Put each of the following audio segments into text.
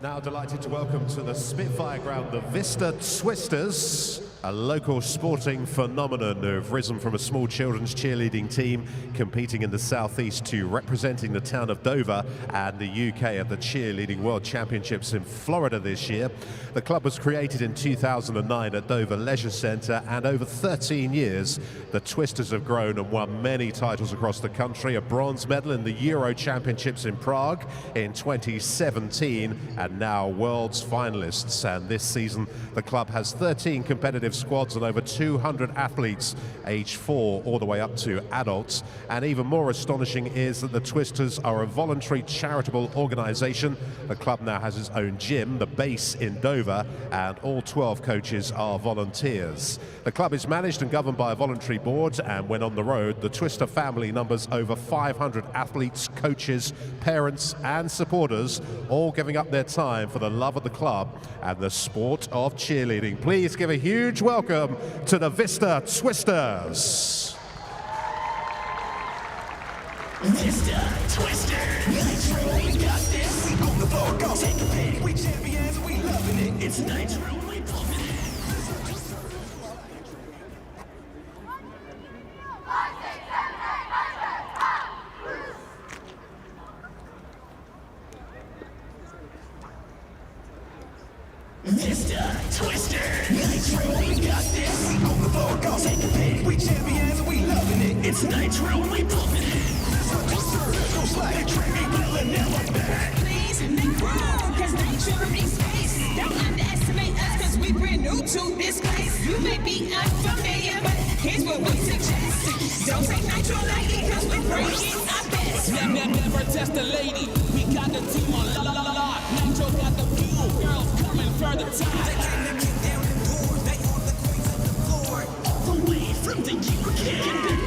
Now delighted to welcome to the Spitfire Ground the Vista Twisters, a local sporting phenomenon who have risen from a small children's cheerleading team competing in the southeast to representing the town of Dover and the UK at the Cheerleading World Championships in Florida this year. The club was created in 2009 at Dover Leisure Centre, and over 13 years the Twisters have grown and won many titles across the country. A bronze medal in the Euro Championships in Prague in 2017, and now world's finalists. And this season the club has 13 competitive squads and over 200 athletes aged 4 all the way up to adults. And even more astonishing is that the Twisters are a voluntary charitable organisation. The club now has its own gym, the base in Dover, and all 12 coaches are volunteers. The club is managed and governed by a voluntary board, and when on the road, the Twister family numbers over 500 athletes, coaches, parents and supporters, all giving up their time for the love of the club and the sport of cheerleading. Please give a huge welcome to the Vista Twisters. Vista Twisters. Nitro, we got this. We on the floor, go take a pick. We champions, we loving it. It's Nitro, we pumping it. Vista Twisters. Nitro, we got this. We on the floor, go take a pick. We champions, we loving it. It's Nitro, we pumping it. Please make room, cause Nitro is space. Don't underestimate us, cause we brand new to this place. You may be unfamiliar, but here's what we suggest. Don't take Nitro lightly, cause we bring it our best. Never test a lady. We got the team on la. Nitro got the fuel. Girls coming for the time. They came to kick down the door. They are the queens of the floor. All the way from the UK.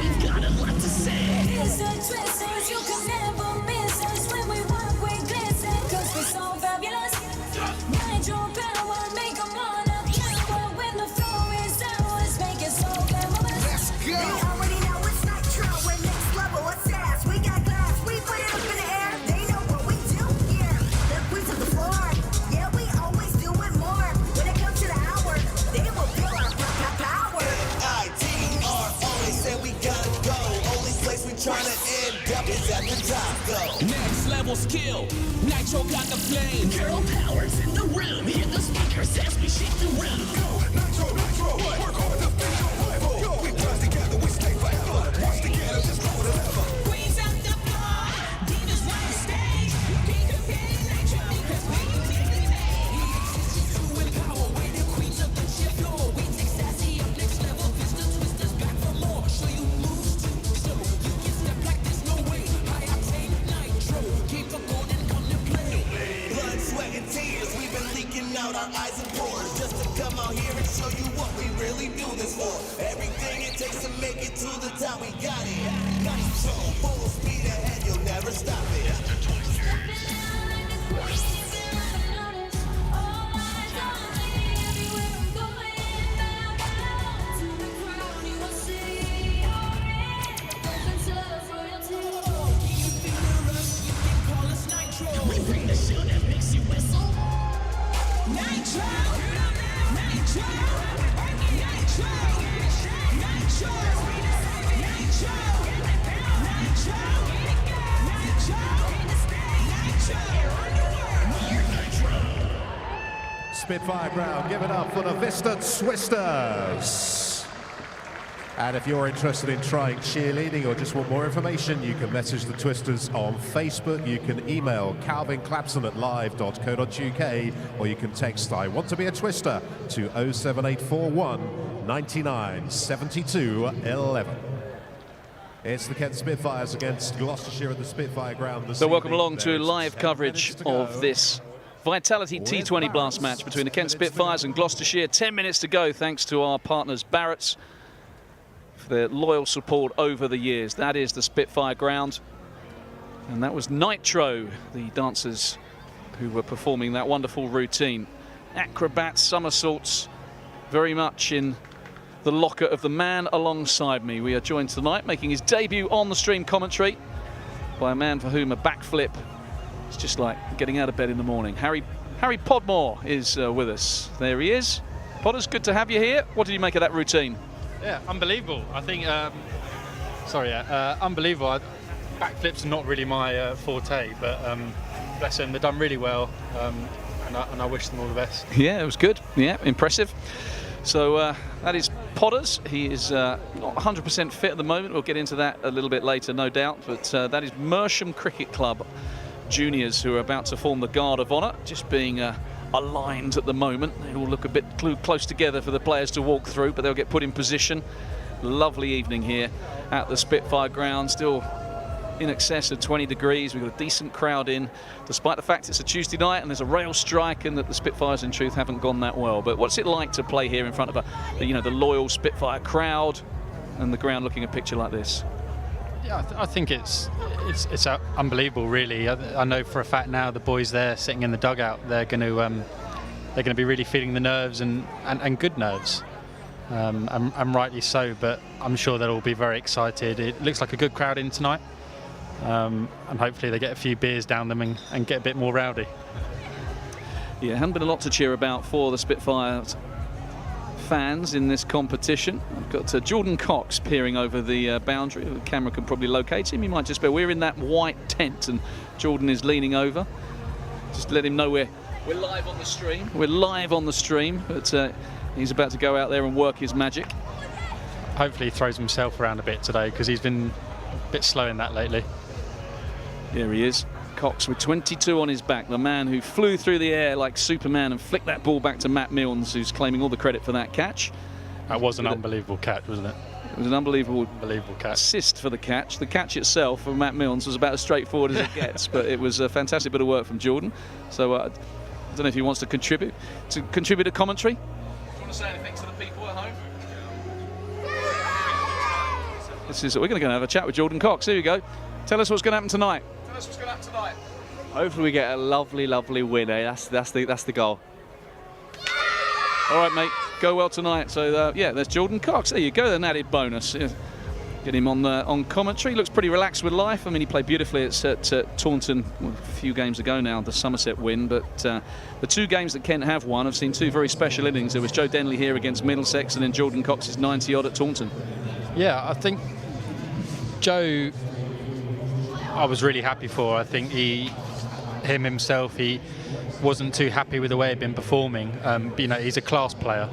We've got a lot to say. Vista Twisters, you can never miss us when we work, we glisten, cause we're so fabulous. Nitro power, make them all up power. When the floor is ours, make it so fabulous. Let's go. They already know it's Nitro, we're next level assess. We got glass, we put it up in the air. They know what we do here. The queens of the floor, yeah, we always do it more. When it comes to the hour, they will feel our power. N-I-T-R-O, they said we gotta go. Only place we tryna end up is at the top, go. Next level skill. Nitro got the flame. Girl powers in the room, hear the speakers as we shake the room. Nitro, work hard to beat your rival. We rise together, we stay forever. Once together, just grow it ever. Queens of the floor, divas on the stage. We compete Nitro, cause we take the stage. With power, we the queens of the chip floor. We take sassy up next level. Vista Twisters back for more. Show you moves to show. You can step like there's no way. High octane Nitro. Keep the golden come to play. Blood, sweat, and tears, we've been leaking out our eyes and pores. Just to come out here and show you what we really do this for. Everything it takes to make it to the top, we got it. Nitro, full speed ahead, you'll never stop it. We bring the show that makes you whistle. Nitro, Nitro, Nitro, Nitro, Spitfire Ground, give it up for the Vista Twisters. And if you're interested in trying cheerleading or just want more information, you can message the Twisters on Facebook. You can email calvinclapson@live.co.uk, or you can text "I want to be a Twister" to 07841 99 72 11. It's the Kent Spitfires against Gloucestershire at the Spitfire Ground this So welcome evening. along to There's live 10 coverage minutes to go. of this Vitality T20 Blast match between the Kent Spitfires and Gloucestershire. 10 minutes to go, thanks to our partners Barrett's for their loyal support over the years. That is the Spitfire Ground. And that was Nitro, the dancers who were performing that wonderful routine. Acrobats, somersaults, very much in the locker of the man alongside me. We are joined tonight, making his debut on the stream commentary, by a man for whom a backflip is just like getting out of bed in the morning. Harry Harry Podmore is with us. There he is. Podders, good to have you here. What did you make of that routine? Yeah, unbelievable. I think, unbelievable. Backflips are not really my forte, but bless them, they've done really well, and I wish them all the best. Yeah, it was good. Yeah, impressive. So that is Podders. He is not 100% fit at the moment. We'll get into that a little bit later, no doubt. But that is Mersham Cricket Club juniors who are about to form the Guard of Honour, just being aligned at the moment. They all look a bit close together for the players to walk through, but they'll get put in position. Lovely evening here at the Spitfire Ground. Still in excess of 20 degrees. We've got a decent crowd in, despite the fact it's a Tuesday night and there's a rail strike and that the Spitfires in truth haven't gone that well. But what's it like to play here in front of the loyal Spitfire crowd and the ground looking a picture like this? Yeah, I think it's unbelievable, really. I know for a fact now the boys there sitting in the dugout, they're going to be really feeling the nerves and good nerves, and rightly so. But I'm sure they'll all be very excited. It looks like a good crowd in tonight. And hopefully they get a few beers down them and get a bit more rowdy. Yeah, hasn't been a lot to cheer about for the Spitfires fans in this competition. I've got Jordan Cox peering over the boundary. The camera can probably locate him. He might just be. We're in that white tent and Jordan is leaning over. Just let him know we're live on the stream. We're live on the stream, but he's about to go out there and work his magic. Hopefully he throws himself around a bit today because he's been a bit slow in that lately. There he is, Cox with 22 on his back, the man who flew through the air like Superman and flicked that ball back to Matt Milnes, who's claiming all the credit for that catch. That was an unbelievable catch, wasn't it? It was an unbelievable catch. Assist for the catch. The catch itself for Matt Milnes was about as straightforward as it gets, but it was a fantastic bit of work from Jordan. So I don't know if he wants to contribute a commentary. Do you want to say anything to the people at home? We're going to go and have a chat with Jordan Cox. Here we go. Tell us what's going to happen tonight. Hopefully we get a lovely, lovely win. That's the goal. All right, mate. Go well tonight. So yeah, there's Jordan Cox. There you go. An added bonus. Yeah. Get him on commentary. Looks pretty relaxed with life. I mean, he played beautifully at Taunton a few games ago now, the Somerset win. But the two games that Kent have won have seen two very special innings. There was Joe Denley here against Middlesex, and then Jordan Cox's 90-odd at Taunton. Yeah, I think Joe, I was really happy for. I think himself, he wasn't too happy with the way he'd been performing. He's a class player.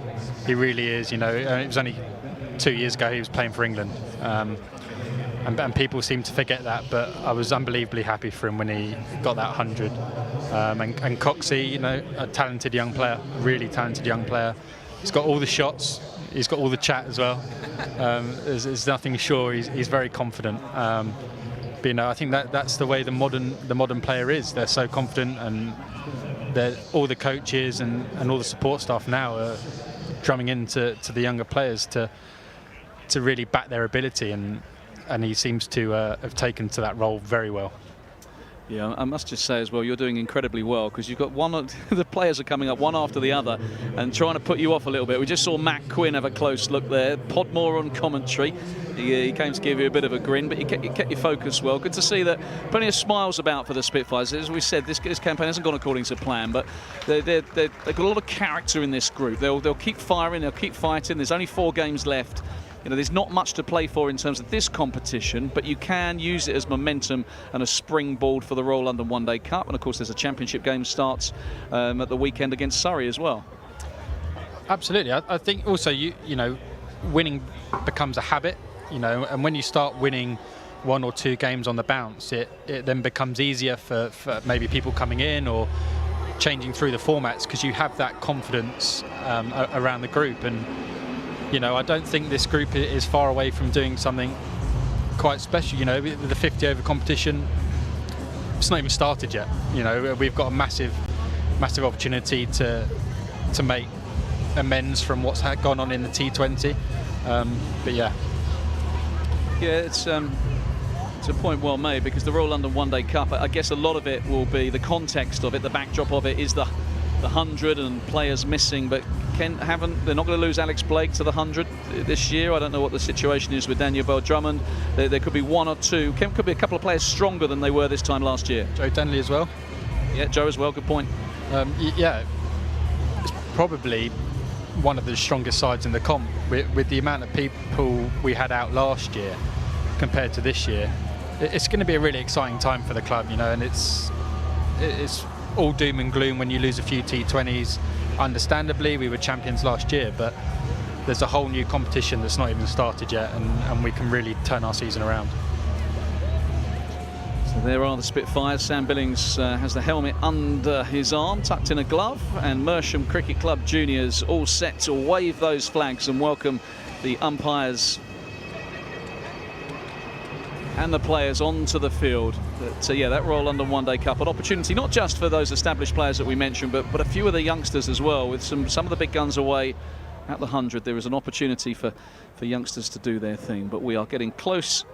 He really is. It was only 2 years ago he was playing for England, and people seem to forget that. But I was unbelievably happy for him when he got that 100. And Coxie, a talented young player, really talented young player. He's got all the shots. He's got all the chat as well. There's nothing sure. He's very confident. But I think that's the way the modern player is. They're so confident, and all the coaches and all the support staff now are drumming into the younger players to really back their ability, and he seems to have taken to that role very well. Yeah, I must just say as well, you're doing incredibly well, because you've got one of the players are coming up one after the other and trying to put you off a little bit. We just saw Matt Quinn have a close look there. Podmore on commentary. He came to give you a bit of a grin, but you kept your focus well. Good to see that plenty of smiles about for the Spitfires. As we said, this campaign hasn't gone according to plan, but they've got a lot of character in this group. They'll keep firing, they'll keep fighting. There's only 4 games left. There's not much to play for in terms of this competition, but you can use it as momentum and a springboard for the Royal London One Day Cup. And of course, there's a championship game starts at the weekend against Surrey as well. Absolutely. I think also winning becomes a habit. And when you start winning 1 or 2 games on the bounce, it then becomes easier for maybe people coming in or changing through the formats, because you have that confidence around the group. And I don't think this group is far away from doing something quite special. The 50 over competition, it's not even started yet. We've got a massive opportunity to make amends from what's gone on in the T20. But yeah. Yeah, it's a point well made, because the Royal London One Day Cup, I guess a lot of it will be the context of it, the backdrop of it is the 100 and players missing, but they're not going to lose Alex Blake to the 100 this year. I don't know what the situation is with Daniel Bell-Drummond. There could be 1 or 2. Could be a couple of players stronger than they were this time last year. Joe Denley as well. Yeah, Joe as well, good point. Yeah, it's probably one of the strongest sides in the comp with the amount of people we had out last year compared to this year. It's going to be a really exciting time for the club, you know, and it's all doom and gloom when you lose a few T20s. Understandably, we were champions last year, but there's a whole new competition that's not even started yet, and we can really turn our season around. So there are the Spitfires. Sam Billings has the helmet under his arm, tucked in a glove, and Mersham Cricket Club juniors all set to wave those flags and welcome the umpires and the players onto the field. But yeah, that Royal London One Day Cup, an opportunity not just for those established players that we mentioned, but a few of the youngsters as well. With some of the big guns away at the 100, there is an opportunity for youngsters to do their thing. But we are getting close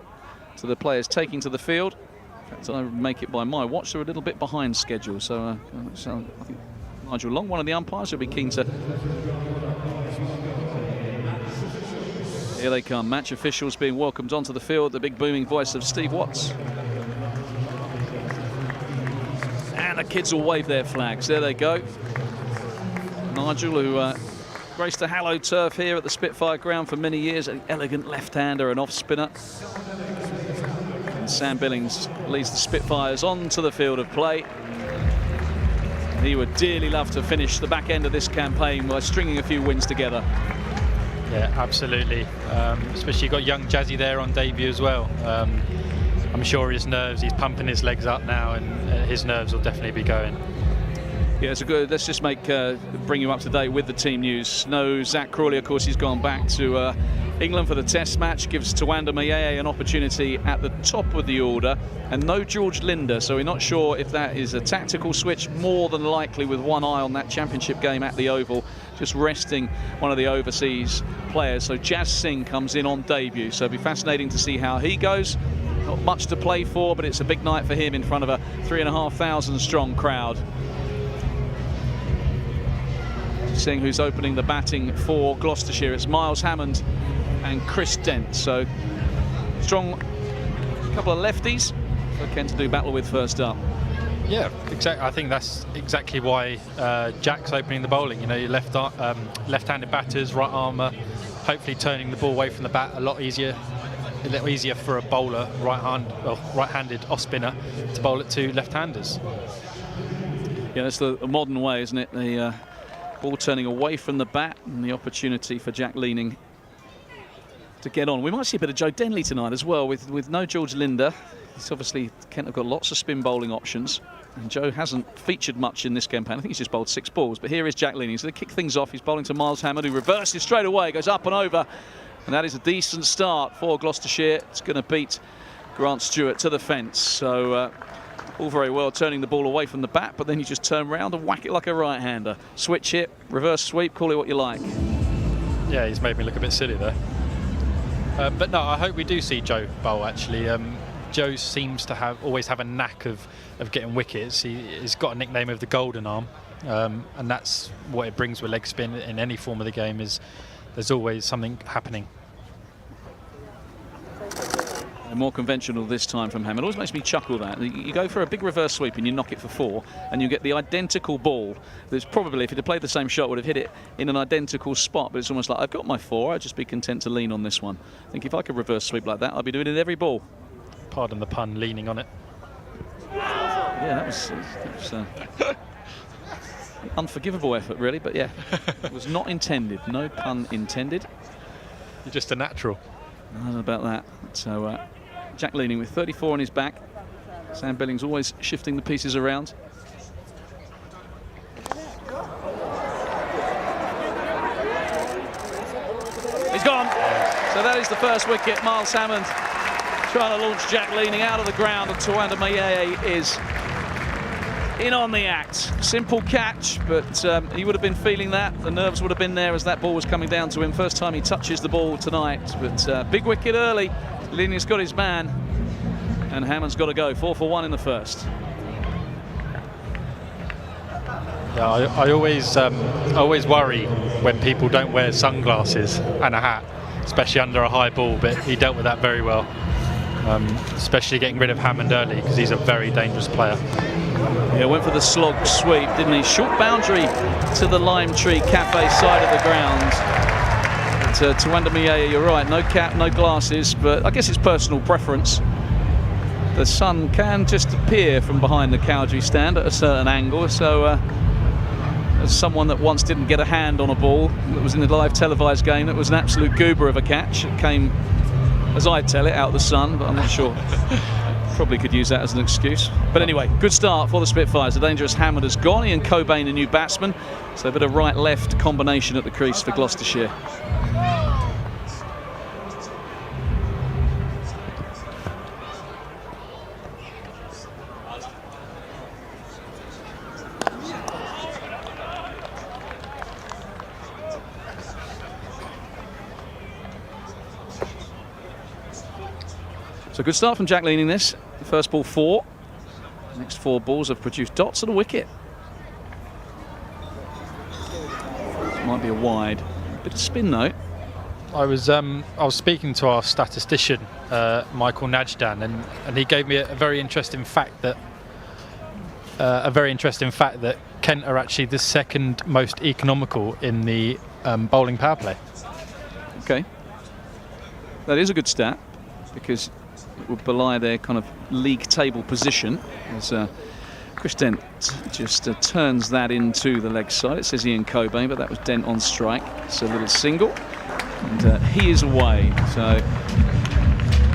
to the players taking to the field. In fact, I make it by my watch, they're a little bit behind schedule. So I think Nigel Long, one of the umpires, will be keen to. Here they come, match officials being welcomed onto the field. The big booming voice of Steve Watts. And the kids will wave their flags. There they go. Nigel, who graced the hallowed turf here at the Spitfire Ground for many years, an elegant left-hander and off-spinner. And Sam Billings leads the Spitfires onto the field of play. He would dearly love to finish the back end of this campaign by stringing a few wins together. Yeah, absolutely. Especially you've got young Jazzy there on debut as well. I'm sure his nerves, he's pumping his legs up now, and his nerves will definitely be going. Yeah, it's a good. Let's just bring you up to date with the team news. No Zach Crawley, of course, he's gone back to England for the Test match. Gives Tawanda Mayeye an opportunity at the top of the order, and no George Linder. So we're not sure if that is a tactical switch. More than likely, with one eye on that championship game at the Oval, just resting one of the overseas players. So Jazz Singh comes in on debut. So it'll be fascinating to see how he goes. Not much to play for, but it's a big night for him in front of a 3,500 strong crowd. Seeing who's opening the batting for Gloucestershire. It's Miles Hammond and Chris Dent. So strong couple of lefties for Kent to do battle with first up. Yeah, exactly. I think that's exactly why Jack's opening the bowling. You know, your left-handed batters, right armour, hopefully turning the ball away from the bat a little easier for a bowler, right-handed off-spinner, to bowl it to left-handers. Yeah, that's the modern way, isn't it? The ball turning away from the bat, and the opportunity for Jack Leaning to get on. We might see a bit of Joe Denley tonight as well, with no George Linder. It's obviously, Kent have got lots of spin bowling options, and Joe hasn't featured much in this campaign. I think he's just bowled 6 balls, but here is Jack Leaning. So they kick things off. He's bowling to Miles Hammond, who reverses straight away, goes up and over, and that is a decent start for Gloucestershire. It's going to beat Grant Stewart to the fence. So all very well turning the ball away from the bat, but then you just turn around and whack it like a right-hander. Switch hit, reverse sweep, call it what you like. Yeah, he's made me look a bit silly there. But no, I hope we do see Joe bowl, actually. Joe seems to always have a knack of getting wickets. He's got a nickname of the golden arm, and that's what it brings with leg spin in any form of the game, is there's always something happening. And more conventional this time from Hammond. It always makes me chuckle that. You go for a big reverse sweep and you knock it for 4, and you get the identical ball that's probably, if he'd have played the same shot, would have hit it in an identical spot. But it's almost like, I've got my 4, I'd just be content to lean on this one. I think if I could reverse sweep like that, I'd be doing it in every ball. Pardon the pun, leaning on it. Yeah, that was unforgivable effort, really, but yeah, it was not intended. No pun intended. You're just a natural. I don't know about that. So Jack Leaning with 34 on his back. Sam Billings always shifting the pieces around. He's gone. So that is the first wicket. Miles Hammond trying to launch Jack Leaning out of the ground, and Tawanda Mayeye is in on the act. Simple catch, but he would have been feeling that. The nerves would have been there as that ball was coming down to him. First time he touches the ball tonight, but big wicket early. Leaning's got his man, and Hammond's got to go. 4 for 1 in the first. Yeah, I always worry when people don't wear sunglasses and a hat, especially under a high ball, but he dealt with that very well. especially getting rid of Hammond early because he's a very dangerous player. Yeah, went for the slog sweep, didn't he? Short boundary to the Lime Tree Cafe side of the ground. But Tawanda Mieye, you're right, no cap, no glasses, but I guess it's personal preference. The sun can just appear from behind the Cowdrey stand at a certain angle, so as someone that once didn't get a hand on a ball that was in the live televised game, that was an absolute goober of a catch. It came, as I tell it, out of the sun, but I'm not sure. Probably could use that as an excuse. But anyway, good start for the Spitfires. The dangerous Hammond has gone. Ian Cobain, a new batsman. So a bit of right-left combination at the crease for Gloucestershire. So good start from Jack Leaning this. The first ball 4. The next 4 balls have produced dots and a wicket. Might be a wide. Bit of spin though. I was speaking to our statistician Michael Najdan, and he gave me a very interesting fact that Kent are actually the second most economical in the bowling power play. Okay, that is a good stat because it would belie their kind of league table position as Chris Dent just turns that into the leg side. It says Ian Cobain, but that was Dent on strike. It's a little single, and he is away. So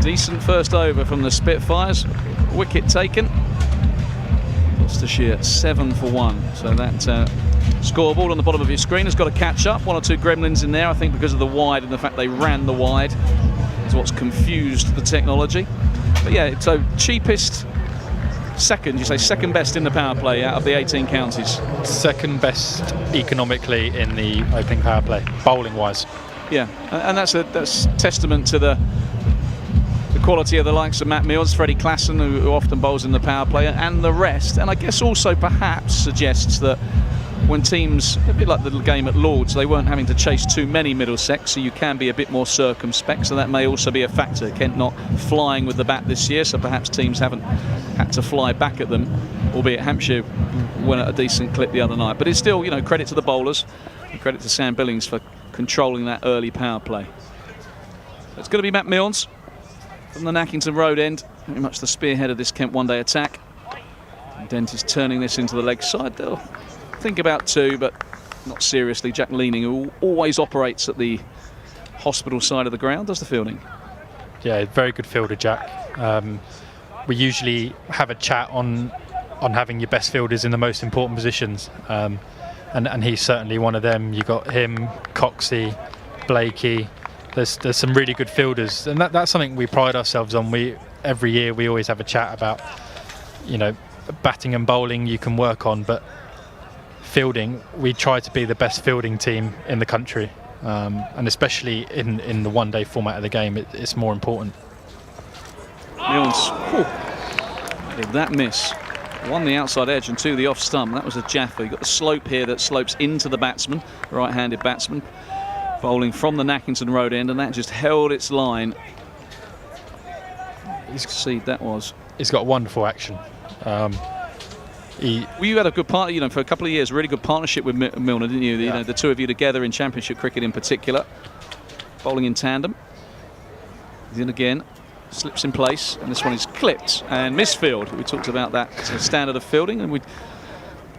decent first over from the Spitfires. Wicket taken. Gloucestershire 7 for 1. So that scoreboard on the bottom of your screen has got to catch up. 1 or 2 gremlins in there, I think, because of the wide and the fact they ran the wide is what's confused the technology. But yeah, so cheapest, second, you say second best in the power play out of the 18 counties. Second best economically in the opening power play, bowling wise. Yeah, and that's testament to the quality of the likes of Matt Mills, Freddie Klassen, who often bowls in the power play, and the rest. And I guess also perhaps suggests that when teams, a bit like the game at Lords, they weren't having to chase too many Middlesex, so you can be a bit more circumspect. So that may also be a factor. Kent not flying with the bat this year, so perhaps teams haven't had to fly back at them, albeit Hampshire went at a decent clip the other night. But it's still, you know, credit to the bowlers, and credit to Sam Billings for controlling that early power play. So it's going to be Matt Milnes from the Nackington Road end, very much the spearhead of this Kent one-day attack. And Dent is turning this into the leg side. They'll think about 2, but not seriously. Jack Leaning, who always operates at the hospital side of the ground, does the fielding. Yeah, very good fielder, Jack. We usually have a chat on having your best fielders in the most important positions, and he's certainly one of them. You got him, Coxey, Blakey. There's some really good fielders, and that's something we pride ourselves on. Every year we always have a chat about, you know, batting and bowling you can work on, but fielding, we try to be the best fielding team in the country, and especially in the one-day format of the game, it's more important. Milnes, did that miss? 1 the outside edge and 2 the off stump. That was a Jaffa. You've got the slope here that slopes into the batsman, right-handed batsman, bowling from the Nackington Road end, and that just held its line. He's seed that was. He's got wonderful action. You had a good partner, you know, for a couple of years, really good partnership with Milner, didn't you? You know, the 2 of you together in Championship cricket in particular, bowling in tandem. Then again, slips in place, and this one is clipped and misfield. We talked about that standard of fielding, and we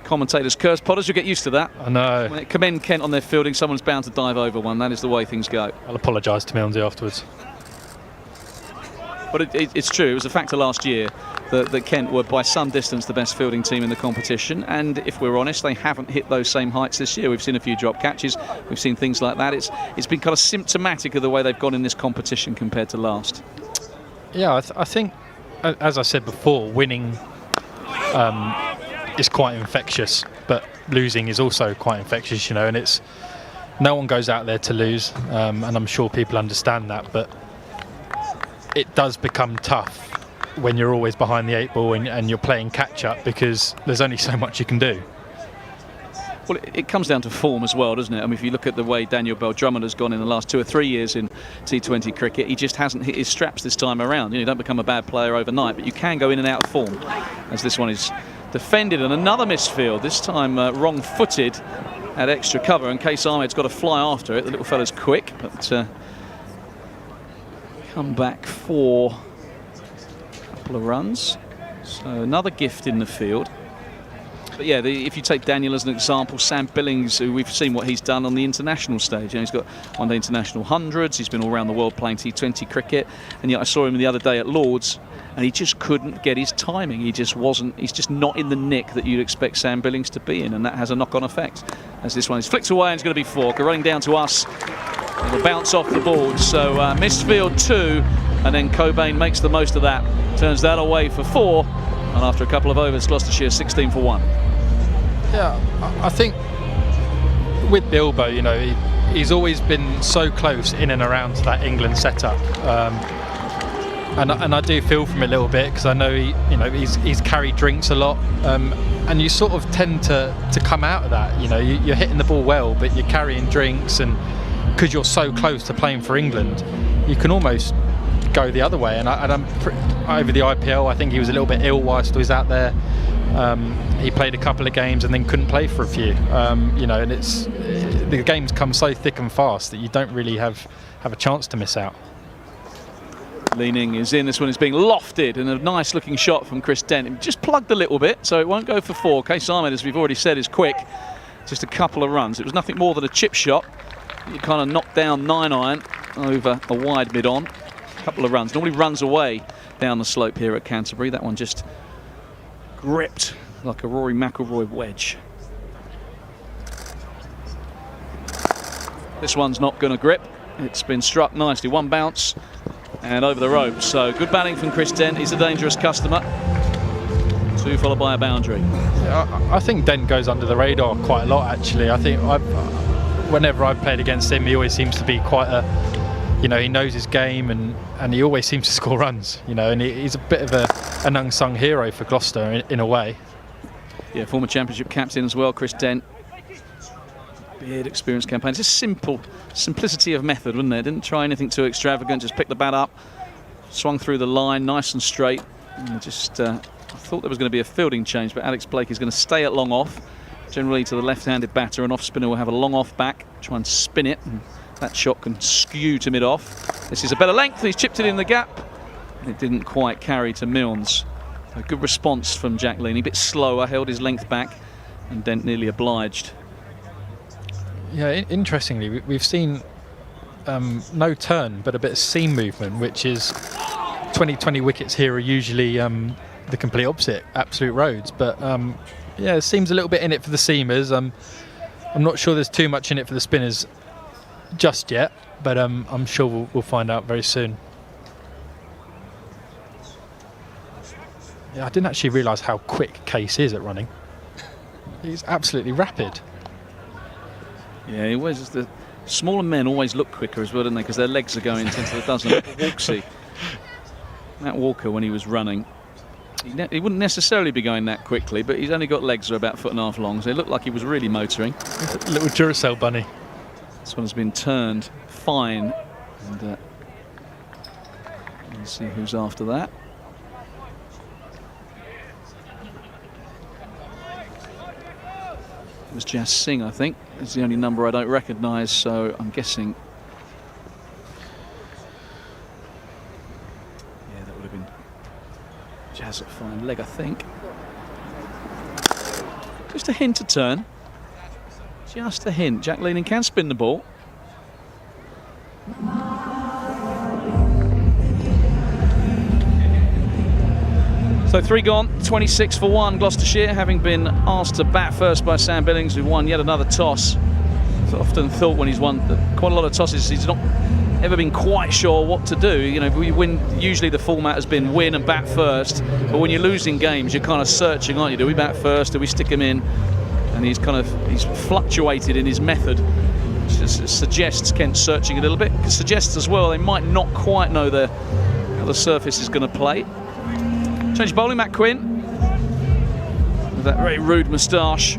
commentators curse Potters. You'll get used to that. I know. When they commend Kent on their fielding, someone's bound to dive over one. That is the way things go. I'll apologise to Milnesy afterwards. But it's true. It was a factor last year that Kent were by some distance the best fielding team in the competition, and if we're honest, they haven't hit those same heights this year. We've seen a few drop catches, we've seen things like that. It's been kind of symptomatic of the way they've gone in this competition compared to last. Yeah, I think, as I said before, winning is quite infectious, but losing is also quite infectious, you know, and it's no one goes out there to lose, and I'm sure people understand that, but it does become tough when you're always behind the 8 ball and you're playing catch up, because there's only so much you can do. Well, it comes down to form as well, doesn't it? I mean, if you look at the way Daniel Bell-Drummond has gone in the last 2 or 3 years in T20 cricket, he just hasn't hit his straps this time around. You don't become a bad player overnight, but you can go in and out of form, as this one is defended. And another missed field, this time wrong-footed at extra cover, and Case Ahmed's got to fly after it. The little fella's quick, but come back for a couple of runs. So another gift in the field. But yeah, if you take Daniel as an example, Sam Billings, who we've seen what he's done on the international stage. He's got one-day international hundreds. He's been all around the world playing T20 cricket. And yet I saw him the other day at Lord's, and he just couldn't get his timing. He just wasn't. He's just not in the nick that you'd expect Sam Billings to be in, and that has a knock-on effect. As this one is flicked away, and it's going to be 4. Running down to us. It'll bounce off the board. So missed field 2, and then Cobain makes the most of that. Turns that away for 4. And after a couple of overs, Gloucestershire 16 for 1. Yeah, I think with Bilbo, you know, he's always been so close in and around to that England setup, and I do feel for him a little bit, because I know he's carried drinks a lot, and you sort of tend to come out of that. You know, you're hitting the ball well, but you're carrying drinks, and because you're so close to playing for England, you can almost go the other way. And I'm over the IPL, I think he was a little bit ill whilst he was out there. He played a couple of games and then couldn't play for a few. You know, and the games come so thick and fast that you don't really have a chance to miss out. Leaning is in. This one is being lofted, and a nice looking shot from Chris Dent. Just plugged a little bit, so it won't go for 4. Case Ahmed, as we've already said, is quick. Just a couple of runs. It was nothing more than a chip shot. You kind of knocked down 9-iron over a wide mid-on. A couple of runs. Normally runs away down the slope here at Canterbury. That one just gripped like a Rory McIlroy wedge. This one's not going to grip. It's been struck nicely. One bounce and over the rope. So good batting from Chris Dent. He's a dangerous customer. 2 followed by a boundary. Yeah, I think Dent goes under the radar quite a lot, actually. I think whenever I've played against him, he always seems to be quite a, you know, he knows his game, and he always seems to score runs, you know, and he's a bit of an unsung hero for Gloucester in a way. Yeah, former championship captain as well, Chris Dent. Beard experience campaign. It's just simplicity of method, wasn't it? Didn't try anything too extravagant, just picked the bat up, swung through the line, nice and straight. And just, I thought there was going to be a fielding change, but Alex Blake is going to stay at long off, generally to the left-handed batter. An off spinner will have a long off back, try and spin it, and that shot can skew to mid-off. This is a better length. He's chipped it in the gap. It didn't quite carry to Milnes. A good response from Jack Leaney. A bit slower, held his length back, and Dent nearly obliged. Yeah, interestingly, we've seen no turn, but a bit of seam movement, which is 2020 wickets here are usually the complete opposite, absolute roads. But yeah, it seems a little bit in it for the seamers. I'm not sure there's too much in it for the spinners just yet, but I'm sure we'll find out very soon. Yeah, I didn't actually realise how quick Case is at running. He's absolutely rapid. Yeah, he was. The smaller men always look quicker as well, don't they? Because their legs are going 10 to the dozen. Walksy. Matt Walker, when he was running, he wouldn't necessarily be going that quickly, but he's only got legs that are about 1.5 foot long, so it looked like he was really motoring. Little Duracell bunny. This one has been turned fine, and let's see who's after that. It was Jas Singh, I think. It's the only number I don't recognise, so I'm guessing. Yeah, that would have been Jas at fine leg, I think. Just a hint to turn. Just a hint. Jack Leaning can spin the ball. So 3 gone, 26 for 1. Gloucestershire, having been asked to bat first by Sam Billings, who won yet another toss. I've often thought when he's won quite a lot of tosses, he's not ever been quite sure what to do. You know, we win. Usually the format has been win and bat first, but when you're losing games, you're kind of searching, aren't you? Do we bat first? Do we stick him in? And he's fluctuated in his method. Which suggests Kent's searching a little bit. It suggests as well they might not quite know how the surface is going to play. Change bowling, Matt Quinn, with that very rude moustache.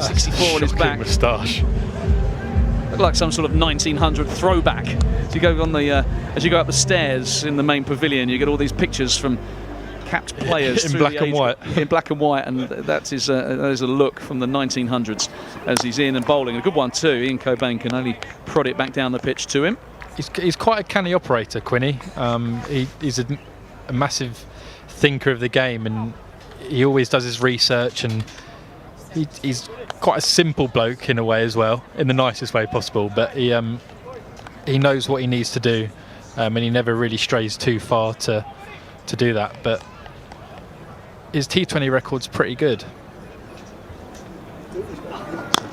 64 on his back. Moustache. Looked like some sort of 1900 throwback. So you go on the as you go up the stairs in the main pavilion, you get all these pictures from capped players in black and white. In black and white, and that is a look from the 1900s as he's in and bowling. A good one too. Ian Cobain can only prod it back down the pitch to him. He's quite a canny operator, Quinny. He's a massive thinker of the game, and he always does his research, and he's quite a simple bloke in a way as well, in the nicest way possible, but he knows what he needs to do, and he never really strays too far to do that. But his T20 record's pretty good.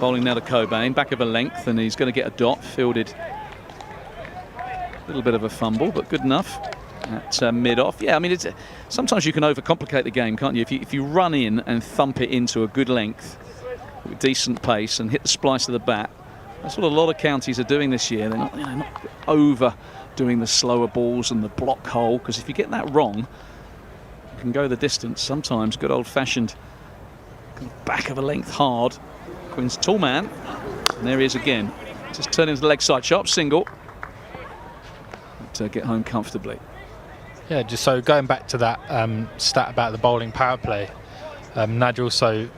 Bowling now to Cobain, back of a length, and he's going to get a dot, fielded. A little bit of a fumble, but good enough at mid-off. Yeah, I mean, sometimes you can overcomplicate the game, can't you? If you run in and thump it into a good length with decent pace and hit the splice of the bat, that's what a lot of counties are doing this year. They're not, not overdoing the slower balls and the block hole, because if you get that wrong, you can go the distance. Sometimes good old-fashioned back of a length hard. Quinn's tall man, and there he is again. Just turning to the leg side, sharp single. To get home comfortably. Yeah, just so going back to that stat about the bowling power play, Naj also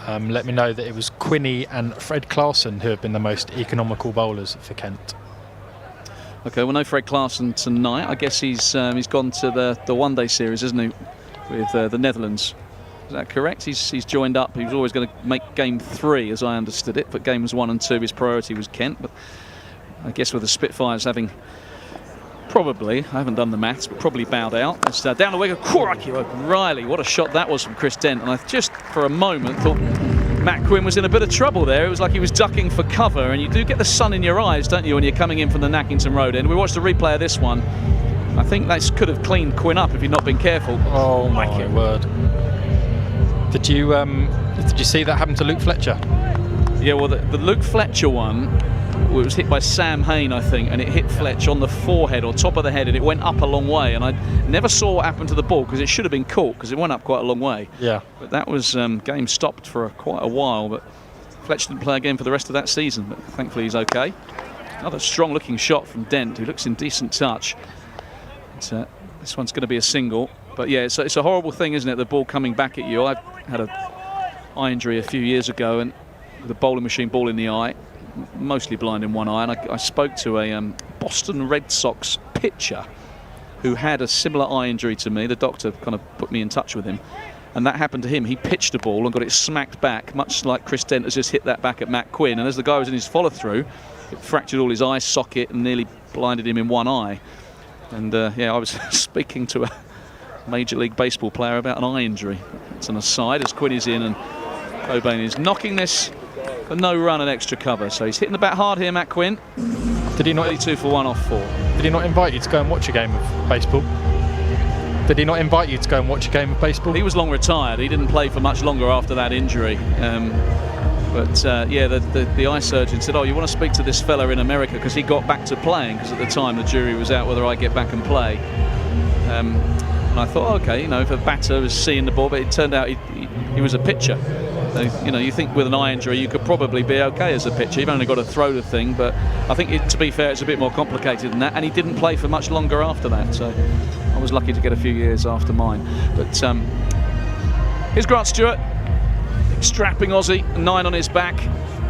let me know that it was Quinny and Fred Clarkson who have been the most economical bowlers for Kent. Okay, well, no Fred Clarkson tonight. I guess he's gone to the one-day series, isn't he, with the Netherlands? Is that correct? He's joined up. He was always going to make game 3, as I understood it, but games 1 and 2, his priority was Kent. But I guess with the Spitfires having probably, I haven't done the maths, but probably bowed out. It's down the wicket. Crikey, Riley, what a shot that was from Chris Dent. And I just, for a moment, thought Matt Quinn was in a bit of trouble there. It was like he was ducking for cover, and you do get the sun in your eyes, don't you, when you're coming in from the Nackington Road end. We watched the replay of this one. I think that could have cleaned Quinn up if he'd not been careful. Oh my word. Did you see that happen to Luke Fletcher? Yeah, well, the Luke Fletcher one, it was hit by Sam Hain, I think, and it hit Fletch on the forehead or top of the head, and it went up a long way. And I never saw what happened to the ball, because it should have been caught, because it went up quite a long way. Yeah. But that was game stopped for quite a while. But Fletch didn't play again for the rest of that season, but thankfully he's okay. Another strong-looking shot from Dent, who looks in decent touch. This one's going to be a single. But yeah, it's a horrible thing, isn't it? The ball coming back at you. I had an eye injury a few years ago, and with a bowling machine ball in the eye, mostly blind in one eye, and I spoke to a Boston Red Sox pitcher who had a similar eye injury to me. The doctor kind of put me in touch with him, and that happened to him. He pitched a ball and got it smacked back, much like Chris Dent has just hit that back at Matt Quinn, and as the guy was in his follow-through, it fractured all his eye socket and nearly blinded him in one eye. And yeah, I was speaking to a Major League Baseball player about an eye injury. It's an aside as Quinn is in, and Cobain is knocking this for no run and extra cover. So he's hitting the bat hard here, Matt Quinn. Did he not? 32 for 1 off 4. Did he not invite you to go and watch a game of baseball? Did he not invite you to go and watch a game of baseball? He was long retired. He didn't play for much longer after that injury. But yeah, the eye surgeon said, "Oh, you want to speak to this fella in America, because he got back to playing, because at the time the jury was out whether I get back and play." And I thought, okay, if a batter was seeing the ball, but it turned out he was a pitcher. So, you think with an eye injury you could probably be okay as a pitcher. You've only got to throw the thing, but I think, to be fair, it's a bit more complicated than that. And he didn't play for much longer after that, so I was lucky to get a few years after mine. But here's Grant Stewart, strapping Aussie, 9 on his back.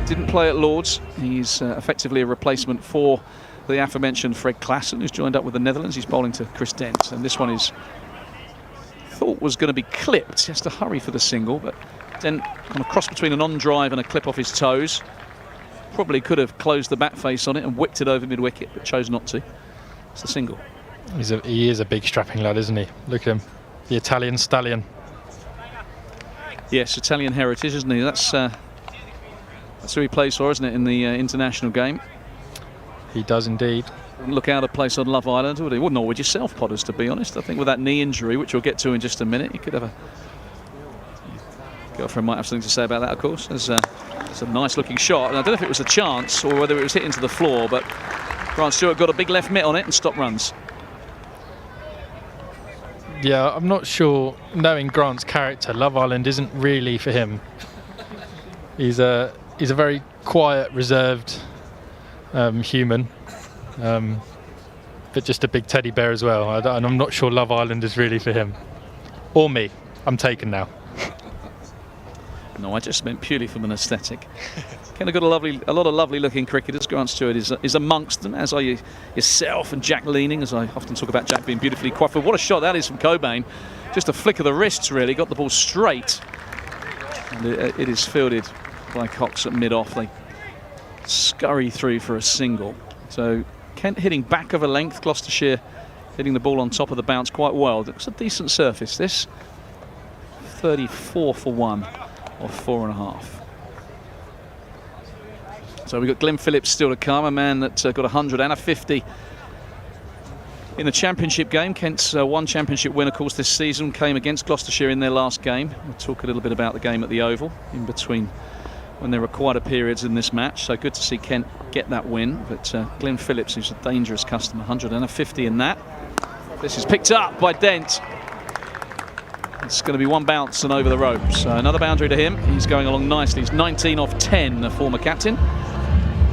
Didn't play at Lords. He's effectively a replacement for the aforementioned Fred Clarkson, who's joined up with the Netherlands. He's bowling to Chris Dent, and this one is thought was going to be clipped. He has to hurry for the single, but Dent kind of cross between an on-drive and a clip off his toes. Probably could have closed the bat face on it and whipped it over mid-wicket, but chose not to. It's the single. He is a big strapping lad, isn't he? Look at him, the Italian stallion. Yes, Italian heritage, isn't he? That's who he plays for, isn't it, in the international game? He does indeed. Wouldn't look out of place on Love Island, would he? Wouldn't, or would yourself, Potters, to be honest. I think with that knee injury, which we'll get to in just a minute, you could have girlfriend might have something to say about that, of course. It's a nice-looking shot, and I don't know if it was a chance or whether it was hit into the floor, but Grant Stewart got a big left mitt on it and stopped runs. Yeah, I'm not sure, knowing Grant's character, Love Island isn't really for him. He's a very quiet, reserved human, but just a big teddy bear as well. And I'm not sure Love Island is really for him or me. I'm taken now. No, I just meant purely from an aesthetic. Kind of got a lot of lovely looking cricketers. Grant Stewart is amongst them, as are you yourself and Jack Leaning, as I often talk about Jack being beautifully coiffed. What a shot that is from Cobain. Just a flick of the wrists, really. Got the ball straight. And it is fielded by Cox at mid-off. They scurry through for a single. So Kent hitting back of a length. Gloucestershire hitting the ball on top of the bounce quite well. It's a decent surface, this. 34 for 1 off 4.5. So we've got Glenn Phillips still to come, a man that got 100 and a 50 in the championship game. Kent's one championship win, of course, this season came against Gloucestershire in their last game. We'll talk a little bit about the game at the Oval in between when there were quieter periods in this match. So good to see Kent get that win. But Glenn Phillips, who's a dangerous customer, 100 and a 50 in that. This is picked up by Dent. It's going to be one bounce and over the ropes. Another boundary to him. He's going along nicely. He's 19 off 10, the former captain.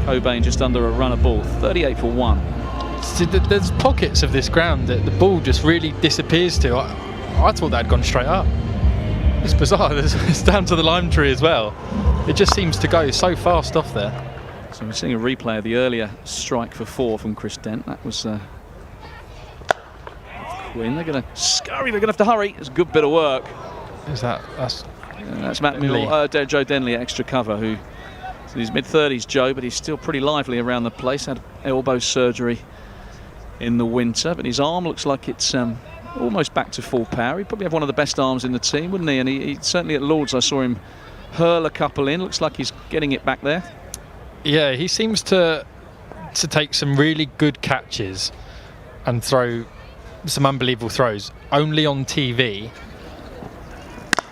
Cobain just under a run of ball. 38 for 1. See, there's pockets of this ground that the ball just really disappears to. I thought that had gone straight up. It's bizarre. It's down to the lime tree as well. It just seems to go so fast off there. So we're seeing a replay of the earlier strike for 4 from Chris Dent. That was Quinn. They're going to scurry. They're going to have to hurry. It's a good bit of work. That's Matt Mill, Joe Denley, extra cover, who's in his mid-30s, Joe, but he's still pretty lively around the place. Had elbow surgery in the winter, but his arm looks like it's almost back to full power. He'd probably have one of the best arms in the team, wouldn't he? And he certainly at Lord's, I saw him hurl a couple in. Looks like he's getting it back there. Yeah, he seems to take some really good catches and throw some unbelievable throws, only on TV.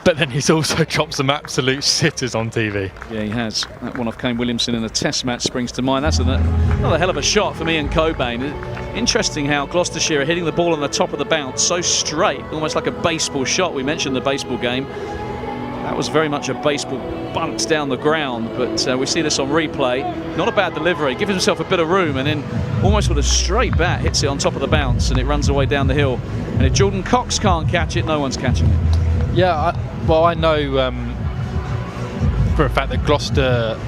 But then he's also dropped some absolute sitters on TV. Yeah, he has. That one off Kane Williamson in a test match springs to mind. That's another hell of a shot from Ian Cobain. Interesting how Gloucestershire are hitting the ball on the top of the bounce so straight, almost like a baseball shot. We mentioned the baseball game. That was very much a baseball bunt down the ground, but we see this on replay. Not a bad delivery. Gives himself a bit of room and then almost with a straight bat hits it on top of the bounce and it runs away down the hill. And if Jordan Cox can't catch it, no one's catching it. Yeah, I know for a fact that Gloucester,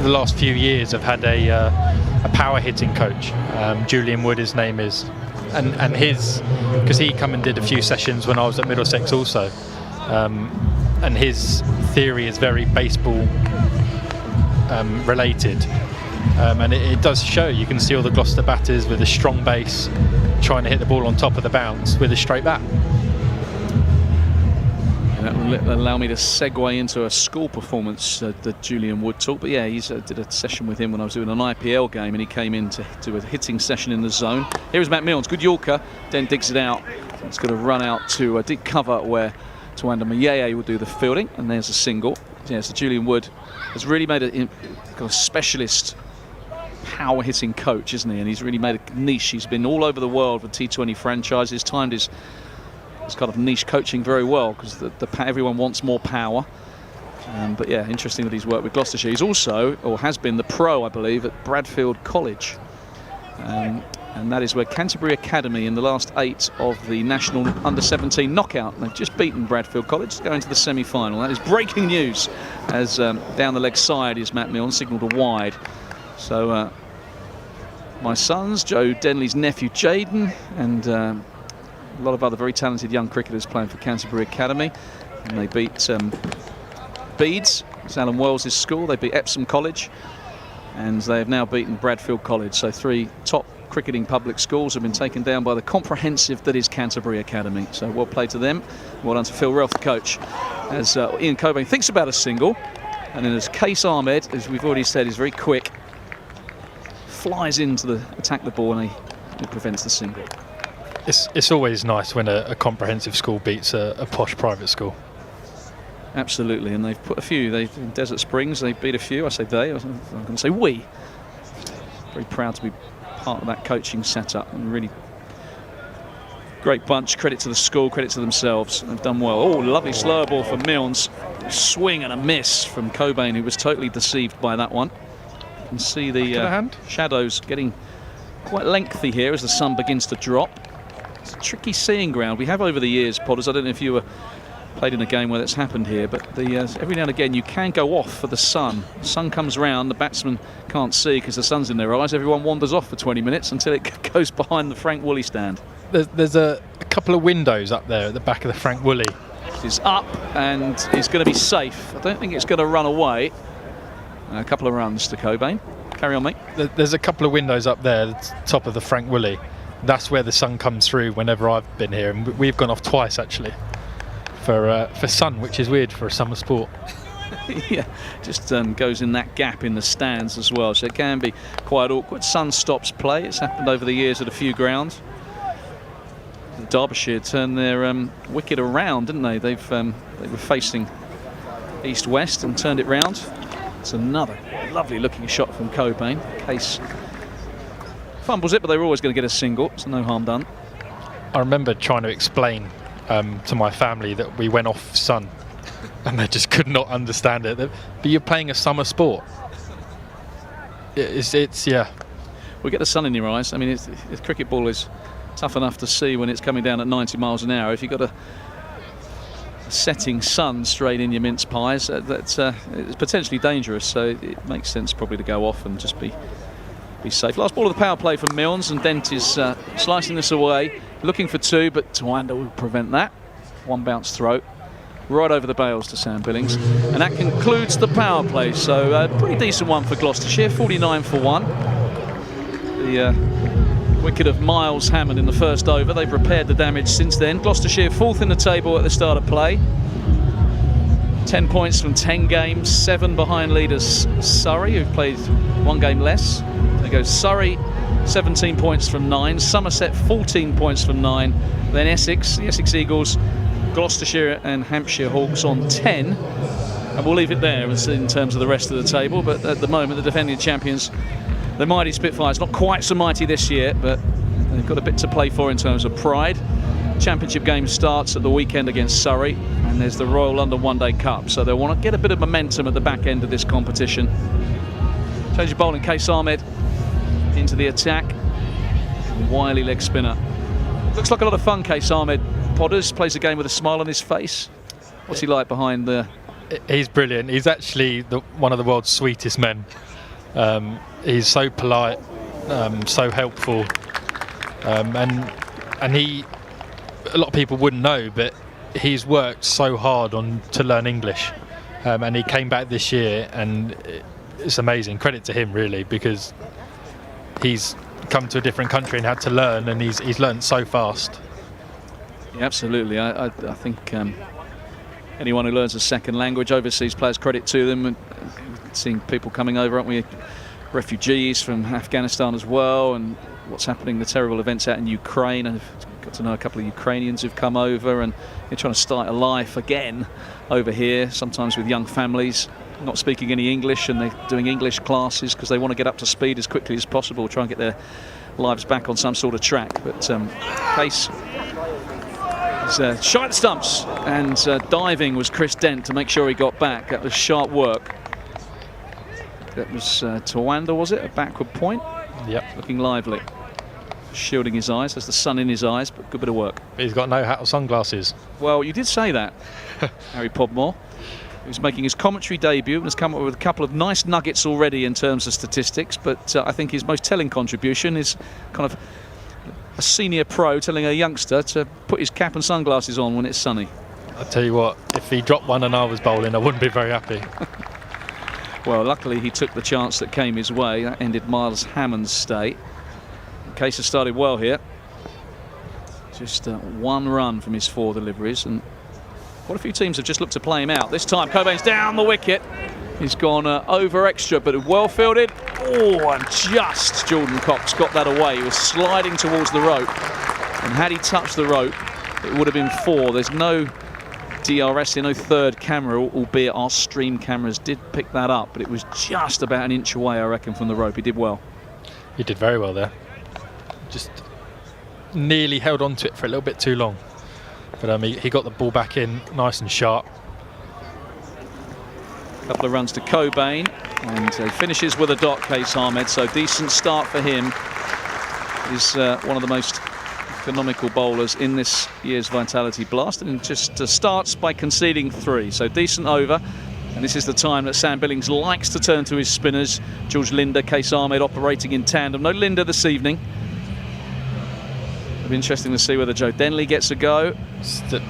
the last few years, have had a power hitting coach. Julian Wood, his name is, and his, because he come and did a few sessions when I was at Middlesex also, and his theory is very baseball related, and it does show. You can see all the Gloucester batters with a strong base trying to hit the ball on top of the bounce with a straight bat. That will allow me to segue into a school performance that Julian Wood taught. But yeah, he did a session with him when I was doing an IPL game, and he came in to do a hitting session in the zone. Here is Matt Milnes, good Yorker, then digs it out. It's going to run out to a deep cover where Tawanda Mayeye will do the fielding, and there's a single. Yeah, so Julian Wood has really made a specialist power hitting coach, isn't he? And he's really made a niche. He's been all over the world with T20 franchises, timed his kind of niche coaching very well, because everyone wants more power. But yeah, interesting that he's worked with Gloucestershire. He's also, or has been, the pro, I believe, at Bradfield College. And that is where Canterbury Academy, in the last 8 of the national under-17 knockout, they've just beaten Bradfield College, going to the semi-final. That is breaking news, as down the leg side is Matt Milne, signalled a wide. So my sons, Joe Denley's nephew Jaden, and a lot of other very talented young cricketers playing for Canterbury Academy, and they beat Beeds, it's Alan Wells' school. They beat Epsom College, and they have now beaten Bradfield College. So 3 top cricketing public schools have been taken down by the comprehensive that is Canterbury Academy. So well played to them. Well done to Phil Relf, the coach, as Ian Cobain thinks about a single, and then as Case Ahmed, as we've already said, is very quick, flies into the attack the ball, and he prevents the single. It's always nice when a comprehensive school beats a posh private school. Absolutely, and they've put a few. In Desert Springs, they beat a few. I say they. I'm going to say we. Very proud to be part of that coaching setup, and really Great bunch, credit to the school, credit to themselves. They've done well. Oh, lovely slow ball from Milnes. Swing and a miss from Cobain, who was totally deceived by that one. You can see the shadows getting quite lengthy here as the sun begins to drop. It's a tricky seeing ground. We have over the years, Potters, I don't know if you were played in a game where that's happened here, but every now and again you can go off for the sun. The sun comes round, the batsman can't see because the sun's in their eyes. Everyone wanders off for 20 minutes until it goes behind the Frank Woolley stand. There's a couple of windows up there at the back of the Frank Woolley. It's up and it's going to be safe. I don't think it's going to run away. A couple of runs to Cobain. Carry on, mate. There's a couple of windows up there at the top of the Frank Woolley. That's where the sun comes through whenever I've been here, and we've gone off twice actually for sun, which is weird for a summer sport. Yeah, just goes in that gap in the stands as well, so it can be quite awkward. Sun stops play. It's happened over the years at a few grounds. Derbyshire turned their wicket around, didn't they? They were facing east-west and turned it round. It's another lovely looking shot from Cobain. Case fumbles it, but they were always going to get a single, so no harm done. I remember trying to explain to my family that we went off sun, and they just could not understand it. But you're playing a summer sport. It's yeah. We get the sun in your eyes. I mean, the cricket ball is tough enough to see when it's coming down at 90 miles an hour. If you've got a setting sun straight in your mince pies, it's potentially dangerous, so it makes sense probably to go off and just be safe. Last ball of the power play from Milnes, and Dent is slicing this away, looking for two, but Tawanda will prevent that. One bounce throw right over the bails to Sam Billings, and that concludes the power play. So a pretty decent one for Gloucestershire, 49 for 1. The wicket of Miles Hammond in the first over. They've repaired the damage since then. Gloucestershire 4th in the table at the start of play. 10 points from 10 games, 7 behind leaders Surrey, who've played 1 game less. There goes Surrey, 17 points from 9. Somerset, 14 points from 9. Then Essex, the Essex Eagles, Gloucestershire and Hampshire Hawks on 10. And we'll leave it there in terms of the rest of the table. But at the moment, the defending champions, the mighty Spitfires, not quite so mighty this year, but they've got a bit to play for in terms of pride. Championship game starts at the weekend against Surrey, and there's the Royal London One Day Cup, so they'll want to get a bit of momentum at the back end of this competition. Change of bowling, Case Ahmed into the attack. Wily leg spinner. Looks like a lot of fun, Case Ahmed. Potters plays the game with a smile on his face. What's he like behind the... He's brilliant. He's actually one of the world's sweetest men. He's so polite, so helpful, and he, a lot of people wouldn't know, but he's worked so hard to learn English, and he came back this year, and it's amazing. Credit to him, really, because he's come to a different country and had to learn, and he's learned so fast. Yeah, absolutely. I think anyone who learns a second language, overseas players, credit to them. And seeing people coming over, aren't we? Refugees from Afghanistan as well, and what's happening, the terrible events out in Ukraine. And I've got to know a couple of Ukrainians who've come over, and they're trying to start a life again over here, sometimes with young families, not speaking any English, and they're doing English classes because they want to get up to speed as quickly as possible, try and get their lives back on some sort of track. But Case is shy at the stumps, and diving was Chris Dent to make sure he got back. That was sharp work. That was Tawanda, was it? A backward point? Yep. Looking lively. Shielding his eyes. There's the sun in his eyes, but good bit of work. He's got no hat or sunglasses. Well, you did say that, Harry Podmore. He was making his commentary debut and has come up with a couple of nice nuggets already in terms of statistics, but I think his most telling contribution is kind of a senior pro telling a youngster to put his cap and sunglasses on when it's sunny. I'll tell you what, if he dropped one and I was bowling, I wouldn't be very happy. Well, luckily he took the chance that came his way. That ended Miles Hammond's stay. Case has started well here. Just 1 run from his 4 deliveries, and quite a few teams have just looked to play him out. This time Cobain's down the wicket. He's gone over extra, but well fielded. Oh, and just Jordan Cox got that away. He was sliding towards the rope, and had he touched the rope, it would have been 4. There's no DRS, no third camera, albeit our stream cameras did pick that up, but it was just about an inch away, I reckon, from the rope. He did well. He did very well there. Just nearly held on to it for a little bit too long. But he got the ball back in nice and sharp. A couple of runs to Cobain, and he finishes with a dot, Case Ahmed, so decent start for him. He's one of the most economical bowlers in this year's Vitality Blast, and just starts by conceding 3, so decent over. And this is the time that Sam Billings likes to turn to his spinners. George Linder, Case Ahmed operating in tandem. No Linder this evening. It'll be interesting to see whether Joe Denley gets a go. It's the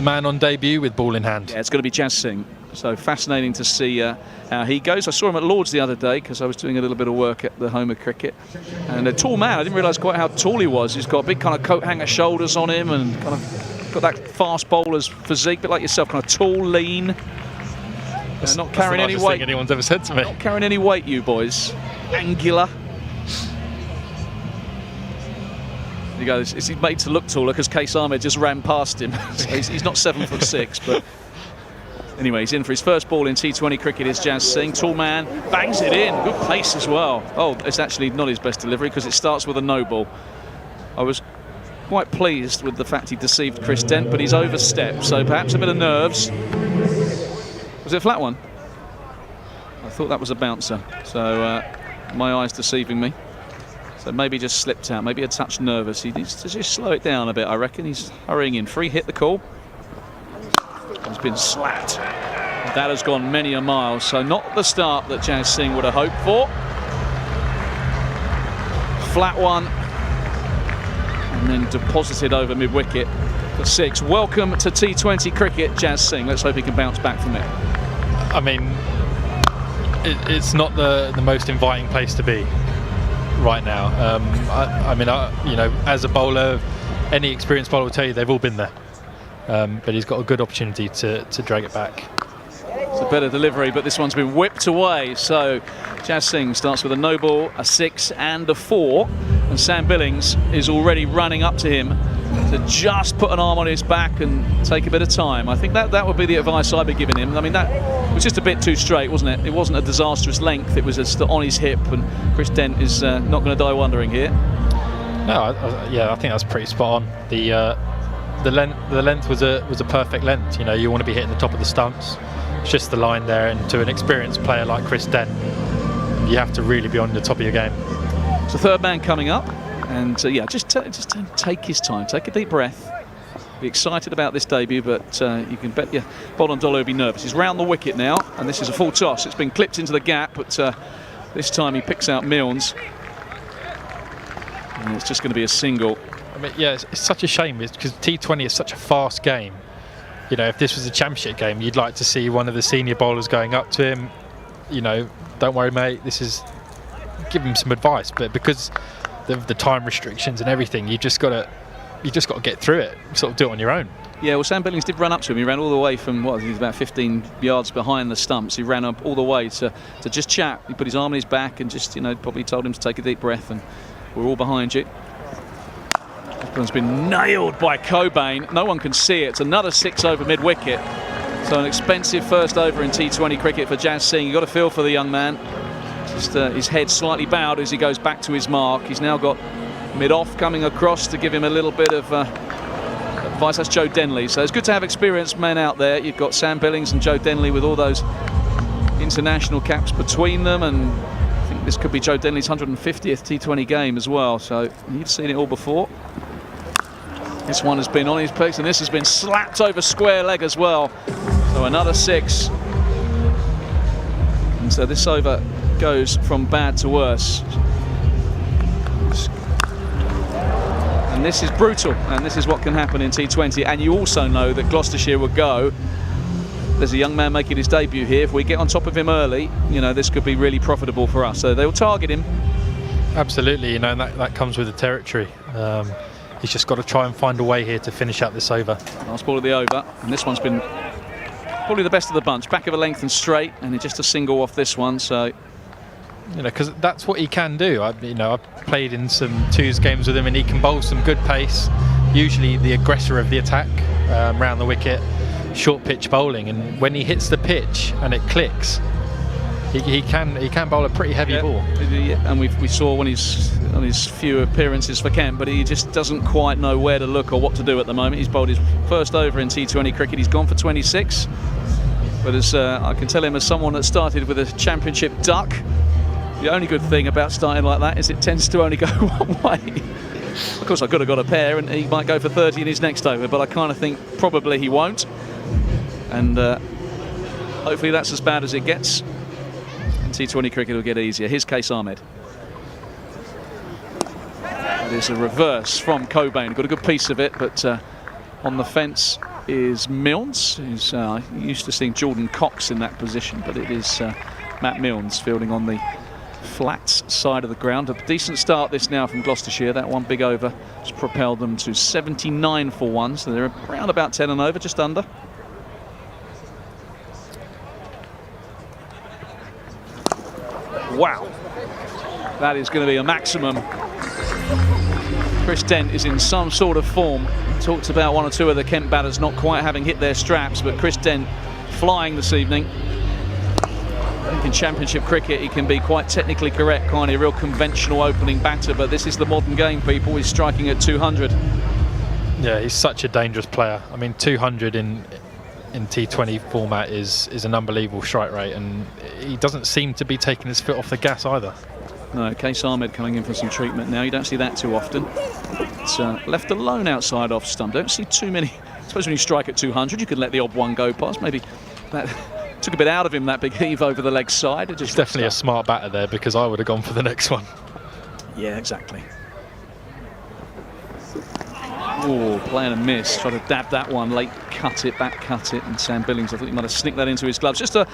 man on debut with ball in hand. Yeah, it's going to be Jazz Singh. So fascinating to see how he goes. I saw him at Lord's the other day because I was doing a little bit of work at the home of cricket. And a tall man, I didn't realise quite how tall he was. He's got a big kind of coat hanger shoulders on him and kind of got that fast bowler's physique, a bit like yourself, kind of tall, lean. Not carrying any weight. Thing anyone's ever said to me. Not carrying any weight, you boys. Angular. You go. Is he made to look taller because Case Ahmed just ran past him? So he's not 7'6", but anyway, he's in for his first ball in T20 cricket. Is Jazz Singh, tall man, bangs it in. Good pace as well. Oh, it's actually not his best delivery because it starts with a no ball. I was quite pleased with the fact he deceived Chris Dent, but he's overstepped. So perhaps a bit of nerves. Was it a flat one? I thought that was a bouncer. So my eyes deceiving me. So maybe just slipped out, maybe a touch nervous. He needs to just slow it down a bit, I reckon. He's hurrying in. Free hit the call. He's been slapped. That has gone many a mile. So not the start that Jazz Singh would have hoped for. Flat one. And then deposited over mid-wicket for 6. Welcome to T20 cricket, Jazz Singh. Let's hope he can bounce back from it. I mean, it's not the most inviting place to be right now. You know, as a bowler, any experienced bowler will tell you they've all been there. But he's got a good opportunity to drag it back. It's a better delivery, but this one's been whipped away. So Jazz Singh starts with a no ball, a 6 and a 4. And Sam Billings is already running up to him to just put an arm on his back and take a bit of time. I think that would be the advice I'd be giving him. I mean, that was just a bit too straight, wasn't it? It wasn't a disastrous length. It was just on his hip, and Chris Dent is not going to die wondering here. No, I think that's pretty spot on. The length was a perfect length. You know, you want to be hitting the top of the stumps. It's just the line there, and to an experienced player like Chris Dent, you have to really be on the top of your game. It's the third man coming up, and just take his time, take a deep breath. Be excited about this debut, but you can bet your bowler Dollar will be nervous. He's round the wicket now, and this is a full toss. It's been clipped into the gap, but this time he picks out Milnes, and it's just going to be a single. I mean, yeah, it's such a shame because T20 is such a fast game. You know, if this was a championship game, you'd like to see one of the senior bowlers going up to him. You know, don't worry, mate. Give him some advice. But because of the time restrictions and everything, you just got to get through it. Sort of do it on your own. Yeah, well, Sam Billings did run up to him. He ran all the way from he was about 15 yards behind the stumps. He ran up all the way to just chat. He put his arm on his back and just probably told him to take a deep breath. And we're all behind you. This one's been nailed by Cobain. No one can see it. It's another 6 over mid-wicket. So an expensive first over in T20 cricket for Jazz Singh. You've got to feel for the young man. Just his head slightly bowed as he goes back to his mark. He's now got mid-off coming across to give him a little bit of advice. That's Joe Denley. So it's good to have experienced men out there. You've got Sam Billings and Joe Denley with all those international caps between them, and I think this could be Joe Denley's 150th T20 game as well. So you've seen it all before. This one has been on his pace, and this has been slapped over square leg as well. So another 6. And so this over goes from bad to worse. And this is brutal, and this is what can happen in T20. And you also know that Gloucestershire will go. There's a young man making his debut here. If we get on top of him early, this could be really profitable for us. So they'll target him. Absolutely, and that comes with the territory. He's just got to try and find a way here to finish out this over. Last ball of the over, and this one's been probably the best of the bunch. Back of a length and straight, and just a single off this one. So, because that's what he can do. I've played in some twos games with him, and he can bowl some good pace. Usually the aggressor of the attack round the wicket, short pitch bowling, and when he hits the pitch and it clicks, he can bowl a pretty heavy ball. And we saw when he's on his few appearances for Kent, but he just doesn't quite know where to look or what to do at the moment. He's bowled his first over in T20 cricket. He's gone for 26. But as I can tell him, as someone that started with a championship duck, the only good thing about starting like that is it tends to only go one way. Of course, I could have got a pair, and he might go for 30 in his next over, but I kind of think probably he won't. And hopefully that's as bad as it gets. And T20 cricket will get easier. Here's Case Ahmed. There's a reverse from Cobain. Got a good piece of it, but on the fence is Milnes. Who's used to seeing Jordan Cox in that position, but it is Matt Milnes fielding on the flat side of the ground. A decent start this now from Gloucestershire. That one big over has propelled them to 79 for 1, so they're around about 10 and over, just under. Wow, that is going to be a maximum. Chris Dent is in some sort of form. Talked about one or two of the Kent batters not quite having hit their straps, but Chris Dent flying this evening. I think in championship cricket he can be quite technically correct, kind of a real conventional opening batter, but this is the modern game, people. He's striking at 200. Yeah, he's such a dangerous player. I mean, 200 in T20 format is an unbelievable strike rate, and he doesn't seem to be taking his foot off the gas either. No, Case Ahmed coming in for some treatment now. You don't see that too often. It's left alone outside off stump. Don't see too many. I suppose when you strike at 200, you could let the odd one go past. Maybe that took a bit out of him, that big heave over the leg side. It just He's definitely a smart batter there, because I would have gone for the next one. Yeah, exactly. Oh, playing a miss. Try to dab that one, late cut it, back cut it, and Sam Billings, I think he might have snicked that into his gloves. Just a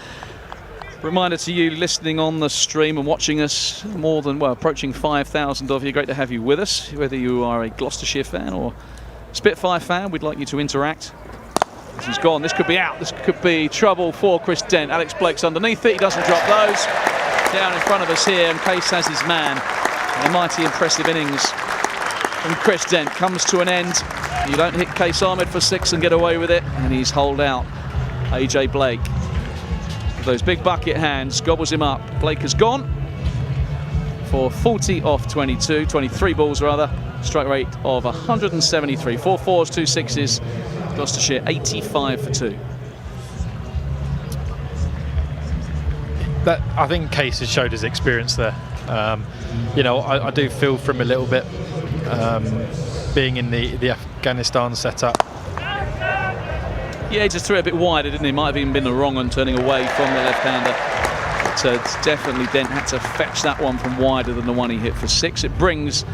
reminder to you listening on the stream and watching us, more than, well, approaching 5,000 of you. Great to have you with us. Whether you are a Gloucestershire fan or Spitfire fan, we'd like you to interact. This is gone. This could be out. This could be trouble for Chris Dent. Alex Blake's underneath it. He doesn't drop those. Down in front of us here, and Case has his man. And a mighty impressive innings from Chris Dent comes to an end. You don't hit Case Ahmed for 6 and get away with it, and he's holed out AJ Blake. With those big bucket hands, gobbles him up. Blake has gone for 40 off 23 balls rather. Strike rate of 173. 4 4s, 2 6s. Gloucestershire 85 for 2. I think Case has showed his experience there. You know, I do feel for him a little bit, being in the Afghanistan setup. Yeah, he just threw it a bit wider, didn't he? Might have even been the wrong one, turning away from the left-hander. But definitely Dent had to fetch that one from wider than the one he hit for 6. It brings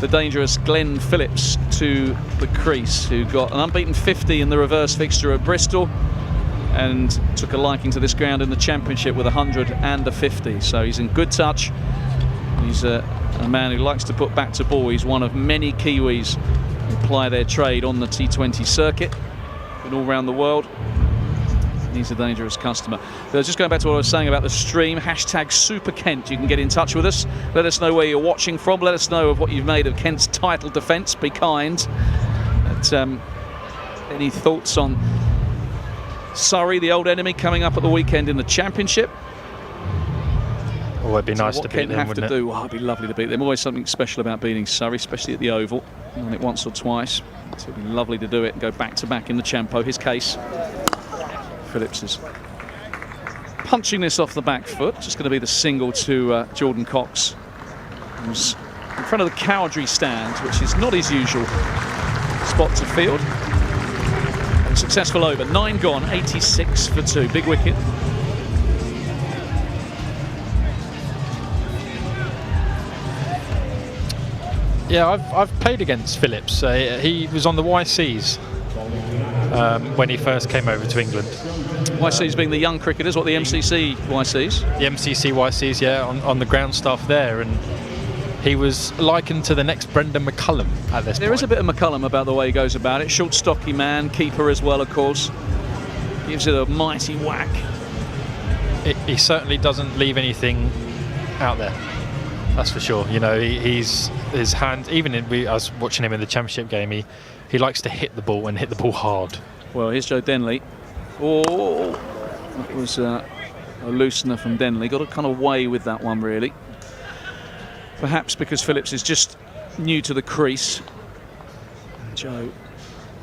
the dangerous Glenn Phillips to the crease, who got an unbeaten 50 in the reverse fixture at Bristol and took a liking to this ground in the championship with 100 and a 50. So he's in good touch. He's a man who likes to put back to ball. He's one of many Kiwis who ply their trade on the T20 circuit and all around the world. He's a dangerous customer. But just going back to what I was saying about the stream, hashtag Super Kent. You can get in touch with us. Let us know where you're watching from. Let us know of what you've made of Kent's title defence. Be kind. But, any thoughts on Surrey, the old enemy, coming up at the weekend in the championship? Oh, it'd be nice to beat them, wouldn't it? Oh, it'd be lovely to beat them. Always something special about beating Surrey, especially at the Oval. I've done it once or twice. So it'd be lovely to do it and go back-to-back in the Champo. His Case. Phillips is punching this off the back foot. Just going to be the single to Jordan Cox, who's in front of the Cowdrey stand, which is not his usual spot to field. And successful over. 9 gone, 86 for 2. Big wicket. Yeah, I've played against Phillips. He was on the YCs when he first came over to England. YCs being the young cricketers, what, the MCC YCs? The MCC YCs, yeah, on the ground staff there, and he was likened to the next Brendan McCullum at this point. There is a bit of McCullum about the way he goes about it. Short, stocky man, keeper as well, of course. Gives it a mighty whack. He certainly doesn't leave anything out there. That's for sure. You know, his hand, even I was watching him in the championship game, he likes to hit the ball and hit the ball hard. Well, here's Joe Denley. Oh, that was A loosener from Denley. Got to kind of weigh with that one, really. Perhaps because Phillips is just new to the crease. Joe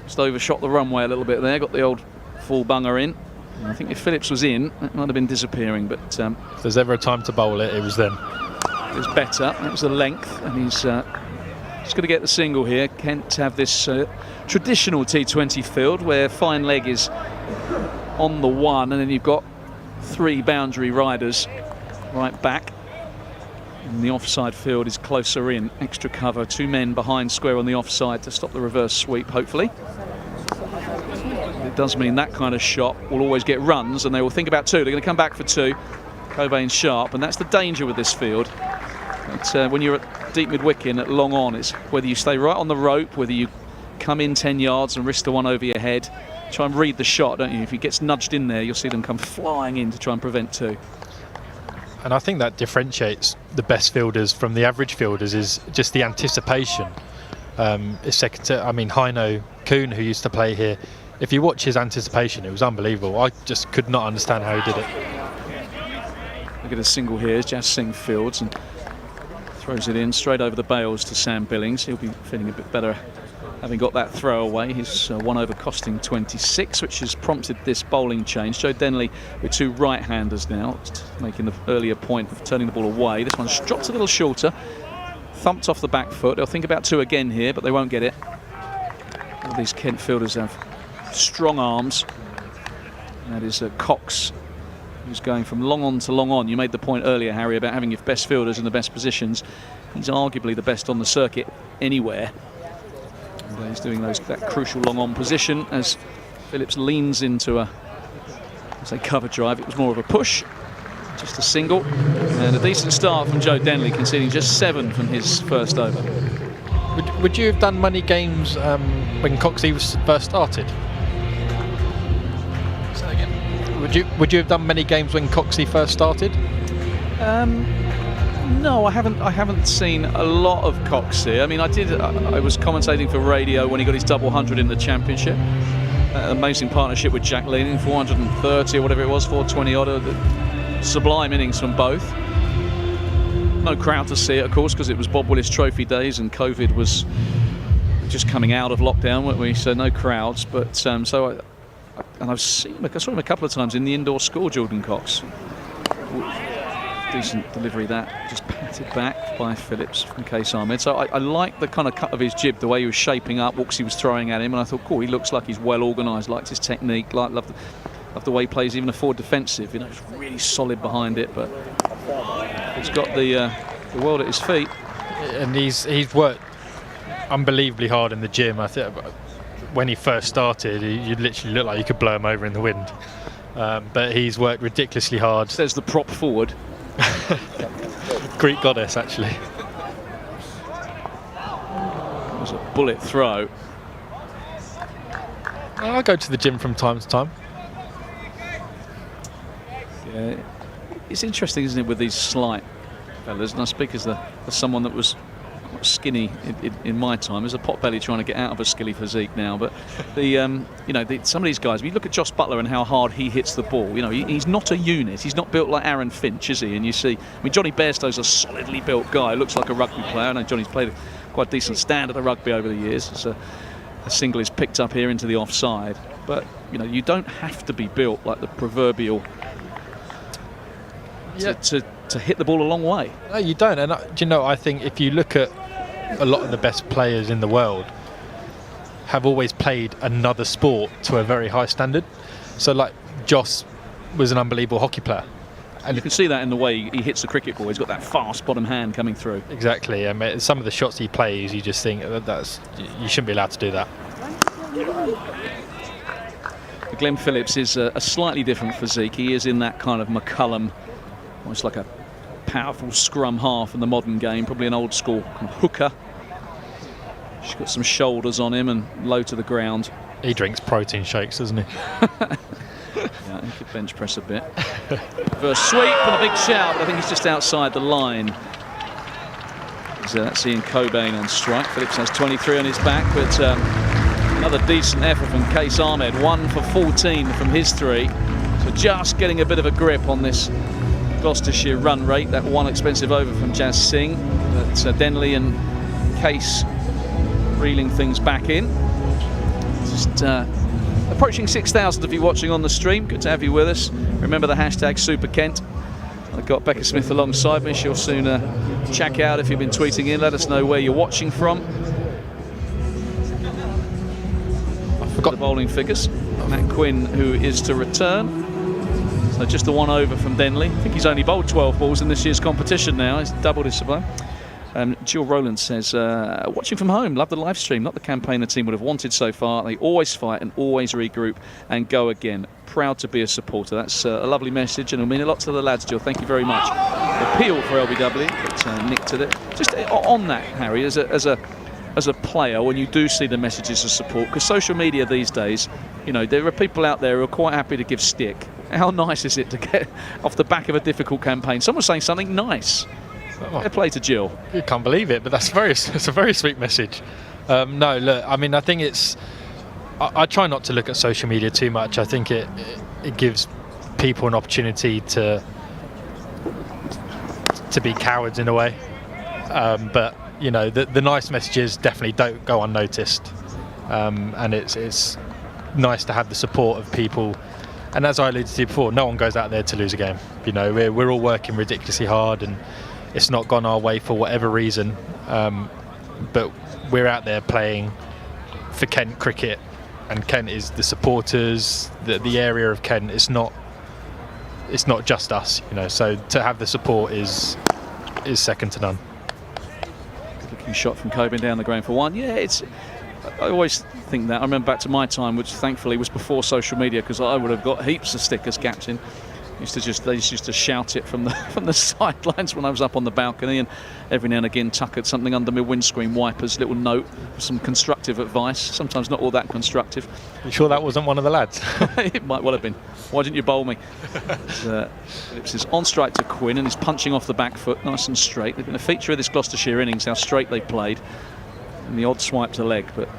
just overshot the runway a little bit there. Got the old full bunger in. And I think if Phillips was in, it might have been disappearing. But if there's ever a time to bowl it, it was then. It was better. That was the length. And he's just going to get the single here. Kent have this traditional T20 field where fine leg is on the one, and then you've got 3 boundary riders right back. And the offside field is closer in. Extra cover, 2 men behind square on the offside to stop the reverse sweep, hopefully. It does mean that kind of shot will always get runs, and they will think about 2. They're going to come back for 2. Cobain sharp, and that's the danger with this field. But when you're at deep mid-wicket at long on, it's whether you stay right on the rope, whether you come in 10 yards and risk the one over your head. Try and read the shot, don't you? If he gets nudged in there, you'll see them come flying in to try and prevent 2. And I think that differentiates the best fielders from the average fielders is just the anticipation. Is second to, I mean, Heino Kuhn, who used to play here, if you watch his anticipation, it was unbelievable. I just could not understand how he did it. Look at a single here, Jas Singh fields and throws it in straight over the bails to Sam Billings. He'll be feeling a bit better having got that throw away. His 1 over costing 26, which has prompted this bowling change. Joe Denley with 2 right-handers now, making the earlier point of turning the ball away. This one's dropped a little shorter, thumped off the back foot. They'll think about 2 again here, but they won't get it. All these Kent fielders have strong arms. And that is Cox, who's going from long on to long on. You made the point earlier, Harry, about having your best fielders in the best positions. He's arguably the best on the circuit anywhere. And he's doing that crucial long on position as Phillips leans into a, say, cover drive. It was more of a push, just a single, and a decent start from Joe Denley, conceding just 7 from his first over. Would you have done many games when Coxey was first started? Say that again. Would you have done many games when Coxey first started? No, I haven't seen a lot of Coxey. I mean, I was commentating for radio when he got his double 100 in the championship. Amazing partnership with Jack Leaning, 430 or whatever it was, 420 odd. Sublime innings from both. No crowd to see it, of course, because it was Bob Willis Trophy days and COVID was just coming out of lockdown, weren't we? So no crowds. But I saw him a couple of times in the indoor school, Jordan Cox. Decent delivery that, just patted back by Phillips from Case Ahmed. So I like the kind of cut of his jib, the way he was shaping up, Wooksy was throwing at him, and I thought, cool, he looks like he's well organised, liked his technique, love the way he plays, even a forward defensive. You know, he's really solid behind it, but he's got the world at his feet. And he's worked unbelievably hard in the gym. I think when he first started, you literally looked like you could blow him over in the wind. But he's worked ridiculously hard. Says the prop forward. Greek goddess, actually. It was a bullet throw. I go to the gym from time to time. Yeah, it's interesting, isn't it, with these slight fellas? And I speak as someone that was skinny in my time. There's a potbelly trying to get out of a skilly physique now. But some of these guys, when you look at Josh Butler and how hard he hits the ball, you know, he's not a unit. He's not built like Aaron Finch, is he? And you see, I mean, Johnny Bairstow's a solidly built guy. Looks like a rugby player. I know Johnny's played quite a decent standard of rugby over the years. It's a single is picked up here into the offside. But you know, you don't have to be built like the proverbial to hit the ball a long way. No, you don't. And do you know, I think if you look at a lot of the best players in the world have always played another sport to a very high standard. So like Joss was an unbelievable hockey player. And you can see that in the way he hits the cricket ball. He's got that fast bottom hand coming through. Exactly. I mean, some of the shots he plays, you just think you shouldn't be allowed to do that. Glenn Phillips is a slightly different physique. He is in that kind of McCullum, almost like a powerful scrum half in the modern game, probably an old school kind of hooker. She's got some shoulders on him and low to the ground. He drinks protein shakes, doesn't he? Yeah, he could bench press a bit. First sweep and a big shout, but I think he's just outside the line. So seeing Cobain on strike. Phillips has 23 on his back, but another decent effort from Case Ahmed. 1 for 14 from his 3. So just getting a bit of a grip on this Gloucestershire run rate. That one expensive over from Jazz Singh, but Denley and Case reeling things back in. Just approaching 6,000 of you watching on the stream. Good to have you with us. Remember the hashtag SuperKent. I've got Becca Smith alongside me. She'll soon check out if you've been tweeting in. Let us know where you're watching from. I forgot the bowling figures. Matt Quinn, who is to return. So just the one over from Denley. I think he's only bowled 12 balls in this year's competition now. He's doubled his supply. Jill Rowland says, watching from home, love the live stream, not the campaign the team would have wanted so far. They always fight and always regroup and go again. Proud to be a supporter. That's a lovely message, and it'll mean a lot to the lads, Jill. Thank you very much. Appeal for LBW, but Nick to it. Just on that, Harry, as a player, when you do see the messages of support, because social media these days, you know, there are people out there who are quite happy to give stick. How nice is it to get off the back of a difficult campaign? Someone saying something nice. Fair play to Jill. You can't believe it, but it's a very sweet message. No, look, I mean, I think I try not to look at social media too much. I think it gives people an opportunity to be cowards in a way. But you know, the nice messages definitely don't go unnoticed, and it's nice to have the support of people. And as I alluded to before, no one goes out there to lose a game. You know, we're all working ridiculously hard, and it's not gone our way for whatever reason. But we're out there playing for Kent cricket, and Kent is the supporters, the area of Kent. It's not just us, you know. So to have the support is second to none. Good looking shot from Coburn down the ground for one. Yeah, I always think that. I remember back to my time, which thankfully was before social media, because I would have got heaps of stick as captain. They used to shout it from the sidelines when I was up on the balcony, and every now and again tuck at something under my windscreen wipers, little note, some constructive advice. Sometimes not all that constructive. You sure that wasn't one of the lads? It might well have been. Why didn't you bowl me? Phillips is on strike to Quinn and is punching off the back foot, nice and straight. They've been a feature of this Gloucestershire innings, how straight they played, and the odd swipe to leg, but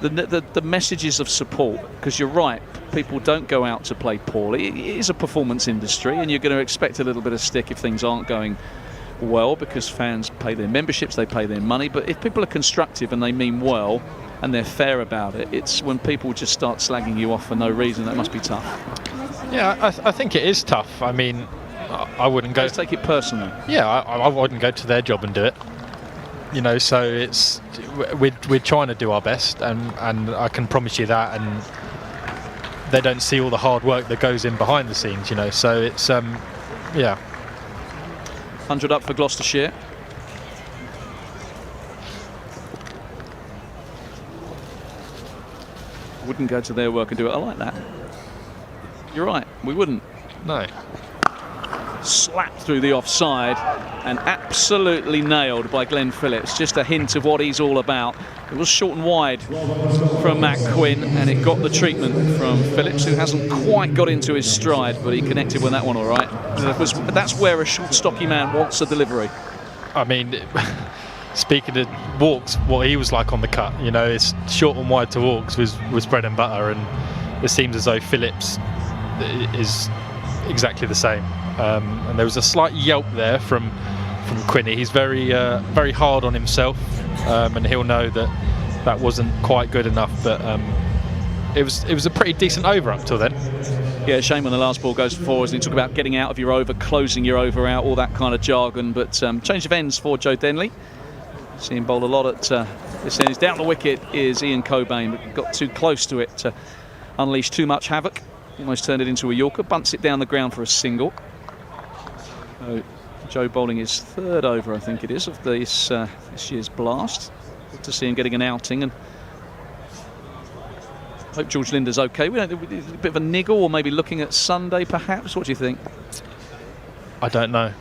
the messages of support, because you're right, people don't go out to play poorly. It is a performance industry, and you're going to expect a little bit of stick if things aren't going well, because fans pay their memberships, they pay their money. But if people are constructive and they mean well and they're fair about it, it's when people just start slagging you off for no reason that must be tough. Yeah, I think it is tough. I mean, I wouldn't go... Just take it personally. Yeah, I wouldn't go to their job and do it. You know, so we're trying to do our best, and I can promise you that, and they don't see all the hard work that goes in behind the scenes, you know, so it's yeah. 100 up for Gloucestershire. Wouldn't go to their work and do it. I like that. You're right, we wouldn't. No. Slapped through the offside and absolutely nailed by Glenn Phillips. Just a hint of what he's all about. It was short and wide from Matt Quinn, and it got the treatment from Phillips, who hasn't quite got into his stride, but he connected with that one all right. That's where a short, stocky man wants a delivery. I mean, speaking of walks, what he was like on the cut, you know, it's short and wide to walks was bread and butter, and it seems as though Phillips is exactly the same. And there was a slight yelp there from Quinny. He's very hard on himself, and he'll know that wasn't quite good enough. But it was a pretty decent over up till then. Yeah, shame when the last ball goes forwards and you talk about getting out of your over, closing your over out, all that kind of jargon. But change of ends for Joe Denley. See him bowl a lot at this end. Down the wicket is Ian Cobain, but got too close to it to unleash too much havoc. Almost turned it into a Yorker. Bunts it down the ground for a single. So Joe bowling his third over, I think it is, of this year's blast. Good to see him getting an outing, and hope George Linder's okay. We don't, a bit of a niggle, or maybe looking at Sunday perhaps. What do you think? I don't know.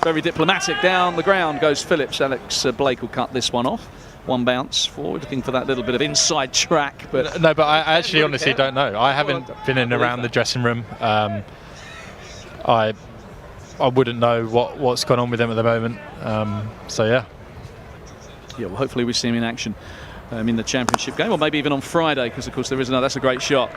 Very diplomatic. Down the ground goes Phillips. Alex Blake will cut this one off. One bounce forward, looking for that little bit of inside track. But no, but I actually honestly don't know. I haven't been in and around the dressing room. I wouldn't know what's gone on with them at the moment. So yeah. Yeah, well, hopefully we see him in action in the championship game, or maybe even on Friday, because of course there is another. That's a great shot.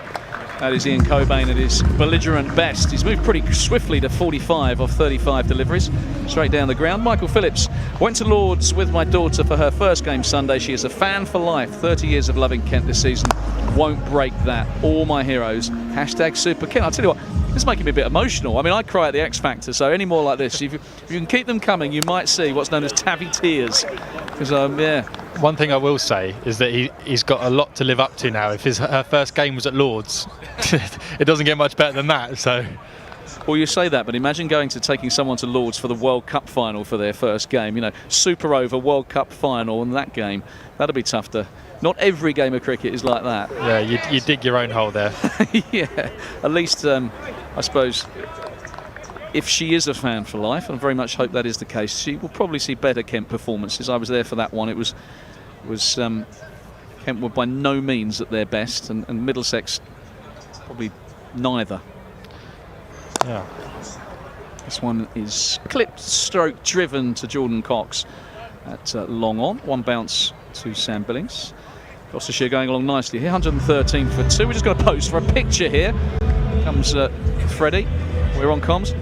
That is Ian Cobain at his belligerent best. He's moved pretty swiftly to 45 off 35 deliveries, straight down the ground. Michael Phillips went to Lords with my daughter for her first game Sunday. She is a fan for life. 30 years of loving Kent this season. Won't break that. All my heroes. Hashtag Super Kent. I'll tell you what, this is making me a bit emotional. I mean, I cry at the X Factor, so any more like this, if you can keep them coming, you might see what's known as Tabby tears. Because, yeah. One thing I will say is that he's got a lot to live up to now. If her first game was at Lords, it doesn't get much better than that. So, well, you say that, but imagine taking someone to Lords for the World Cup final for their first game. You know, Super Over World Cup final, and that game, that'll be tough to. Not every game of cricket is like that. Yeah, you dig your own hole there. Yeah, at least I suppose. If she is a fan for life, and I very much hope that is the case, she will probably see better Kent performances. I was there for that one. It was Kent were by no means at their best, and Middlesex probably neither. Yeah. This one is clipped, stroke, driven to Jordan Cox at long on. One bounce to Sam Billings. Gloucestershire going along nicely here, 113 for 2. We're just going to pose for a picture here. Comes Freddie. We're on comms.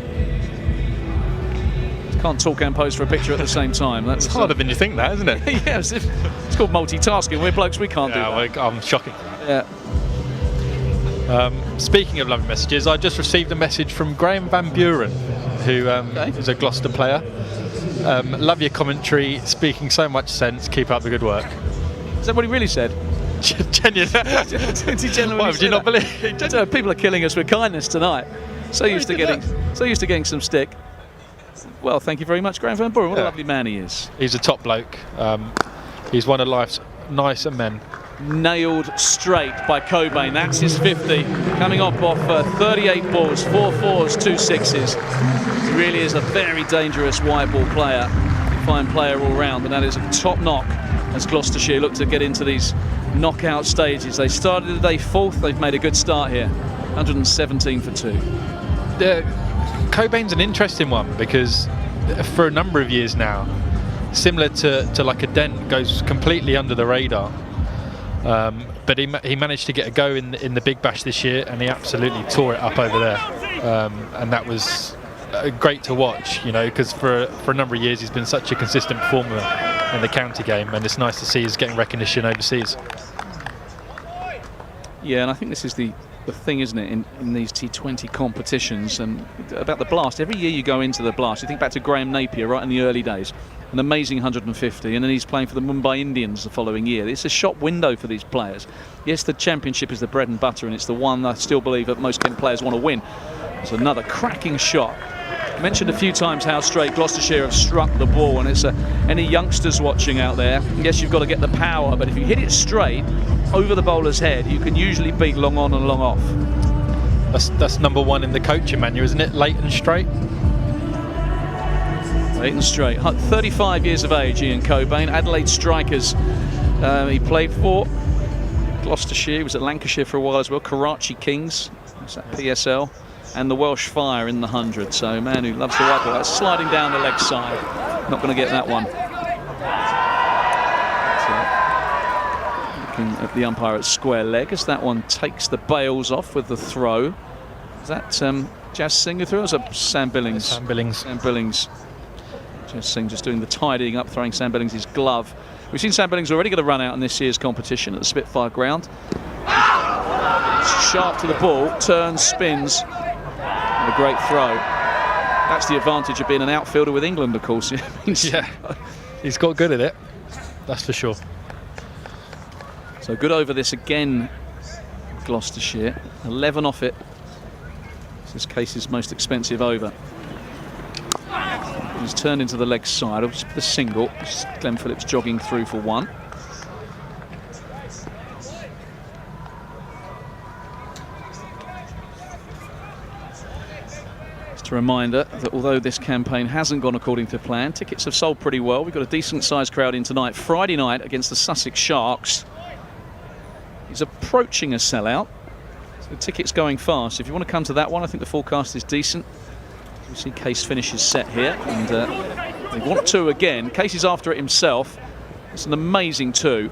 Can't talk and pose for a picture at the same time. That's harder than you think, that, isn't it? Yeah, it's called multitasking. We're blokes, we can't do that. I'm shocking. Yeah. Speaking of lovely messages, I just received a message from Graham Van Buren, who is a Gloucester player. Love your commentary, speaking so much sense. Keep up the good work. Is that what he really said? Genuinely. Why would you not believe? People are killing us with kindness tonight. So used to getting some stick. Well, thank you very much, Graham Van Buren. What a lovely man he is. He's a top bloke. He's one of life's nicer men. Nailed straight by Cobain. That's his 50. Coming off 38 balls, 4 4s, 2 6s. He really is a very dangerous white ball player. Fine player all round, and that is a top knock as Gloucestershire look to get into these knockout stages. They started the day 4th. They've made a good start here. 117 for 2. Cobain's an interesting one because for a number of years now, similar to like a Dent, goes completely under the radar. But he managed to get a go in the Big Bash this year, and he absolutely tore it up over there. And that was great to watch, you know, because for a number of years he's been such a consistent performer in the county game, and it's nice to see he's getting recognition overseas. Yeah, and I think this is the thing, isn't it, in these T20 competitions, and about the Blast. Every year you go into the Blast, you think back to Graham Napier right in the early days, an amazing 150, and then he's playing for the Mumbai Indians the following year. It's a shop window for these players. Yes, the championship is the bread and butter, and it's the one I still believe that most Kent players want to win. It's another cracking shot. I mentioned a few times how straight Gloucestershire have struck the ball, and it's any youngsters watching out there, yes, you've got to get the power, but if you hit it straight over the bowler's head, you can usually beat long on and long off. That's number 1 in the coaching manual, isn't it? Late and straight. Late and straight. 35 years of age, Ian Cobain. Adelaide Strikers. He played for Gloucestershire. He was at Lancashire for a while as well. Karachi Kings. That's that PSL. And the Welsh Fire in the 100. So a man who loves the white ball. That's sliding down the leg side. Not going to get that one. Looking at the umpire at square leg as that one takes the bails off with the throw. Is that Jazz Singh who threw? Or was it Sam Billings? Sam Billings. Sam Billings. Jazz Singh just doing the tidying up, throwing Sam Billings' glove. We've seen Sam Billings already get a run out in this year's competition at the Spitfire Ground. Sharp to the ball, turns, spins. A great throw. That's the advantage of being an outfielder with England, of course. Yeah, he's got good at it, that's for sure. So good over this again, Gloucestershire. 11 off it. This case is most expensive over. He's turned into the leg side of the single. Glenn Phillips jogging through for 1. A reminder that although this campaign hasn't gone according to plan, tickets have sold pretty well. We've got a decent sized crowd in tonight. Friday night against the Sussex Sharks is approaching a sellout. So the ticket's going fast. If you want to come to that one, I think the forecast is decent. You see Case finishes set here, and they want 2 again. Case is after it himself. It's an amazing 2.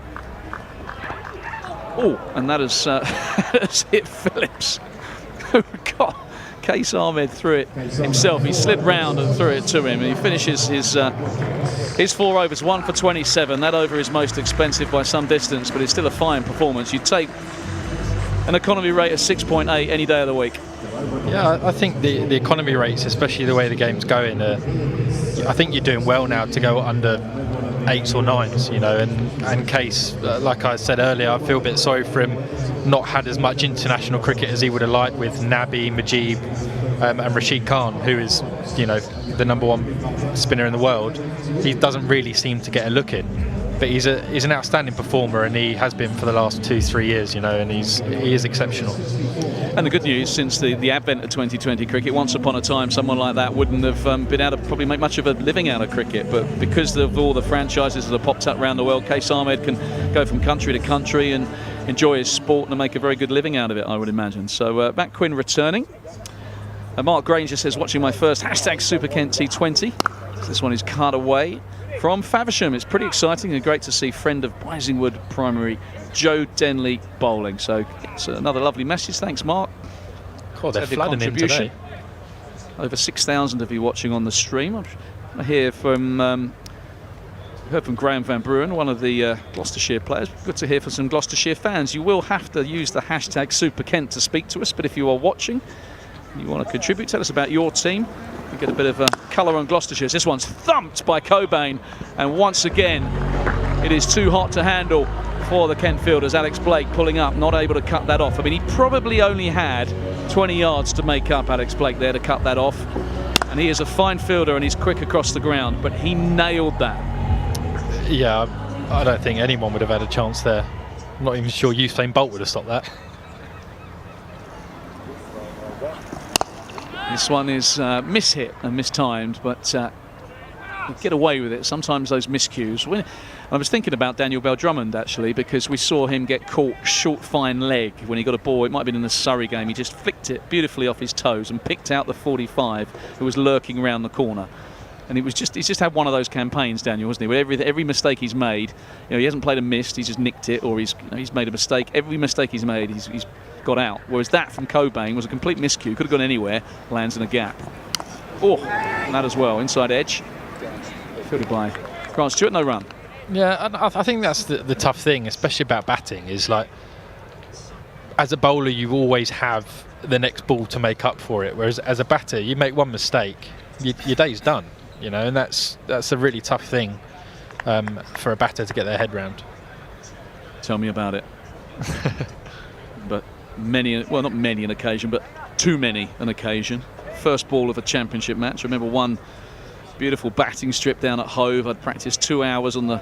Oh, and that has hit Phillips. God, Case Ahmed threw it himself. He slid round and threw it to him, and he finishes his 4 overs, 1 for 27. That over is most expensive by some distance, but it's still a fine performance. You'd take an economy rate of 6.8 any day of the week. Yeah, I think the economy rates, especially the way the game's going, I think you're doing well now to go under 8s or 9s, you know, and Case, like I said earlier, I feel a bit sorry for him, not had as much international cricket as he would have liked with Nabi, Majib and Rashid Khan, who is, you know, the #1 spinner in the world. He doesn't really seem to get a look in, but he's an outstanding performer, and he has been for the last 2-3 years, you know, and he is exceptional. And the good news, since the advent of 2020 cricket, once upon a time someone like that wouldn't have been able to probably make much of a living out of cricket, but because of all the franchises that have popped up around the world, Case Ahmed can go from country to country and enjoy his sport and make a very good living out of it, I would imagine. So Matt Quinn returning. Mark Granger says, watching my first #Super Kent T20. This one is cut away from Faversham. It's pretty exciting and great to see friend of Bisingwood Primary, Joe Denley, bowling. So it's another lovely message. Thanks, Mark. God, they're flooding in today. Over 6,000 of you watching on the stream. I hear from heard from Graham Van Bruin, one of the Gloucestershire players. Good to hear from some Gloucestershire fans. You will have to use the #Super Kent to speak to us, but if you are watching, you want to contribute, tell us about your team. You get a bit of colour on Gloucestershire. This one's thumped by Cobain, and once again it is too hot to handle for the Kent fielders. Alex Blake pulling up, not able to cut that off. I mean, he probably only had 20 yards to make up, Alex Blake, there to cut that off. And he is a fine fielder and he's quick across the ground, but he nailed that. Yeah, I don't think anyone would have had a chance there. I'm not even sure Usain Bolt would have stopped that. This one is mishit and mistimed, but get away with it. Sometimes those miscues. I was thinking about Daniel Bell Drummond, actually, because we saw him get caught short fine leg when he got a ball. It might have been in the Surrey game. He just flicked it beautifully off his toes and picked out the 45 who was lurking around the corner. And he's just had one of those campaigns, Daniel, hasn't he? Where every mistake he's made, you know, he hasn't played a missed, he's just nicked it, or he's made a mistake. Every mistake he's made, he's got out. Whereas that from Cobain was a complete miscue, could have gone anywhere, lands in a gap. Oh, and that as well, inside edge. Fielded by Grant Stewart, no run. Yeah, I think that's the tough thing, especially about batting, is like, as a bowler, you always have the next ball to make up for it. Whereas as a batter, you make one mistake, your day's done. You know, and that's a really tough thing for a batter to get their head round. Tell me about it. But well, not many an occasion, but too many an occasion. First ball of a championship match. I remember one beautiful batting strip down at Hove. I'd practiced 2 hours in the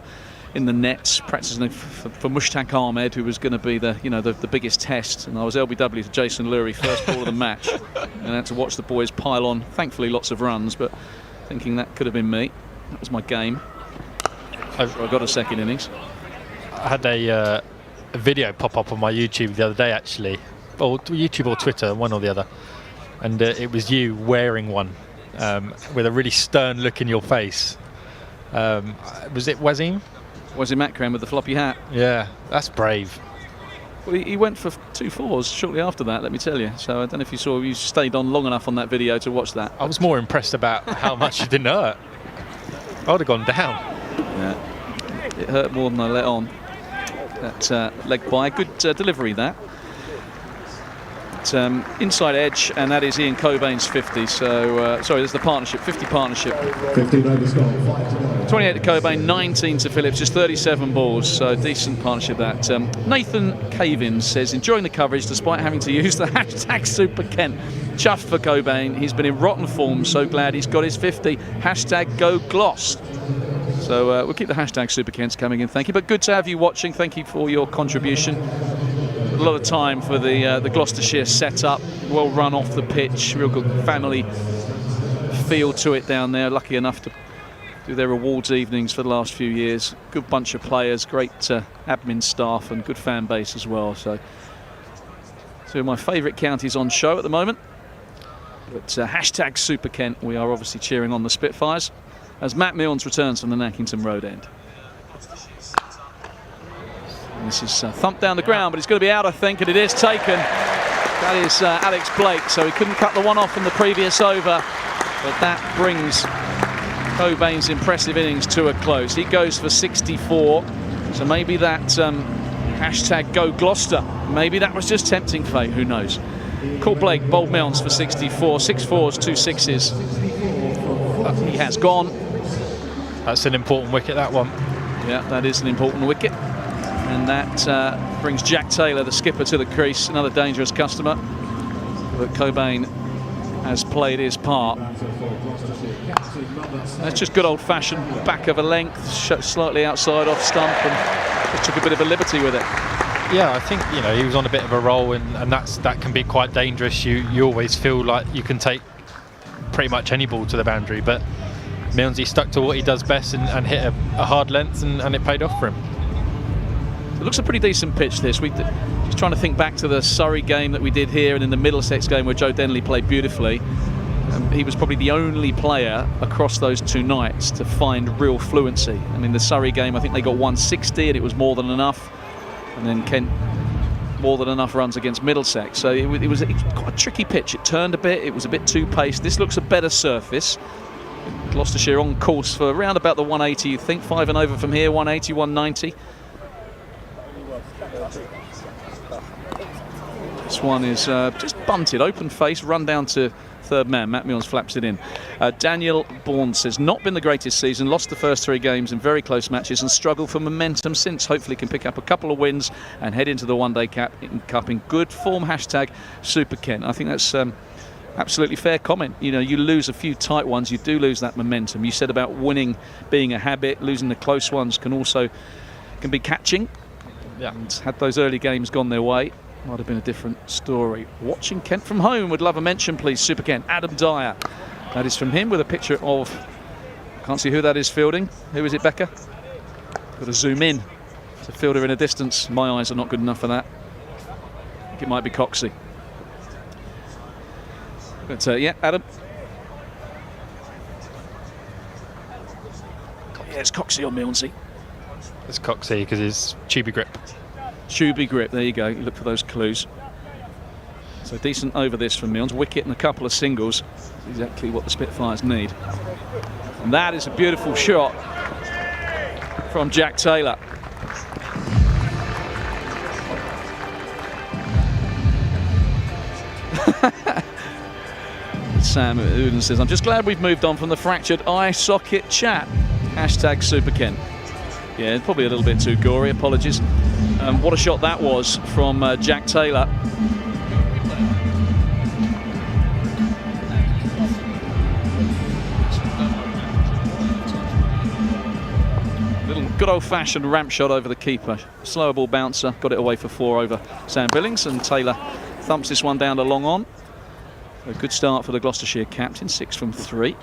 nets, practicing for Mushtaq Ahmed, who was going to be the biggest test. And I was LBW to Jason Lurie, first ball of the match, and I had to watch the boys pile on. Thankfully, lots of runs, but thinking that could have been me. That was my game. I got a second innings. I had a video pop up on my YouTube the other day, actually, or YouTube or Twitter, one or the other, and it was you wearing one with a really stern look in your face. Was it Wasim? Wasim Akram with the floppy hat. Yeah, that's brave. Well, he went for 2 fours shortly after that, let me tell you. So I don't know if you stayed on long enough on that video to watch that. I was more impressed about how much it didn't hurt. I would have gone down. Yeah, it hurt more than I let on. That leg by, good delivery that. Inside edge, and that is Ian Cobain's 50. So sorry, there's the partnership, 50 partnership. 15 over score, 5 to go. 28 to Cobain, 19 to Phillips, just 37 balls, so decent partnership that. Nathan Cavin says, enjoying the coverage despite having to use the #Super Kent. Chuffed for Cobain, he's been in rotten form, so glad he's got his 50. #Go Gloss. So we'll keep the #Super Kents coming in, thank you. But good to have you watching, thank you for your contribution. A lot of time for the Gloucestershire setup, well run off the pitch, real good family feel to it down there. Lucky enough to do their awards evenings for the last few years. Good bunch of players, great admin staff and good fan base as well. So 2 of my favourite counties on show at the moment. But #Super Kent, we are obviously cheering on the Spitfires as Matt Milnes returns from the Nackington Road end. This is thumped down the ground, but it's going to be out, I think, and it is taken. That is Alex Blake, so he couldn't cut the one off in the previous over, but that brings Cobain's impressive innings to a close. He goes for 64, so maybe that hashtag Go Gloucester, maybe that was just tempting fate, who knows. Call Blake, bowled Milnes for 64, 6 4s, 2 6s. He has gone. That's an important wicket, that one. Yeah, that is an important wicket. And that brings Jack Taylor, the skipper, to the crease. Another dangerous customer. But Cobain has played his part. That's just good old-fashioned back of a length, slightly outside off stump, and just took a bit of a liberty with it. Yeah, I think he was on a bit of a roll, and that can be quite dangerous. You always feel like you can take pretty much any ball to the boundary, but Milnesy stuck to what he does best and hit a hard length, and it paid off for him. It looks a pretty decent pitch, this. Just trying to think back to the Surrey game that we did here, and in the Middlesex game where Joe Denley played beautifully. He was probably the only player across those 2 nights to find real fluency. I mean, the Surrey game, I think they got 160 and it was more than enough. And then Kent, more than enough runs against Middlesex. So it was quite a tricky pitch. It turned a bit, it was a bit too paced. This looks a better surface. Gloucestershire on course for around about the 180, you think. 5 and over from here, 180, 190. This one is just bunted, open face, run down to third man. Matt Milnes flaps it in. Daniel Bourne says, not been the greatest season, lost the first 3 games in very close matches and struggled for momentum since. Hopefully can pick up a couple of wins and head into the one-day cup in good form. Hashtag Super Ken. I think that's absolutely fair comment. You lose a few tight ones, you do lose that momentum. You said about winning being a habit, losing the close ones can be catching. Yeah. And had those early games gone their way, might have been a different story. Watching Kent from home, would love a mention, please. Super Kent, Adam Dyer. That is from him with a picture of, can't see who that is fielding. Who is it, Becca? Got to zoom in. It's a fielder in a distance. My eyes are not good enough for that. I think it might be Coxey. But yeah, Adam. Yeah, it's Coxey or Milnesy. It's Coxey because it's tubey grip. Tubey grip, there you go. You look for those clues. So decent over this from Milnes. Wicket and a couple of singles. Exactly what the Spitfires need. And that is a beautiful shot from Jack Taylor. Sam Uden says, I'm just glad we've moved on from the fractured eye socket chat. Hashtag Super Ken. Yeah, probably a little bit too gory, apologies. What a shot that was from Jack Taylor. Little good old-fashioned ramp shot over the keeper. Slower ball bouncer, got it away for 4 over Sam Billings, and Taylor thumps this one down to long on. A good start for the Gloucestershire captain, 6 from 3.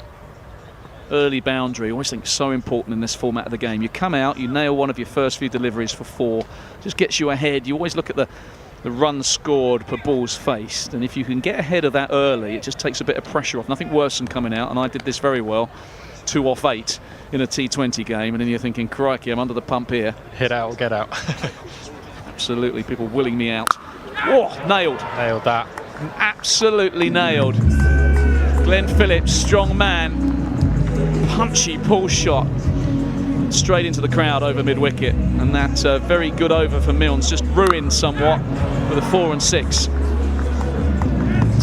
Early boundary, I always think so important in this format of the game. You come out, you nail one of your first few deliveries for 4, just gets you ahead. You always look at the runs scored per balls faced, and if you can get ahead of that early, it just takes a bit of pressure off. Nothing worse than coming out, and I did this very well, 2 off 8 in a T20 game, and then you're thinking, crikey, I'm under the pump here. Hit out, get out. Absolutely, people willing me out. Oh, nailed. Nailed that. Absolutely nailed. Glenn Phillips, strong man. Punchy pull shot straight into the crowd over mid-wicket, and that very good over for Milnes, just ruined somewhat with a 4 and 6.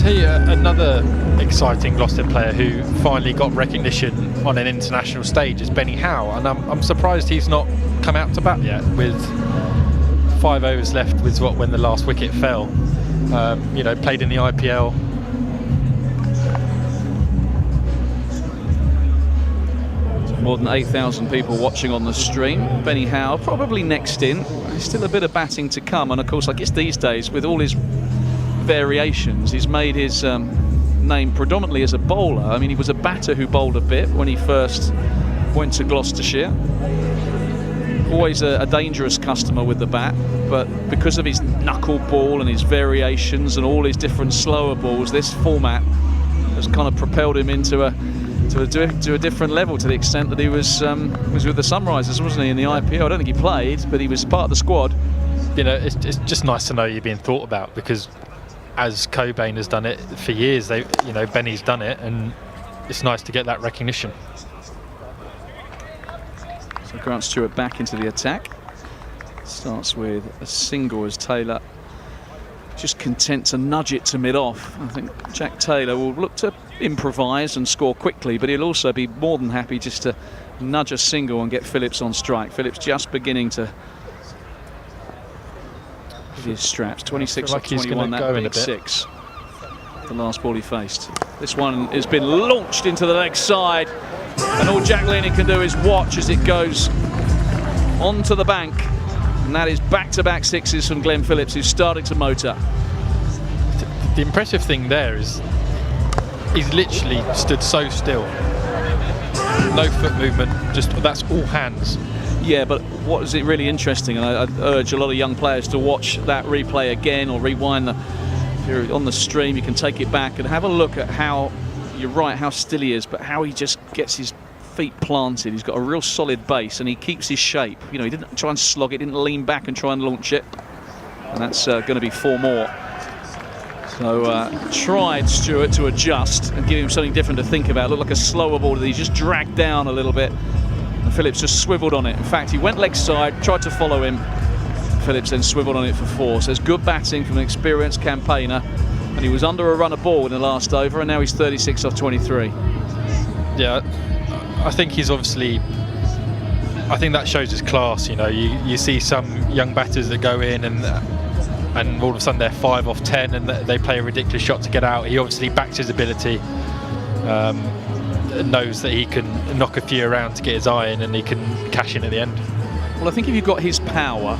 Tell you another exciting Gloucester player who finally got recognition on an international stage is Benny Howe, and I'm surprised he's not come out to bat yet with 5 overs left with when the last wicket fell. Played in the IPL. More than 8,000 people watching on the stream. Benny Howe probably next in. There's still a bit of batting to come, and of course I guess these days with all his variations he's made his name predominantly as a bowler. I mean, he was a batter who bowled a bit when he first went to Gloucestershire. Always a dangerous customer with the bat, but because of his knuckle ball and his variations and all his different slower balls, this format has kind of propelled him into a different level, to the extent that he was with the Sunrisers, wasn't he, in the IPL? I don't think he played, but he was part of the squad. it's just nice to know you're being thought about, because as Cobain has done it for years, Benny's done it, and it's nice to get that recognition. So Grant Stewart back into the attack. Starts with a single as Taylor just content to nudge it to mid-off. I think Jack Taylor will look to improvise and score quickly, but he'll also be more than happy just to nudge a single and get Phillips on strike. Phillips just beginning to with his straps. 26 off 21, that big 6. The last ball he faced. This one has been launched into the leg side, and all Jack Leaning can do is watch as it goes onto the bank. And that is back-to-back 6s from Glenn Phillips, who's starting to motor. The impressive thing there is he's literally stood so still. No foot movement, that's all hands. Yeah, but what is it really interesting, and I urge a lot of young players to watch that replay again or rewind. If you're on the stream, you can take it back and have a look at how, you're right, how still he is, but how he just gets his feet planted. He's got a real solid base and he keeps his shape. He didn't try and slog it, didn't lean back and try and launch it. And that's going to be 4 more. So tried Stewart to adjust and give him something different to think about. Looked like a slower ball that he just dragged down a little bit. And Phillips just swiveled on it. In fact, he went leg side, tried to follow him. Phillips then swiveled on it for 4. So it's good batting from an experienced campaigner. And he was under a run of ball in the last over, and now he's 36 off 23. Yeah. I think he's obviously, I think that shows his class. You see some young batters that go in and all of a sudden they're 5 off 10 and they play a ridiculous shot to get out. He obviously backs his ability, knows that he can knock a few around to get his eye in, and he can cash in at the end. Well, I think if you've got his power,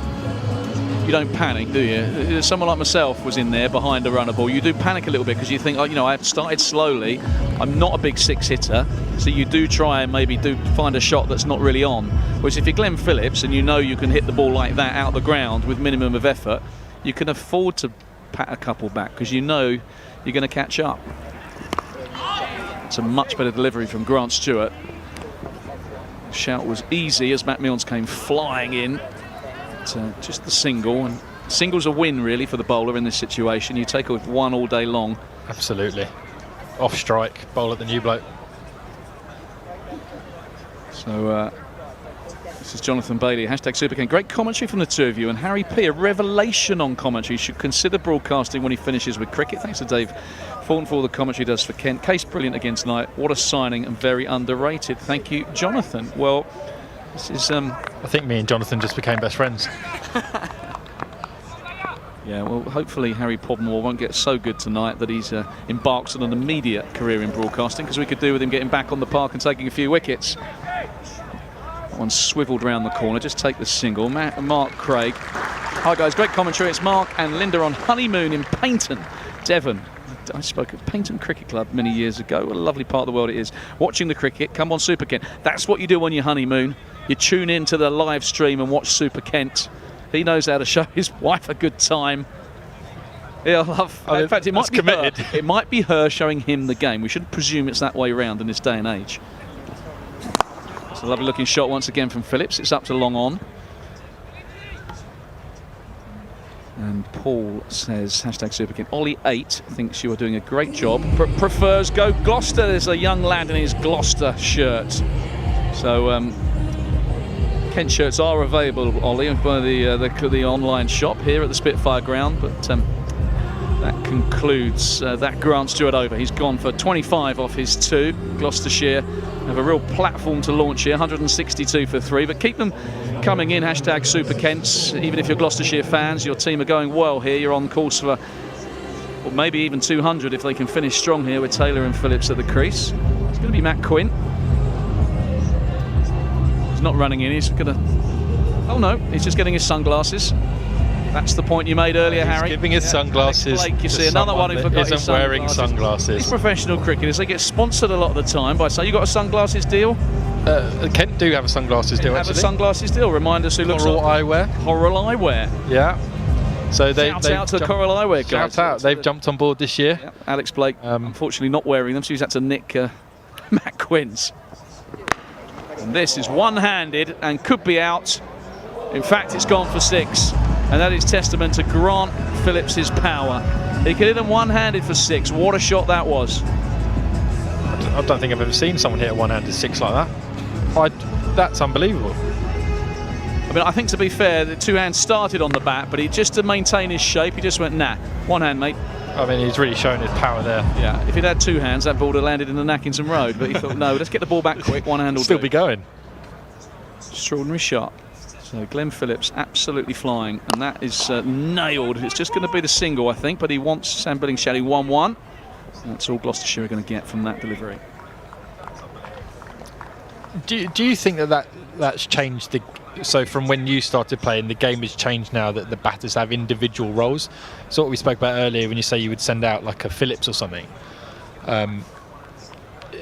you don't panic, do you? Someone like myself was in there behind a runner ball. You do panic a little bit because you think, I've started slowly. I'm not a big 6 hitter, so you do try and maybe find a shot that's not really on. Whereas if you're Glenn Phillips and you know you can hit the ball like that out of the ground with minimum of effort, you can afford to pat a couple back because you know you're going to catch up. It's a much better delivery from Grant Stewart. Shout was easy as Matt Milnes came flying in. Just the single, and single's a win really for the bowler in this situation. You take off 1 all day long. Absolutely. Off strike, bowl at the new bloke. So this is Jonathan Bailey, #SuperKent. Great commentary from the two of you, and Harry P, a revelation on commentary. Should consider broadcasting when he finishes with cricket. Thanks to Dave Thornton for all the commentary he does for Kent. Case brilliant again tonight. What a signing, and very underrated. Thank you, Jonathan. Well, this is I think me and Jonathan just became best friends. Yeah, well, hopefully Harry Podmore won't get so good tonight that he's embarks on an immediate career in broadcasting, because we could do with him getting back on the park and taking a few wickets. That one swiveled round the corner. Just take the single. Mark Craig. Hi guys, great commentary. It's Mark and Linda on honeymoon in Paynton, Devon. I spoke at Paynton Cricket Club many years ago. What a lovely part of the world it is. Watching the cricket, come on Super Kent. That's what you do on your honeymoon. You tune in to the live stream and watch Super Kent. He knows how to show his wife a good time. He'll love. In fact, it might be committed. It might be her showing him the game. We shouldn't presume it's that way around in this day and age. It's a lovely looking shot once again from Phillips. It's up to long on. And Paul says, #SuperKent. Ollie 8 thinks you are doing a great job. Prefers Go Gloucester. There's a young lad in his Gloucester shirt. So Kent shirts are available, Ollie, by the online shop here at the Spitfire Ground. But that concludes that Grant Stewart over. He's gone for 25 off his 2. Gloucestershire have a real platform to launch here. 162 for 3. But keep them coming in, #SuperKent. Even if you're Gloucestershire fans, your team are going well here. You're on course for, well, maybe even 200 if they can finish strong here with Taylor and Phillips at the crease. It's going to be Matt Quinn. He's not running in, he's going to... Oh no, he's just getting his sunglasses. That's the point you made earlier, Harry. He's giving his sunglasses. Blake, you see another one who forgot his sunglasses. Wearing sunglasses. These professional cricketers, they get sponsored a lot of the time by saying, you got a sunglasses deal? Kent do have a sunglasses deal, actually. Have a sunglasses deal. Remind us who looks like... Coral Eyewear. Coral Eyewear. Yeah. So Shout out to Coral Eyewear guys. Shout out. They've jumped on board this year. Yeah. Alex Blake, unfortunately not wearing them, so he's had to nick Matt Quinn's. And this is one-handed and could be out. In fact, it's gone for 6. And that is testament to Grant Phillips' power. He could hit them one-handed for 6. What a shot that was. I don't think I've ever seen someone hit a one-handed 6 like that. That's unbelievable. I mean, I think to be fair, the 2 hands started on the bat, but just to maintain his shape, he just went, nah, 1 hand, mate. I mean, he's really shown his power there. Yeah, if he'd had 2 hands, that ball would have landed in the Nackington Road, but he thought, no, let's get the ball back quick, 1 hand will still do. Be going. Extraordinary shot. So Glenn Phillips absolutely flying, and that is nailed. It's just going to be the single, I think, but he wants Sam Billings shouting 1-1. That's all Gloucestershire are going to get from that delivery. Do you think that's changed so from when you started playing, the game has changed now that the batters have individual roles? So what we spoke about earlier when you say you would send out like a Phillips or something.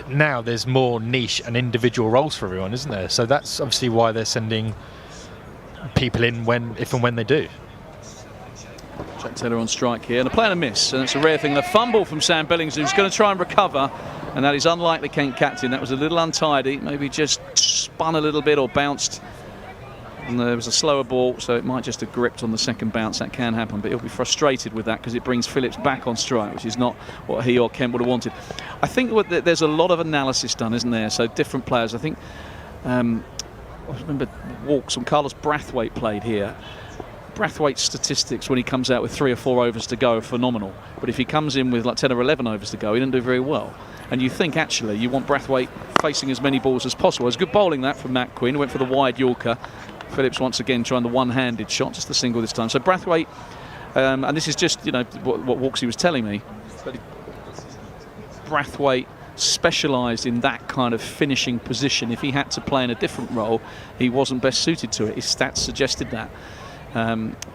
Now there's more niche and individual roles for everyone, isn't there? So that's obviously why they're sending people in if and when they do. Jack Taylor on strike here, and a play and a miss, and it's a rare thing. The fumble from Sam Billings, who's going to try and recover, and that is unlike the Kent captain. That was a little untidy, maybe just spun a little bit or bounced, and there was a slower ball, so it might just have gripped on the second bounce. That can happen, but he'll be frustrated with that because it brings Phillips back on strike, which is not what he or Kent would have wanted. I think there's a lot of analysis done, isn't there? So different players. I think I remember walks when Carlos Brathwaite played here. Brathwaite's statistics when he comes out with 3 or 4 overs to go are phenomenal, but if he comes in with like 10 or 11 overs to go, he didn't do very well. And you think actually you want Brathwaite facing as many balls as possible. It was good bowling that from Matt Quinn, who went for the wide Yorker. Phillips once again trying the one-handed shot, just the single this time. So Brathwaite, and this is just what Walksy was telling me, but Brathwaite specialised in that kind of finishing position. If he had to play in a different role, he wasn't best suited to it. His stats suggested that.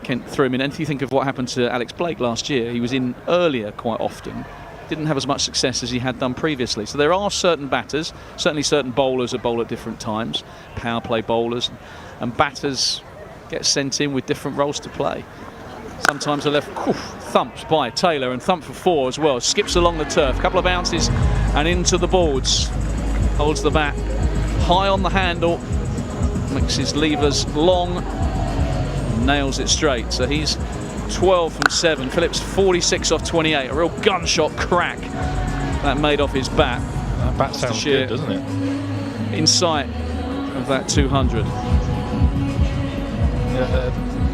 Kent threw him in. And if you think of what happened to Alex Blake last year, he was in earlier quite often. Didn't have as much success as he had done previously. So there are certain batters, certainly certain bowlers that bowl at different times, power play bowlers, and batters get sent in with different roles to play. Sometimes the left thumps by Taylor, and thump for 4 as well. Skips along the turf, couple of bounces and into the boards. Holds the bat high on the handle, makes his levers long, nails it straight. So he's 12 from 7. Phillips 46 off 28. A real gunshot crack that made off his bat. That bat sounds good, doesn't it? In sight of that 200.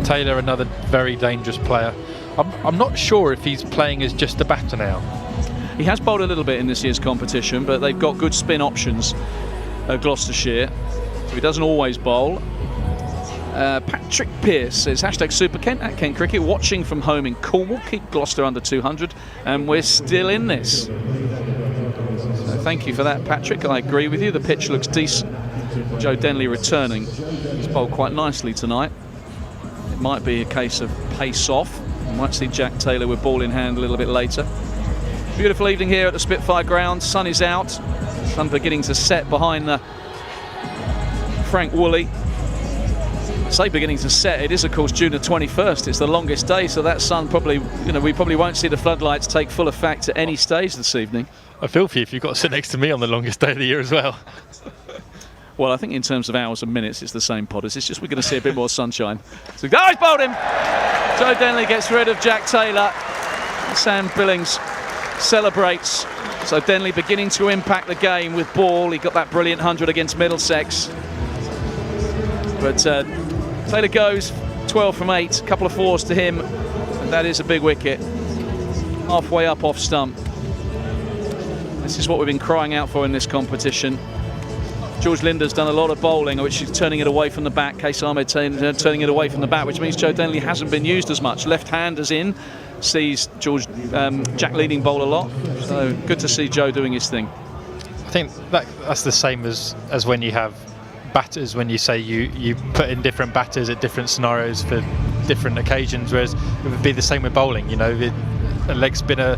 Taylor, another very dangerous player. I'm not sure if he's playing as just a batter now. He has bowled a little bit in this year's competition, but they've got good spin options at Gloucestershire, so he doesn't always bowl. Patrick Pearce says #SuperKent at Kent Cricket, watching from home in Cornwall. Keep Gloucester under 200, and we're still in this. So thank you for that, Patrick. I agree with you. The pitch looks decent. Joe Denley returning. He's bowled quite nicely tonight. It might be a case of pace off. We might see Jack Taylor with ball in hand a little bit later. Beautiful evening here at the Spitfire Ground. Sun is out. Sun beginning to set behind the Frank Woolley. I say beginning to set. It is, of course, June the 21st. It's the longest day, so that sun probably, we probably won't see the floodlights take full effect at any stage this evening. I feel for you if you've got to sit next to me on the longest day of the year as well. Well, I think in terms of hours and minutes, it's the same, Potters. It's just we're going to see a bit more sunshine. So, oh, he's bowled him! Joe Denley gets rid of Jack Taylor. Sam Billings celebrates. So Denley beginning to impact the game with ball. He got that brilliant 100 against Middlesex. But Taylor goes 12 from 8, a couple of 4s to him, and that is a big wicket. Halfway up off stump. This is what we've been crying out for in this competition. George Linder's done a lot of bowling, which is turning it away from the bat. Case Ahmed turning it away from the bat, which means Joe Denley hasn't been used as much. Left-handers in, sees Jack leading bowl a lot. So good to see Joe doing his thing. I think that's the same as when you have batters, when you say you put in different batters at different scenarios for different occasions, whereas it would be the same with bowling. A leg spinner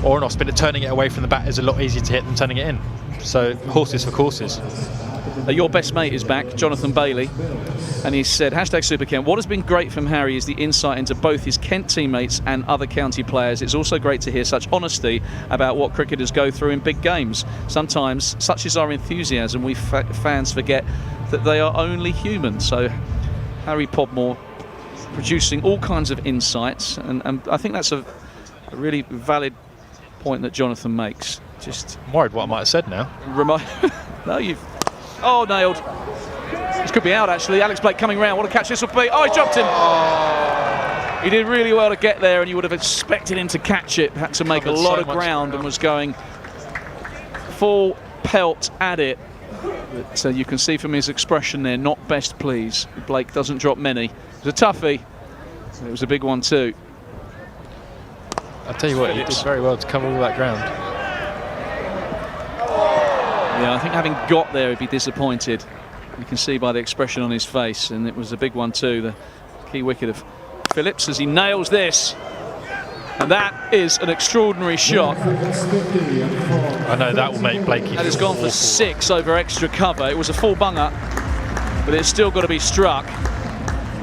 or an off spinner turning it away from the bat is a lot easier to hit than turning it in. So horses for courses. Your best mate is back, Jonathan Bailey, and he said #SuperKent. What has been great from Harry is the insight into both his Kent teammates and other county players. It's also great to hear such honesty about what cricketers go through in big games. Sometimes, such is our enthusiasm, we fans forget that they are only human. So Harry Podmore producing all kinds of insights, and I think that's a really valid point that Jonathan makes. Just I'm worried what I might have said now. No, you've... Oh, nailed. This could be out, actually. Alex Blake coming round. What a catch this will be. Oh, he jumped in. He did really well to get there, and you would have expected him to catch it. Had to make a lot of ground and was going full pelt at it. But you can see from his expression there, not best pleased. Blake doesn't drop many. It was a toughie. It was a big one too. I'll tell you what, he did very well to cover all that ground. Yeah, I think having got there, he'd be disappointed. You can see by the expression on his face, and it was a big one too. The key wicket of Phillips as he nails this. And that is an extraordinary shot. I know that will make Blakey. That has gone for 6 over extra cover. It was a full bunger, but it's still got to be struck.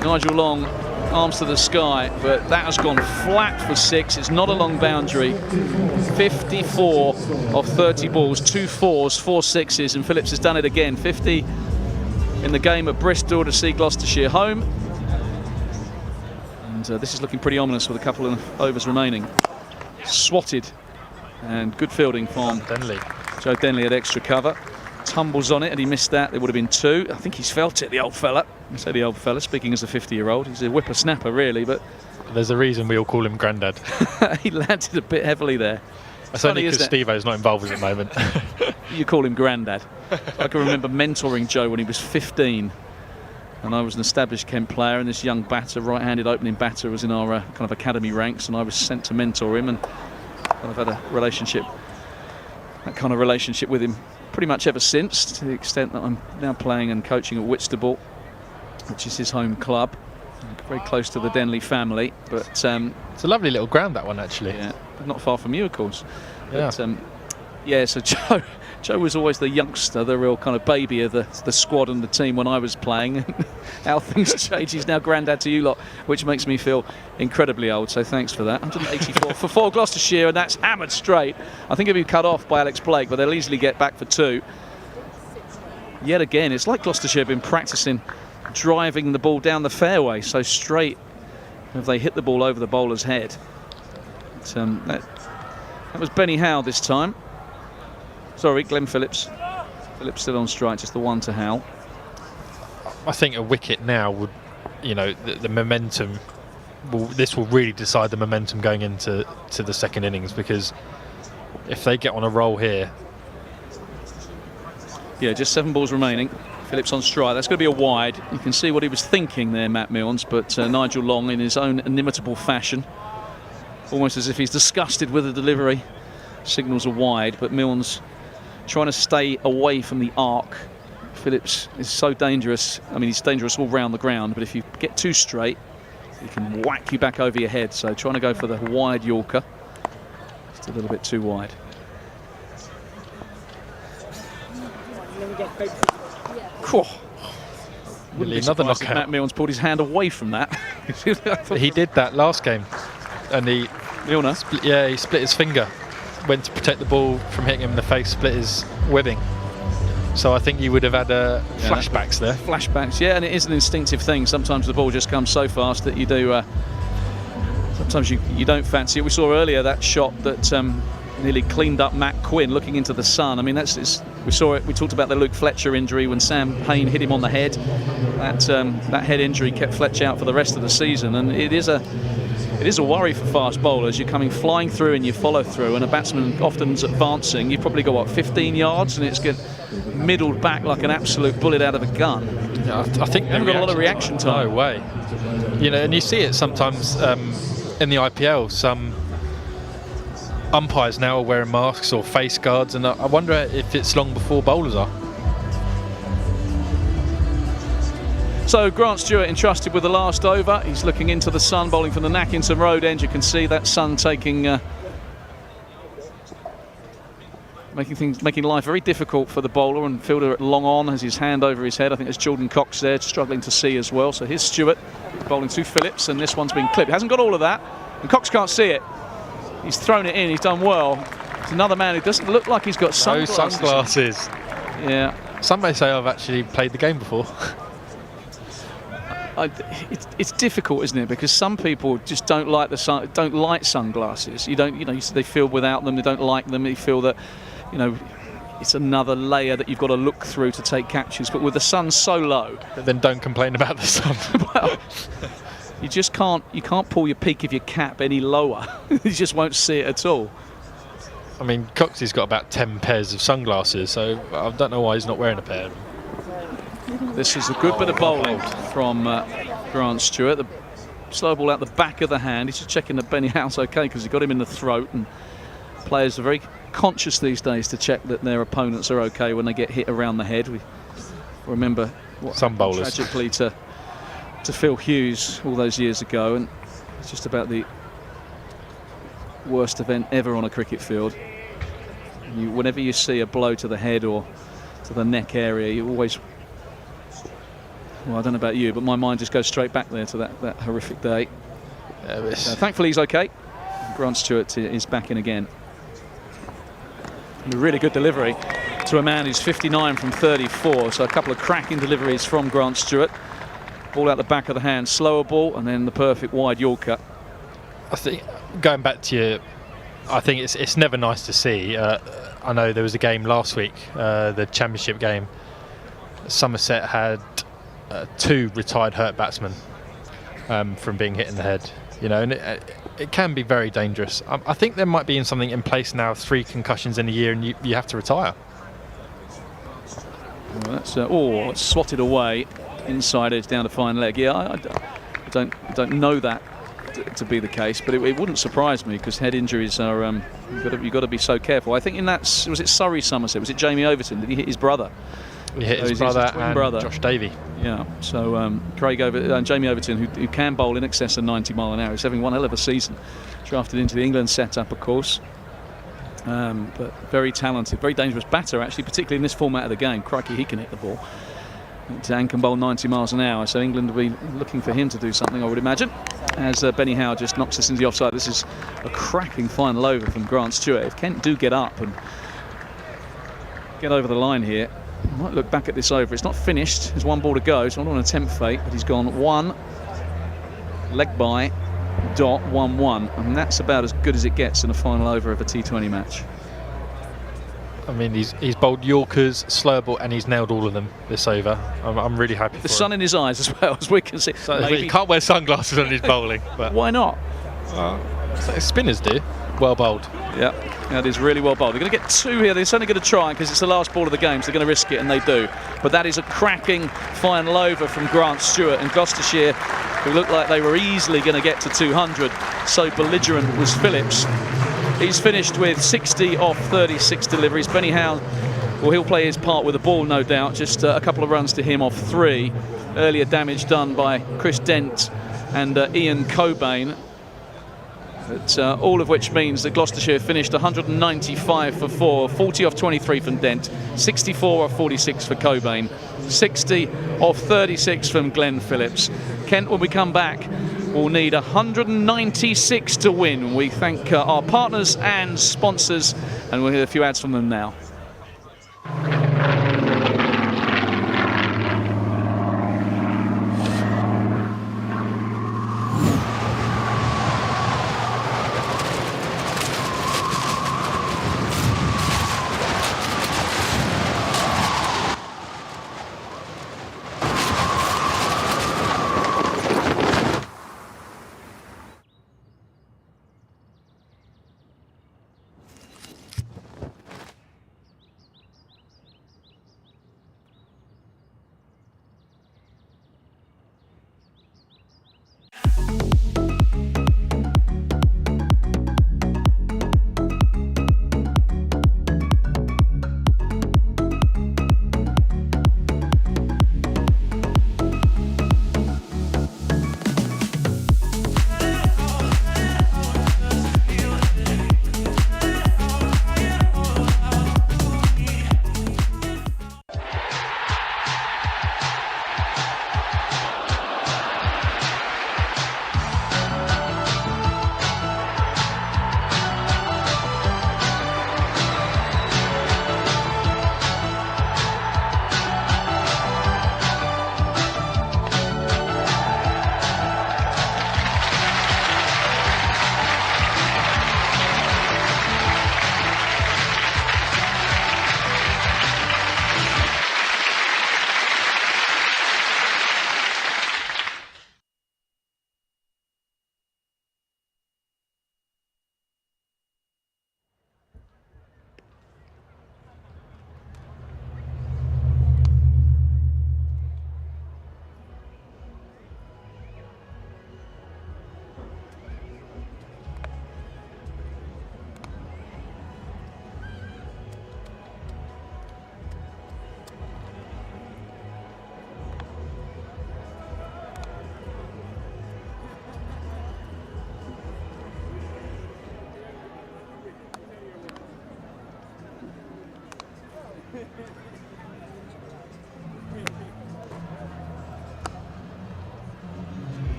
Nigel Long, arms to the sky, but that has gone flat for 6. It's not a long boundary. 54 of 30 balls, 2 4s, 4 6s, and Phillips has done it again. 50 in the game at Bristol to see Gloucestershire home. And this is looking pretty ominous with a couple of overs remaining. Swatted, and good fielding from Joe Denley at extra cover. Tumbles on it, and he missed that. There would have been 2. I think he's felt it, the old fella. I say the old fella, speaking as a 50-year-old. He's a whippersnapper, really, but... There's a reason we all call him Grandad. He landed a bit heavily there. That's only because Steve-O's not involved at the moment. You call him Grandad. I can remember mentoring Joe when he was 15. And I was an established Kent player, and this young batter, right-handed opening batter, was in our kind of academy ranks, and I was sent to mentor him, and I've had a relationship, that kind of relationship with him pretty much ever since, to the extent that I'm now playing and coaching at Whitstable, which is his home club, very close to the Denley family. But it's a lovely little ground, that one, actually. Yeah, but not far from you, of course. Yeah. But, yeah, so Joe was always the youngster, the real kind of baby of the squad and the team when I was playing. How things change. He's now Grandad to you lot, which makes me feel incredibly old, so thanks for that. 184 for 4 Gloucestershire, and that's hammered straight. I think it'll be cut off by Alex Blake, but they'll easily get back for 2. Yet again, it's like Gloucestershire have been practicing driving the ball down the fairway so straight if they hit the ball over the bowler's head. But, that was Benny Howe this time. Sorry, Glenn Phillips. Phillips still on strike, just the one to Howe. I think a wicket now would, you know, the momentum. This will really decide the momentum going into the second innings, because if they get on a roll here. Yeah, just 7 balls remaining. Phillips on strike. That's going to be a wide. You can see what he was thinking there, Matt Milnes, but Nigel Long, in his own inimitable fashion, almost as if he's disgusted with the delivery, signals a wide, but Milnes trying to stay away from the arc. Phillips is so dangerous. I mean, he's dangerous all round the ground, but if you get too straight, he can whack you back over your head. So trying to go for the wide Yorker. Just a little bit too wide. Wouldn't be surprised if Matt Milnes pulled his hand away from that. He did that last game, and Milner? He split his finger. Went to protect the ball from hitting him in the face, split his webbing. So I think you would have had flashbacks there. Flashbacks, yeah, and it is an instinctive thing. Sometimes the ball just comes so fast that you do. Sometimes you don't fancy it. We saw earlier that shot that nearly cleaned up Matt Quinn looking into the sun. I mean, we saw it. We talked about the Luke Fletcher injury when Sam Payne hit him on the head. That head injury kept Fletcher out for the rest of the season, and it is a worry for fast bowlers. You're coming flying through and you follow through, and a batsman often's advancing. You've probably got, what, 15 yards, and it's get middled back like an absolute bullet out of a gun. Yeah, I think they've got a lot of reaction time. No way. You know, and you see it sometimes in the IPL. Some umpires now are wearing masks or face guards, and I wonder if it's long before bowlers are. So Grant Stewart entrusted with the last over. He's looking into the sun, bowling from the Nackington Road end. You can see that sun taking, making life very difficult for the bowler, and fielder long on has his hand over his head. I think there's Jordan Cox there struggling to see as well. So here's Stewart bowling to Phillips, and this one's been clipped. Hasn't got all of that, and Cox can't see it. He's thrown it in. He's done well. It's another man who doesn't look like he's got sunglasses. No sunglasses. Yeah. Some may say I've actually played the game before. It's difficult, isn't it? Because some people just don't like don't like sunglasses. They feel without them, they don't like them. They feel that, it's another layer that you've got to look through to take captures. But with the sun so low, But then don't complain about the sun. well, you just can't pull your peak of your cap any lower. You just won't see it at all. I mean, Coxey's got about 10 pairs of sunglasses, so I don't know why he's not wearing a pair. This is a good bit of bowling from Grant Stewart. The slow ball out the back of the hand. He's just checking that Benny Howe's okay because he got him in the throat. And players are very conscious these days to check that their opponents are okay when they get hit around the head. We remember what Some bowlers tragically to Phil Hughes all those years ago, and it's just about the worst event ever on a cricket field. Whenever you see a blow to the head or to the neck area, you always, well, I don't know about you, but my mind just goes straight back there to that horrific day. Thankfully he's okay. Grant Stewart is back in again. A really good delivery to a man who's 59 from 34, so a couple of cracking deliveries from Grant Stewart. Ball out the back of the hand, slower ball, and then the perfect wide Yorker. I think, going back to you, I think it's never nice to see. I know there was a game last week, the championship game. Somerset had 2 retired hurt batsmen from being hit in the head. And it can be very dangerous. I think there might be something in place now, 3 concussions in a year, and you have to retire. Well, that's it's swatted away inside edge down the fine leg. Yeah, I don't know that to be the case, but it wouldn't surprise me because head injuries are you've got to be so careful. I think was it Surrey Somerset? Was it Jamie Overton? Did he hit his brother? He hit his brother and brother. Josh Davey. Yeah, so Jamie Overton, who can bowl in excess of 90 mile an hour, is having one hell of a season. Drafted into the England setup, of course. But very talented, very dangerous batter, actually, particularly in this format of the game. Crikey, he can hit the ball. And can bowl 90 miles an hour, so England will be looking for him to do something, I would imagine. As Benny Howe just knocks us into the offside. This is a cracking final over from Grant Stewart. If Kent do get up and get over the line here, I might look back at this over. It's not finished. There's 1 ball to go. It's not on a tempt fate, but he's gone 1 leg by dot 1-1, and that's about as good as it gets in a final over of a T20 match. I mean, he's bowled Yorkers, slower ball, and he's nailed all of them this over. I'm really happy for the sun him. in his eyes as well, as we can see. So he can't wear sunglasses on his bowling. But why not? Spinners do. Well bowled. Yeah, that is really well bowled. They're going to get 2 here. They're certainly going to try because it's the last ball of the game, so they're going to risk it, and they do. But that is a cracking final over from Grant Stewart, and Gloucestershire, who looked like they were easily going to get to 200. So belligerent was Phillips. He's finished with 60 off 36 deliveries. Benny Howe, well, he'll play his part with the ball, no doubt. Just a couple of runs to him off 3. Earlier damage done by Chris Dent and Ian Cobain. But, all of which means that Gloucestershire finished 195 for 4, 40 off 23 from Dent, 64 off 46 for Cobain, 60 off 36 from Glenn Phillips. Kent, when we come back, will need 196 to win. We thank our partners and sponsors, and we'll hear a few ads from them now.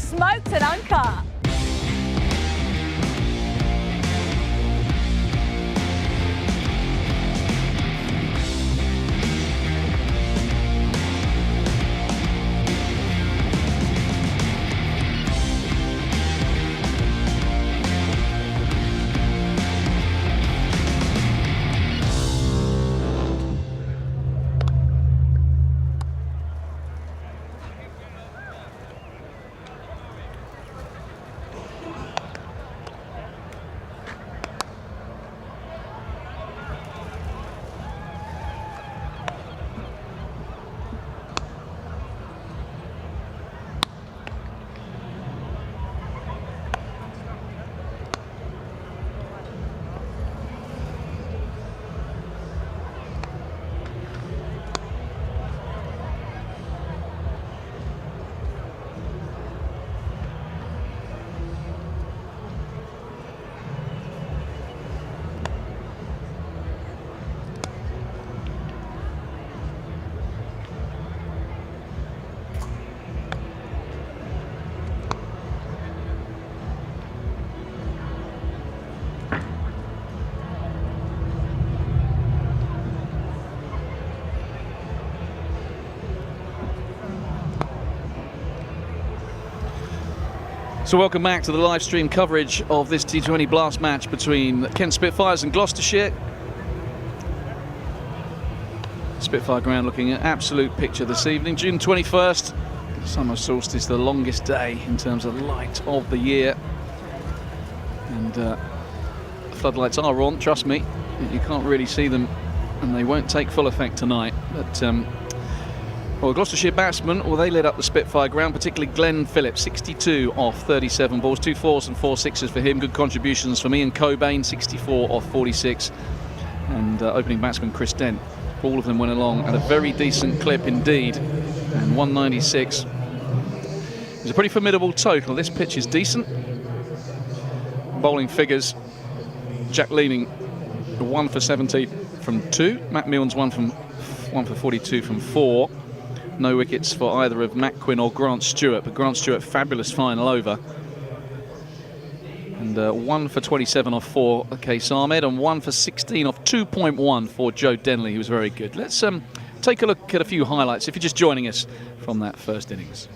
smoked and uncut. So welcome back to the live stream coverage of this T20 Blast match between Kent Spitfires and Gloucestershire. Spitfire Ground looking at absolute picture this evening. June 21st, summer solstice, the longest day in terms of light of the year. And the floodlights are on, trust me. You can't really see them and they won't take full effect tonight. But well, Gloucestershire batsmen, well, they lit up the Spitfire Ground, particularly Glenn Phillips, 62 off 37 balls, 2 4s and 4 6s for him. Good contributions from Ian Cobain, 64 off 46. And opening batsman Chris Dent. All of them went along at a very decent clip indeed. And 196 is a pretty formidable total. This pitch is decent. Bowling figures. Jack Leaning, 1 for 70 from 2. Matt Milne's 1 for 42 from 4. No wickets for either of Matt Quinn or Grant Stewart, but Grant Stewart, fabulous final over. And 1 for 27 off 4 Case Ahmed, and 1 for 16 off 2.1 for Joe Denley, who was very good. Let's take a look at a few highlights if you're just joining us from that first innings.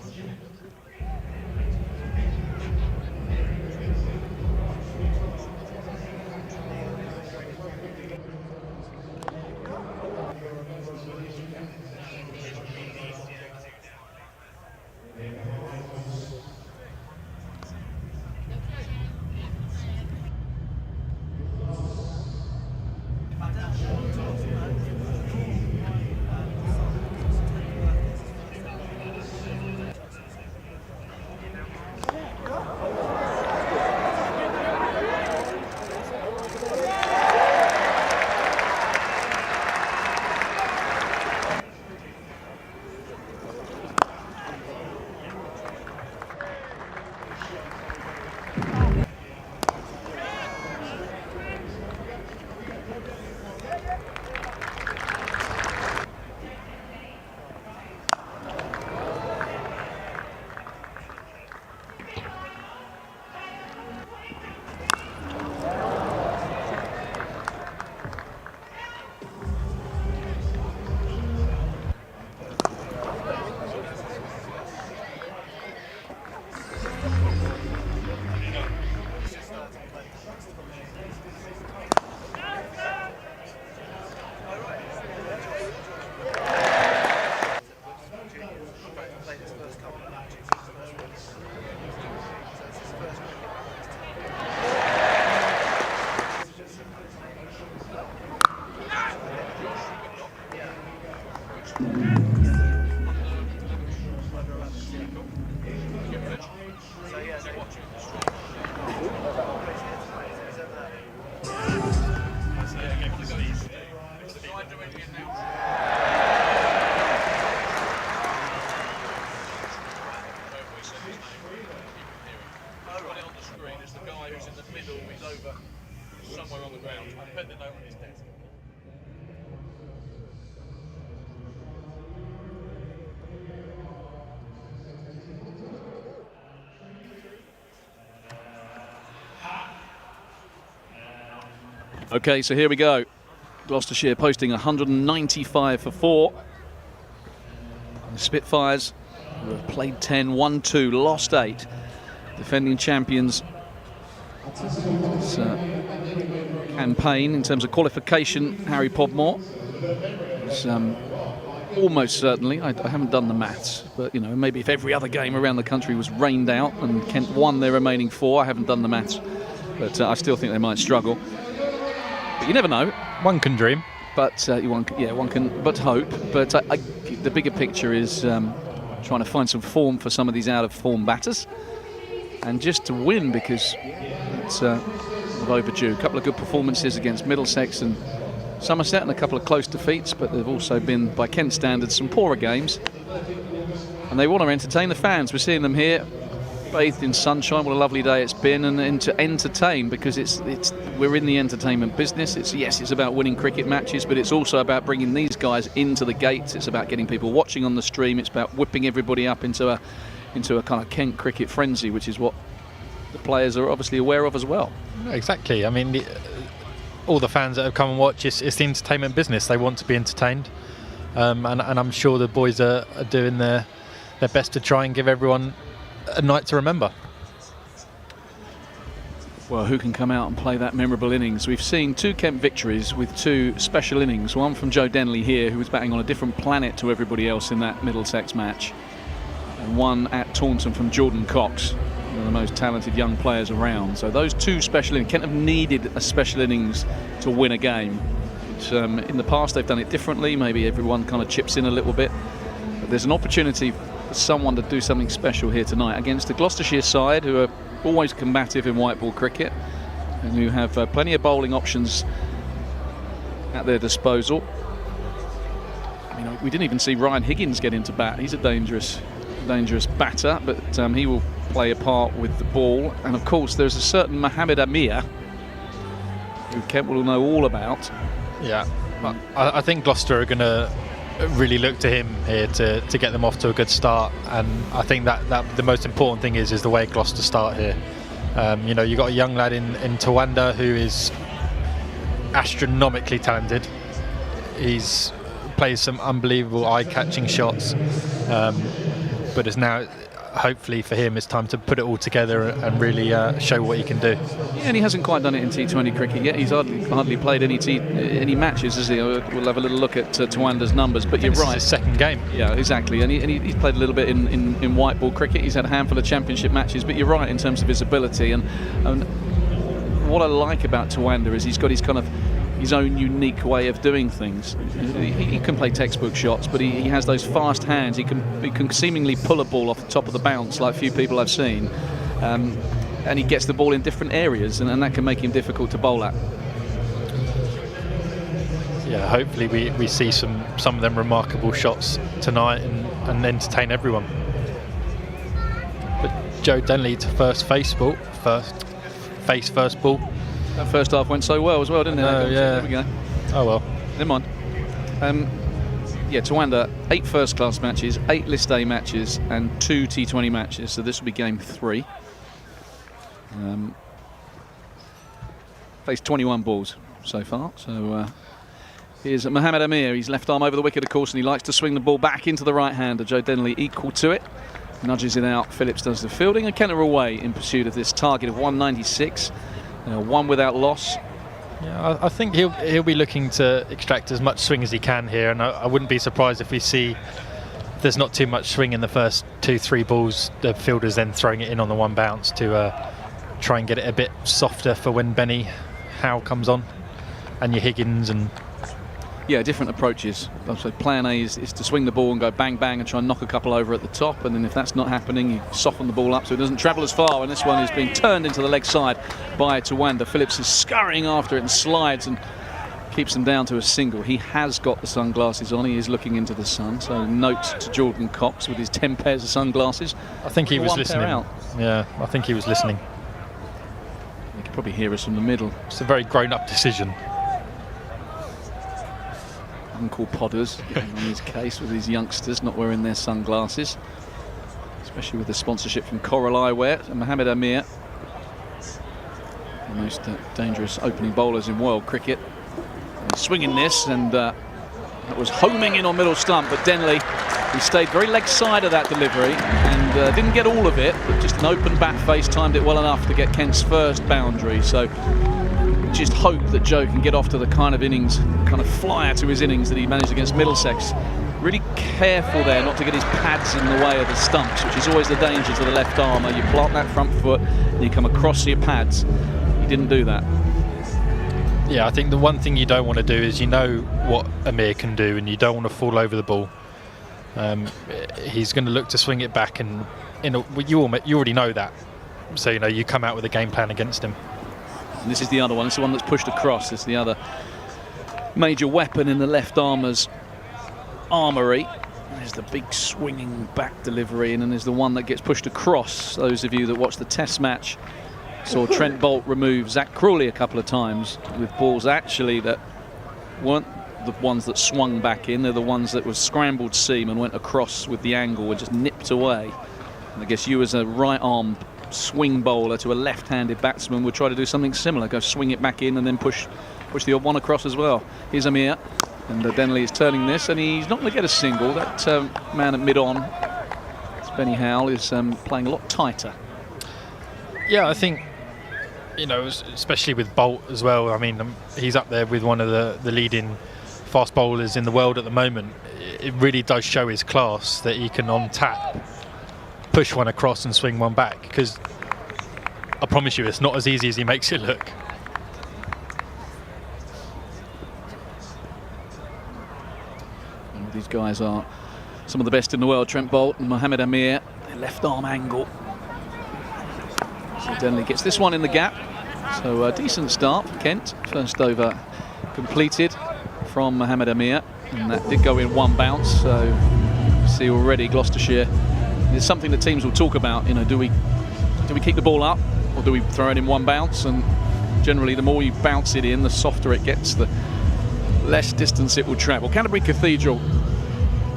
Okay, so here we go. Gloucestershire posting 195 for 4. The Spitfires, who have played 10, won 2, lost 8. Defending champions. It's campaign in terms of qualification, Harry Podmore. It's almost certainly, I haven't done the maths, but you know, maybe if every other game around the country was rained out and Kent won their remaining 4, I haven't done the maths, but I still think they might struggle. But you never know. One can dream. But one can but hope. But the bigger picture is trying to find some form for some of these out-of-form batters, and just to win, because it's overdue. A couple of good performances against Middlesex and Somerset, and a couple of close defeats, but they've also been, by Kent standards, some poorer games. And they want to entertain the fans. We're seeing them here, bathed in sunshine. What a lovely day it's been, and to entertain, because we're in the entertainment business. It's about winning cricket matches, but it's also about bringing these guys into the gates. It's about getting people watching on the stream. It's about whipping everybody up into a kind of Kent cricket frenzy, which is what the players are obviously aware of as well. Exactly. I mean, all the fans that have come and watch, it's the entertainment business. They want to be entertained, and I'm sure the boys are doing their best to try and give everyone a night to remember. Well, who can come out and play that memorable innings? We've seen 2 Kent victories with 2 special innings. One from Joe Denley here, who was batting on a different planet to everybody else in that Middlesex match, and one at Taunton from Jordan Cox, one of the most talented young players around. So those 2 special innings, Kent have needed a special innings to win a game. In the past they've done it differently, maybe everyone kind of chips in a little bit, but there's an opportunity for someone to do something special here tonight against the Gloucestershire side, who are always combative in white ball cricket and who have plenty of bowling options at their disposal. I mean, we didn't even see Ryan Higgins get into bat. He's a dangerous batter, but he will play a part with the ball. And of course there's a certain Mohamed Amir, who Kent will know all about. Yeah, I think Gloucester are going to really look to him here to get them off to a good start, and I think that the most important thing is the way Gloucester start here. You know, you've got a young lad in Tawanda who is astronomically talented. He's plays some unbelievable eye-catching shots, but it's now, hopefully for him, it's time to put it all together and really show what he can do. Yeah, and he hasn't quite done it in T20 cricket yet. He's hardly played any matches, has he? We'll have a little look at Tawanda's numbers, but you're right. It's his second game. Yeah, exactly. And he's played a little bit in white ball cricket. He's had a handful of championship matches, but you're right in terms of his ability. And what I like about Tawanda is he's got his kind of his own unique way of doing things. He can play textbook shots, but he has those fast hands. He can seemingly pull a ball off the top of the bounce like few people I've seen, and he gets the ball in different areas, and that can make him difficult to bowl at. Yeah, hopefully we see some of them remarkable shots tonight and entertain everyone. But Joe Denley to first ball. That first half went so well as well, didn't it? Oh, yeah. There we go. Oh well. Never mind. Yeah, Tawanda, 8 first-class matches, 8 List A matches, and 2 T20 matches. So this will be game 3. Faced 21 balls so far. So here's Mohamed Amir. He's left arm over the wicket, of course, and he likes to swing the ball back into the right-hander. Joe Denley equal to it. Nudges it out. Phillips does the fielding, and Kent are away in pursuit of this target of 196. 1 without loss. Yeah, I think he'll be looking to extract as much swing as he can here, and I wouldn't be surprised if we see there's not too much swing in the first 2-3 balls. The fielder's then throwing it in on the one bounce to try and get it a bit softer for when Benny Howe comes on, and your Higgins and. Yeah, different approaches. So plan A is to swing the ball and go bang bang and try and knock a couple over at the top, and then if that's not happening, you soften the ball up so it doesn't travel as far. And this one is being turned into the leg side by Tawanda. Phillips is scurrying after it and slides and keeps them down to a single. He has got the sunglasses on. He is looking into the sun. So note to Jordan Cox with his 10 pairs of sunglasses. I think he was listening. Out. Yeah, I think he was listening. You can probably hear us from the middle. It's a very grown-up decision. Uncle Podders on his case with his youngsters not wearing their sunglasses, especially with the sponsorship from Coral Eyewear. And Mohamed Amir the most dangerous opening bowlers in world cricket. He's swinging this, and that was homing in on middle stump, but Denley, he stayed very leg side of that delivery and didn't get all of it, but just an open bat face timed it well enough to get Kent's first boundary. So just hope that Joe can get off to the kind of innings, kind of flyer to his innings that he managed against Middlesex. Really careful there not to get his pads in the way of the stumps, which is always the danger to the left armour. You plant that front foot and you come across your pads. He didn't do that. Yeah, I think the one thing you don't want to do is, you know what Amir can do, and you don't want to fall over the ball. He's going to look to swing it back, and you already know that. So, you know, you come out with a game plan against him. And this is the other one. It's the one that's pushed across. It's the other major weapon in the left armour's armoury. There's the big swinging back delivery, and then there's the one that gets pushed across. Those of you that watched the Test match saw Trent Boult remove Zach Crawley a couple of times with balls actually that weren't the ones that swung back in. They're the ones that was scrambled seam and went across with the angle and just nipped away. And I guess you, as a right arm swing bowler to a left-handed batsman, would try to do something similar, go swing it back in and then push the odd one across as well. Here's Amir, and Denley is turning this, and he's not going to get a single. That man at mid-on, Benny Howell, is playing a lot tighter. Yeah, I think, you know, especially with Boult as well. I mean, he's up there with one of the leading fast bowlers in the world at the moment. It really does show his class that he can, on tap, push one across and swing one back, because I promise you it's not as easy as he makes it look. And these guys are some of the best in the world. Trent Boult and Mohamed Amir, their left arm angle. So Denley gets this one in the gap. So a decent start for Kent. First over completed from Mohamed Amir, and that did go in one bounce. So you see already Gloucestershire, it's something that teams will talk about. You know, do we keep the ball up, or do we throw it in one bounce? And generally, the more you bounce it in, the softer it gets, the less distance it will travel. Canterbury Cathedral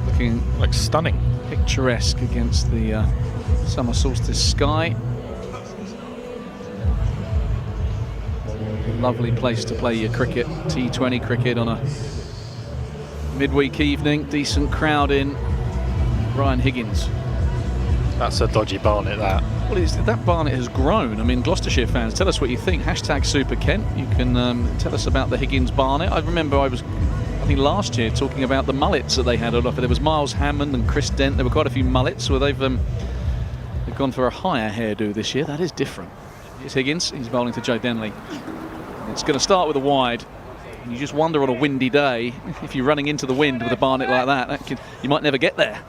looking like stunning, picturesque against the summer solstice sky. Lovely place to play your cricket, T20 cricket on a midweek evening. Decent crowd in. Ryan Higgins. That's a dodgy Barnet, that. Well, that Barnet has grown. I mean, Gloucestershire fans, tell us what you think. Hashtag Super Kent. You can tell us about the Higgins Barnet. I remember I think last year, talking about the mullets that they had on offer. There was Miles Hammond and Chris Dent. There were quite a few mullets. Well, they've gone for a higher hairdo this year. That is different. Here's Higgins. He's bowling to Joe Denley. It's going to start with a wide. And you just wonder on a windy day, if you're running into the wind with a Barnet like that, you might never get there.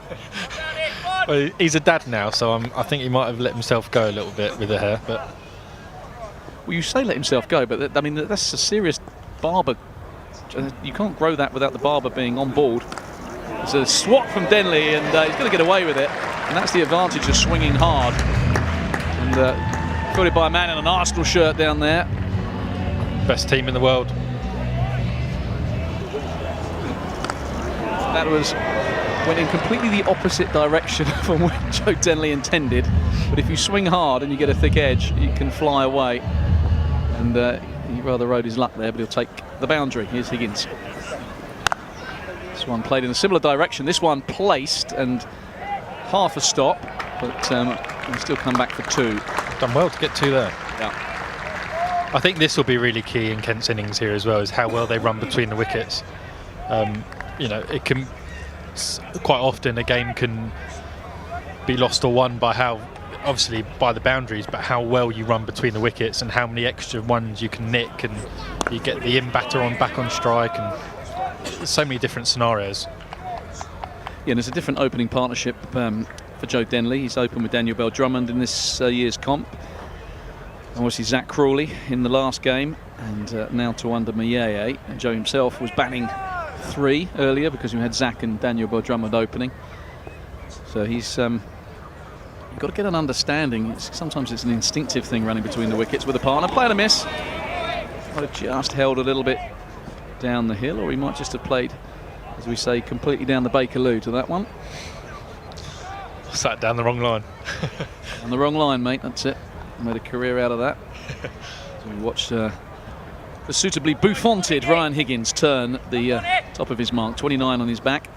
Well, he's a dad now, so I think he might have let himself go a little bit with the hair. But well, you say let himself go, but I mean, that's a serious barber. You can't grow that without the barber being on board. It's a swat from Denley, and he's going to get away with it. And that's the advantage of swinging hard. And fielded by a man in an Arsenal shirt down there. Best team in the world. That went in completely the opposite direction from what Joe Denley intended. But if you swing hard and you get a thick edge, you can fly away. And he rather rode his luck there, but he'll take the boundary. Here's Higgins. This one played in a similar direction. This one placed and half a stop, but he'll still come back for two. Done well to get two there. Yeah. I think this will be really key in Kent's innings here as well, is how well they run between the wickets. You know, it can quite often a game can be lost or won by obviously by the boundaries, but how well you run between the wickets and how many extra ones you can nick, and you get the in-batter back on strike, and so many different scenarios. Yeah, and there's a different opening partnership for Joe Denley. He's opened with Daniel Bell-Drummond in this year's comp. Obviously Zach Crawley in the last game, and now to under Mayeye. And Joe himself was batting 3 earlier because we had Zach and Daniel Bell-Drummond opening. So he's you've got to get an understanding. Sometimes it's an instinctive thing running between the wickets with a partner. Played a miss. Might have just held a little bit down the hill, or he might just have played, as we say, completely down the Bakerloo to that one. Sat down the wrong line. On the wrong line, mate. That's it. Made a career out of that. So we watch the suitably bouffanted Ryan Higgins turn the top of his mark, 29 on his back.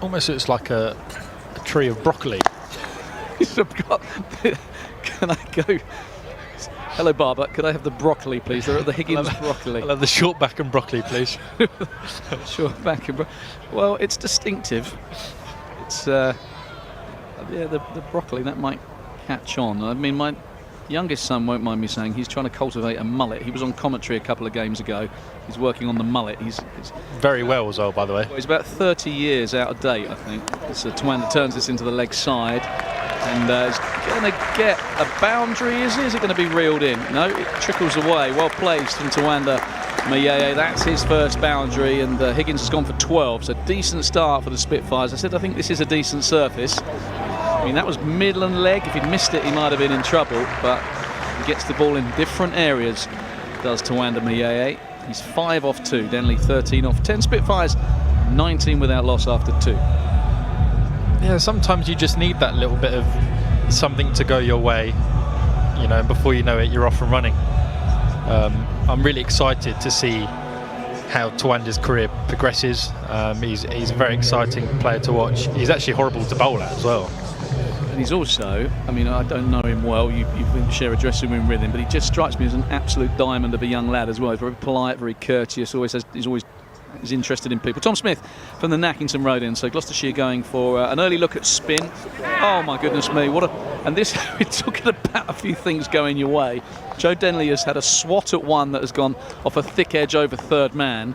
Almost looks like a tree of broccoli. Can I go? Hello, Barber. Could I have the broccoli, please? The Higgins broccoli. I'll have the short back and broccoli, please. Short back and well, it's distinctive. It's yeah, the broccoli that might catch on. I mean, my youngest son won't mind me saying he's trying to cultivate a mullet. He was on commentary a couple of games ago. He's working on the mullet. He's very well as well, by the way. He's about 30 years out of date, I think. So Tawanda turns this into the leg side. And it's going to get a boundary, is it? Is it going to be reeled in? No, it trickles away. Well placed from Tawanda Mayeye. That's his first boundary, and Higgins has gone for 12. So decent start for the Spitfires. I said I think this is a decent surface. I mean, that was Midland leg. If he'd missed it, he might have been in trouble. But he gets the ball in different areas, does Tawanda Mayeye. He's 5 off 2. Denley 13 off 10. Spitfires 19 without loss after 2. Yeah, sometimes you just need that little bit of something to go your way, you know, and before you know it, you're off and running. I'm really excited to see how Tawanda's career progresses. He's a very exciting player to watch. He's actually horrible to bowl at as well. And he's also, I mean, I don't know him well, you've been share a dressing room with him, but he just strikes me as an absolute diamond of a young lad as well. He's very polite, very courteous, he's interested in people. Tom Smith from the Nackington Road End. So Gloucestershire going for an early look at spin. Oh my goodness me, what a... And this, we're talking about a few things going your way. Joe Denley has had a swat at one that has gone off a thick edge over third man.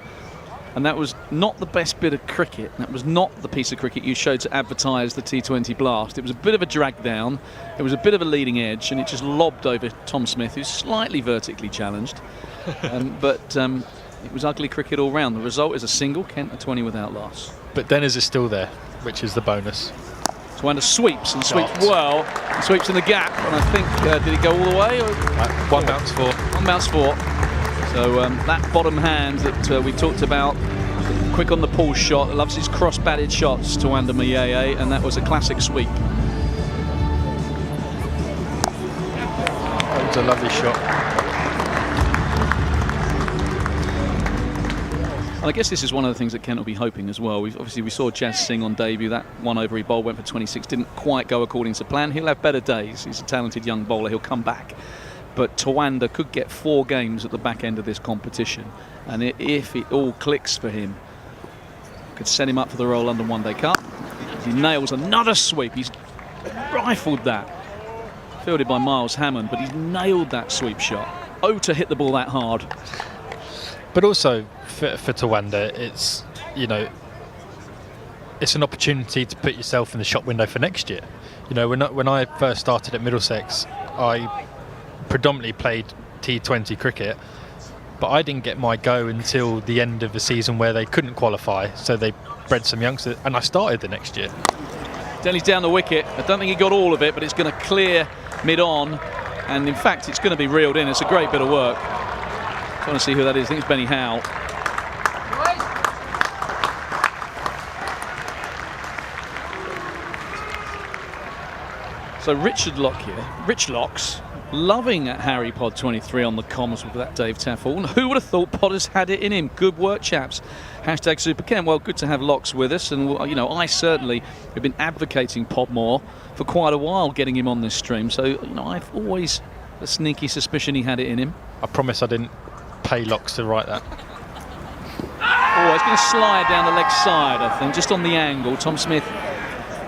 And that was not the best bit of cricket. That was not the piece of cricket you showed to advertise the T20 blast. It was a bit of a drag down. It was a bit of a leading edge, and it just lobbed over Tom Smith, who's slightly vertically challenged. It was ugly cricket all round. The result is a single, Kent a 20 without loss. But Dennis is still there, which is the bonus. Tawanda sweeps and sweeps well. He sweeps in the gap, and I think, did he go all the way? Or? One bounce 4. One bounce 4. So that bottom hand that we talked about, quick on the pull shot, loves his cross-batted shots, Tawanda Mayeye, and that was a classic sweep. That was a lovely shot. And I guess this is one of the things that Kent will be hoping as well. We saw Jazz Singh on debut. That one over he bowled, went for 26, didn't quite go according to plan. He'll have better days. He's a talented young bowler. He'll come back. But Tawanda could get 4 games at the back end of this competition. And if it all clicks for him, could set him up for the Royal London One Day Cup. He nails another sweep. He's rifled that. Fielded by Miles Hammond, but he's nailed that sweep shot. Oh, to hit the ball that hard. But also for Tawanda, it's, you know, it's an opportunity to put yourself in the shop window for next year. You know, when I first started at Middlesex, I predominantly played T20 cricket, but I didn't get my go until the end of the season where they couldn't qualify, so they bred some youngsters, and I started the next year. Denley's down the wicket. I don't think he got all of it, but it's going to clear mid-on, and in fact it's going to be reeled in. It's a great bit of work. Trying to see who that is. I think it's Benny Howe. So Richard Lock here. Rich Locks, loving at Harry Pod 23 on the comms with that Dave Taffel. And who would have thought Potter's had it in him? Good work, chaps. Hashtag Super Ken. Well, good to have Locks with us. And, you know, I certainly have been advocating Podmore for quite a while, getting him on this stream. So, you know, I've always a sneaky suspicion he had it in him. I promise I didn't pay Locks to write that. Oh, it's going to slide down the leg side, I think, just on the angle. Tom Smith,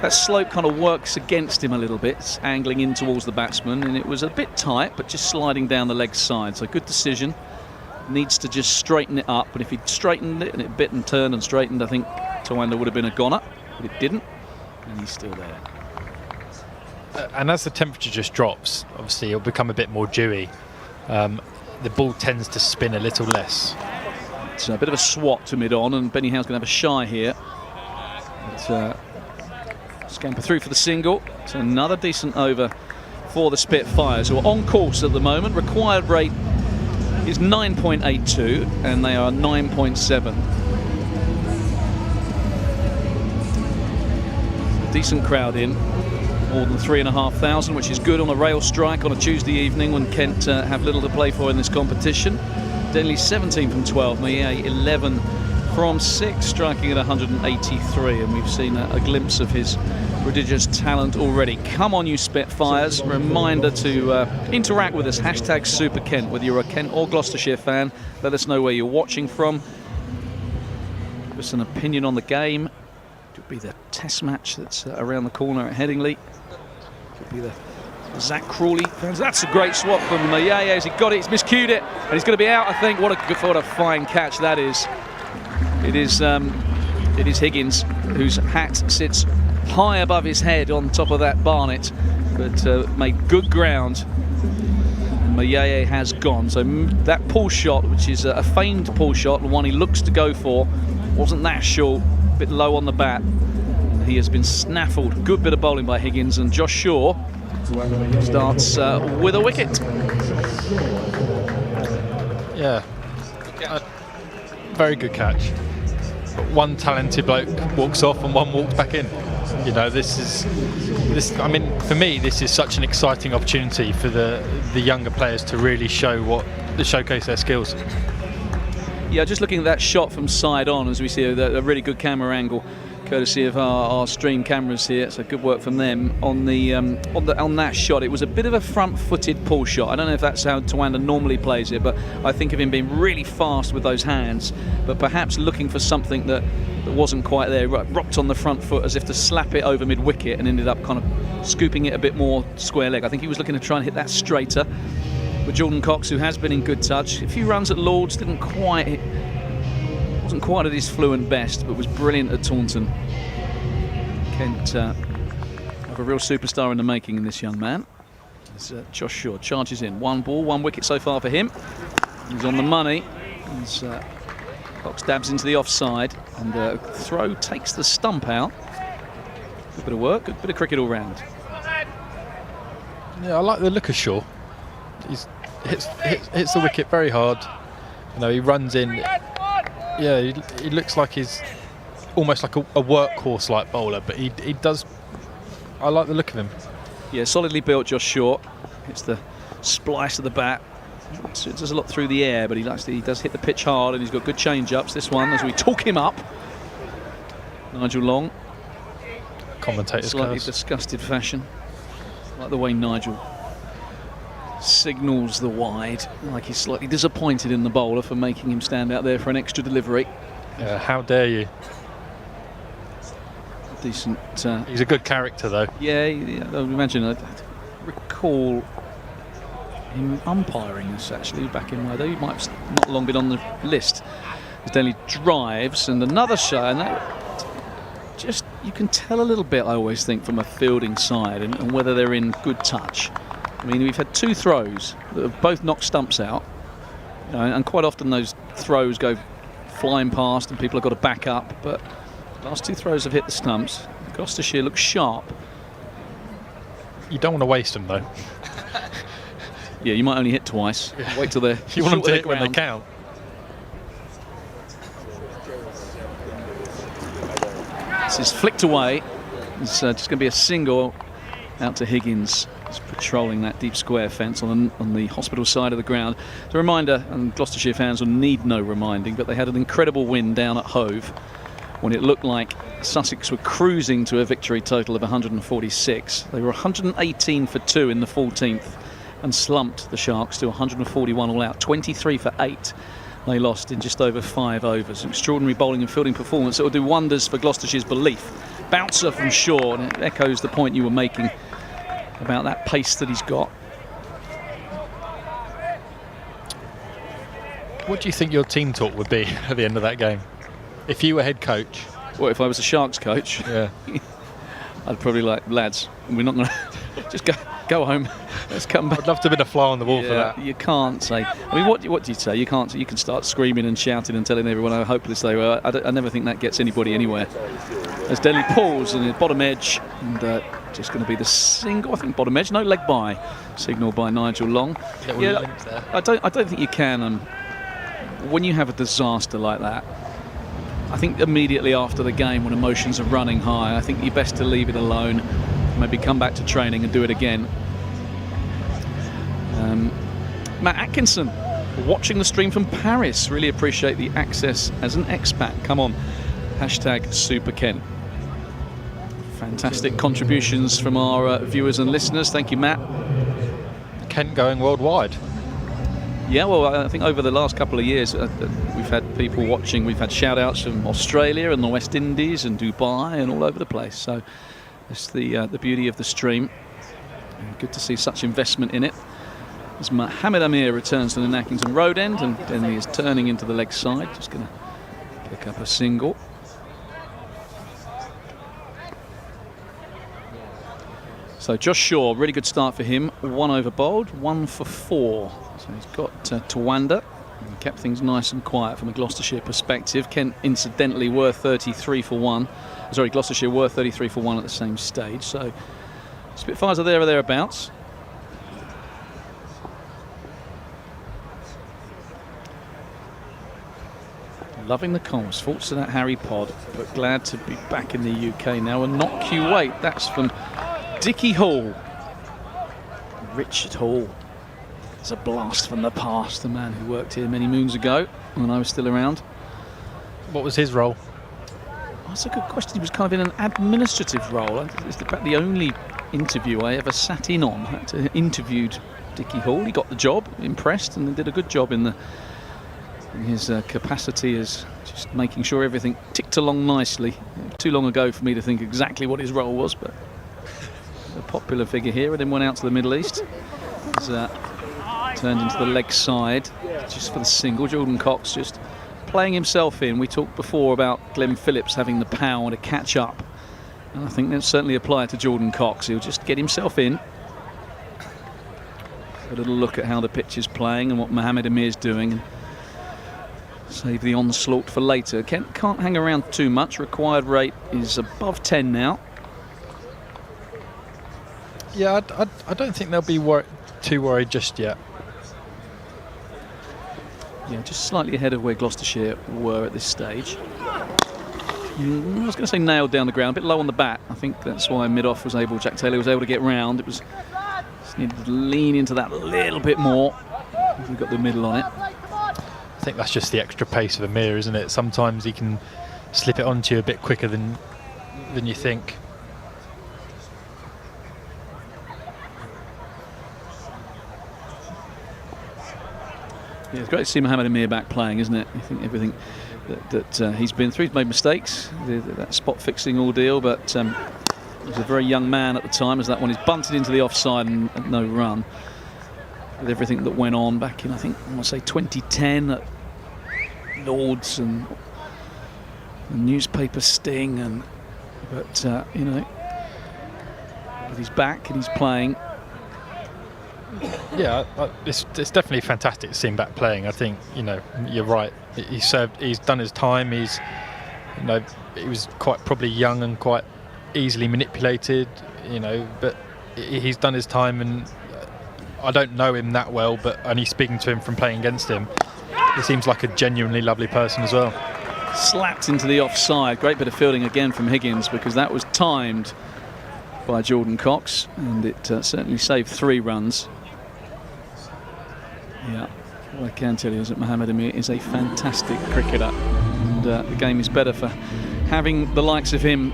that slope kind of works against him a little bit. It's angling in towards the batsman, and it was a bit tight, but just sliding down the leg side. So good decision. Needs to just straighten it up, but if he'd straightened it and it bit and turned and straightened, I think Tawanda would have been a goner, but it didn't, and he's still there. And as the temperature just drops, obviously it'll become a bit more dewy. The ball tends to spin a little less. It's a bit of a swat to mid-on, and Benny Howe's going to have a shy here. But, scamper through for the single. It's another decent over for the Spitfires, who are on course at the moment. Required rate is 9.82, and they are 9.7. Decent crowd in more than 3,500, which is good on a rail strike on a Tuesday evening when Kent have little to play for in this competition. Denley 17 from 12, Maillet 11 from 6, striking at 183, and we've seen a glimpse of his prodigious talent already. Come on, you Spitfires. Reminder to interact with us, hashtag Super Kent, whether you're a Kent or Gloucestershire fan. Let us know where you're watching from. Give us an opinion on the game. Could be the test match that's around the corner at Headingley. Could be the Zach Crawley fans. That's a great swap from Maillet as he got it. He's miscued it, and he's going to be out, I think. What a fine catch that is. It is Higgins, whose hat sits high above his head on top of that barnet, but made good ground. Maillet has gone. So that pull shot, which is a feigned pull shot, the one he looks to go for, wasn't that short, a bit low on the bat. And he has been snaffled. Good bit of bowling by Higgins, and Josh Shaw starts with a wicket. Yeah, very good catch. One talented bloke walks off and one walks back in. You know, this. I mean, for me, this is such an exciting opportunity for the younger players to really showcase their skills. Yeah, just looking at that shot from side on, as we see a really good camera angle, courtesy of our stream cameras here. So good work from them on that shot. It was a bit of a front-footed pull shot. I don't know if that's how Tawanda normally plays it, but I think of him being really fast with those hands, but perhaps looking for something that wasn't quite there. Rocked on the front foot as if to slap it over mid-wicket and ended up kind of scooping it a bit more square leg. I think he was looking to try and hit that straighter. With Jordan Cox, who has been in good touch. A few runs at Lords, wasn't quite at his fluent best, but was brilliant at Taunton. Kent have a real superstar in the making in this young man. As Josh Shaw charges in. 1 ball, 1 wicket so far for him. He's on the money. As Cox dabs into the offside, and throw takes the stump out. Good bit of work, good bit of cricket all round. Yeah, I like the look of Shaw. He hits the wicket very hard. You know, he runs in. Yeah, he looks like he's almost like a workhorse-like bowler, but he does. I like the look of him. Yeah, solidly built, Josh Shaw. It's the splice of the bat. So it does a lot through the air, but he does hit the pitch hard, and he's got good change-ups. This one, as we talk him up, Nigel Long. Commentator's slightly curse. Disgusted fashion. I like the way Nigel signals the wide, like he's slightly disappointed in the bowler for making him stand out there for an extra delivery. Yeah, how dare you? Decent. He's a good character, though. Yeah, I imagine. I recall him umpiring this actually back in my day. He might have not long been on the list. As Denley drives, and another shot, and that just, you can tell a little bit, I always think, from a fielding side and whether they're in good touch. I mean, we've had 2 throws that have both knocked stumps out, you know, and quite often those throws go flying past and people have got to back up, but the last 2 throws have hit the stumps. Gloucestershire looks sharp. You don't want to waste them, though. Yeah, you might only hit twice. Yeah. Wait till they're you want them to hit when they count. This is flicked away. It's just going to be a single out to Higgins. He's patrolling that deep square fence on the hospital side of the ground. It's a reminder, and Gloucestershire fans will need no reminding, but they had an incredible win down at Hove when it looked like Sussex were cruising to a victory total of 146. They were 118 for 2 in the 14th and slumped the Sharks to 141 all out, 23 for 8. They lost in just over 5 overs. An extraordinary bowling and fielding performance that will do wonders for Gloucestershire's belief. Bouncer from Shaw, and it echoes the point you were making about that pace that he's got. What do you think your team talk would be at the end of that game? If you were head coach? Well, if I was a Sharks coach, yeah, I'd probably like, lads, we're not going to just go home. Let's come back. I'd love to have been a fly on the wall for that. You can't say. I mean, what do you say? You can't. You can start screaming and shouting and telling everyone how hopeless they were. I never think that gets anybody anywhere. As Denley pulls and the bottom edge, and just going to be the single. I think bottom edge, no leg by, signalled by Nigel Long. Yeah, I don't think you can. When you have a disaster like that, I think immediately after the game, when emotions are running high, I think you're best to leave it alone. maybe come back to training and do it again. Matt Atkinson, watching the stream from Paris. Really appreciate the access as an expat. Come on, hashtag Super Ken. Fantastic contributions from our viewers and listeners. Thank you, Matt. Kent going worldwide. Yeah, well, I think over the last couple of years, we've had people watching. We've had shout-outs from Australia and the West Indies and Dubai and all over the place. So it's the beauty of the stream. And good to see such investment in it. As Mohammed Amir returns to the Nackington Road end, and then he is turning into the leg side. Just going to pick up a single. So Josh Shaw, really good start for him. 1 over bowled, 1 for 4. So he's got Tawanda and kept things nice and quiet from a Gloucestershire perspective. Kent, incidentally, were 33 for 1. Sorry, Gloucestershire were 33 for 1 at the same stage. So Spitfires are there or thereabouts. Loving the comms. Thoughts to that Harry Pod, but glad to be back in the UK now and not Kuwait. That's from Dickie Hall. Richard Hall. It's a blast from the past. The man who worked here many moons ago when I was still around. What was his role? That's a good question. He was kind of in an administrative role. It's about the only interview I ever sat in on. I interviewed Dickie Hall. He got the job, impressed, and did a good job in his capacity as just making sure everything ticked along nicely. Too long ago for me to think exactly what his role was, but a popular figure here, and then went out to the Middle East. He's turned into the leg side just for the single. Jordan Cox just playing himself in. We talked before about Glenn Phillips having the power to catch up, and I think that's certainly applied to Jordan Cox. He'll just get himself in. A little look at how the pitch is playing and what Mohammed Amir's doing, and save the onslaught for later. Kent can't hang around too much. Required rate is above 10 now. Yeah, I don't think they'll be too worried just yet. Yeah, just slightly ahead of where Gloucestershire were at this stage. I was going to say nailed down the ground, a bit low on the bat. I think that's why mid-off was able, Jack Taylor was able to get round. It was just needed to lean into that a little bit more. We've got the middle on it. I think that's just the extra pace of Amir, isn't it? Sometimes he can slip it onto you a bit quicker than you think. Yeah, it's great to see Mohammed Amir back playing, isn't it? I think everything that he's been through, he's made mistakes, that spot fixing ordeal, but he was a very young man at the time as that one is bunted into the offside and no run. With everything that went on back in, I think, I want to say 2010 at Lords and the newspaper sting, but you know, but he's back and he's playing. Yeah, it's definitely fantastic to see him back playing. I think, you know, you're right. He's done his time. He was quite probably young and quite easily manipulated, you know, but he's done his time, and I don't know him that well, but only speaking to him from playing against him, he seems like a genuinely lovely person as well. Slapped into the offside. Great bit of fielding again from Higgins, because that was timed by Jordan Cox, and it certainly saved 3 runs. Yeah, what I can tell you is that Mohammed Amir is a fantastic cricketer, and the game is better for having the likes of him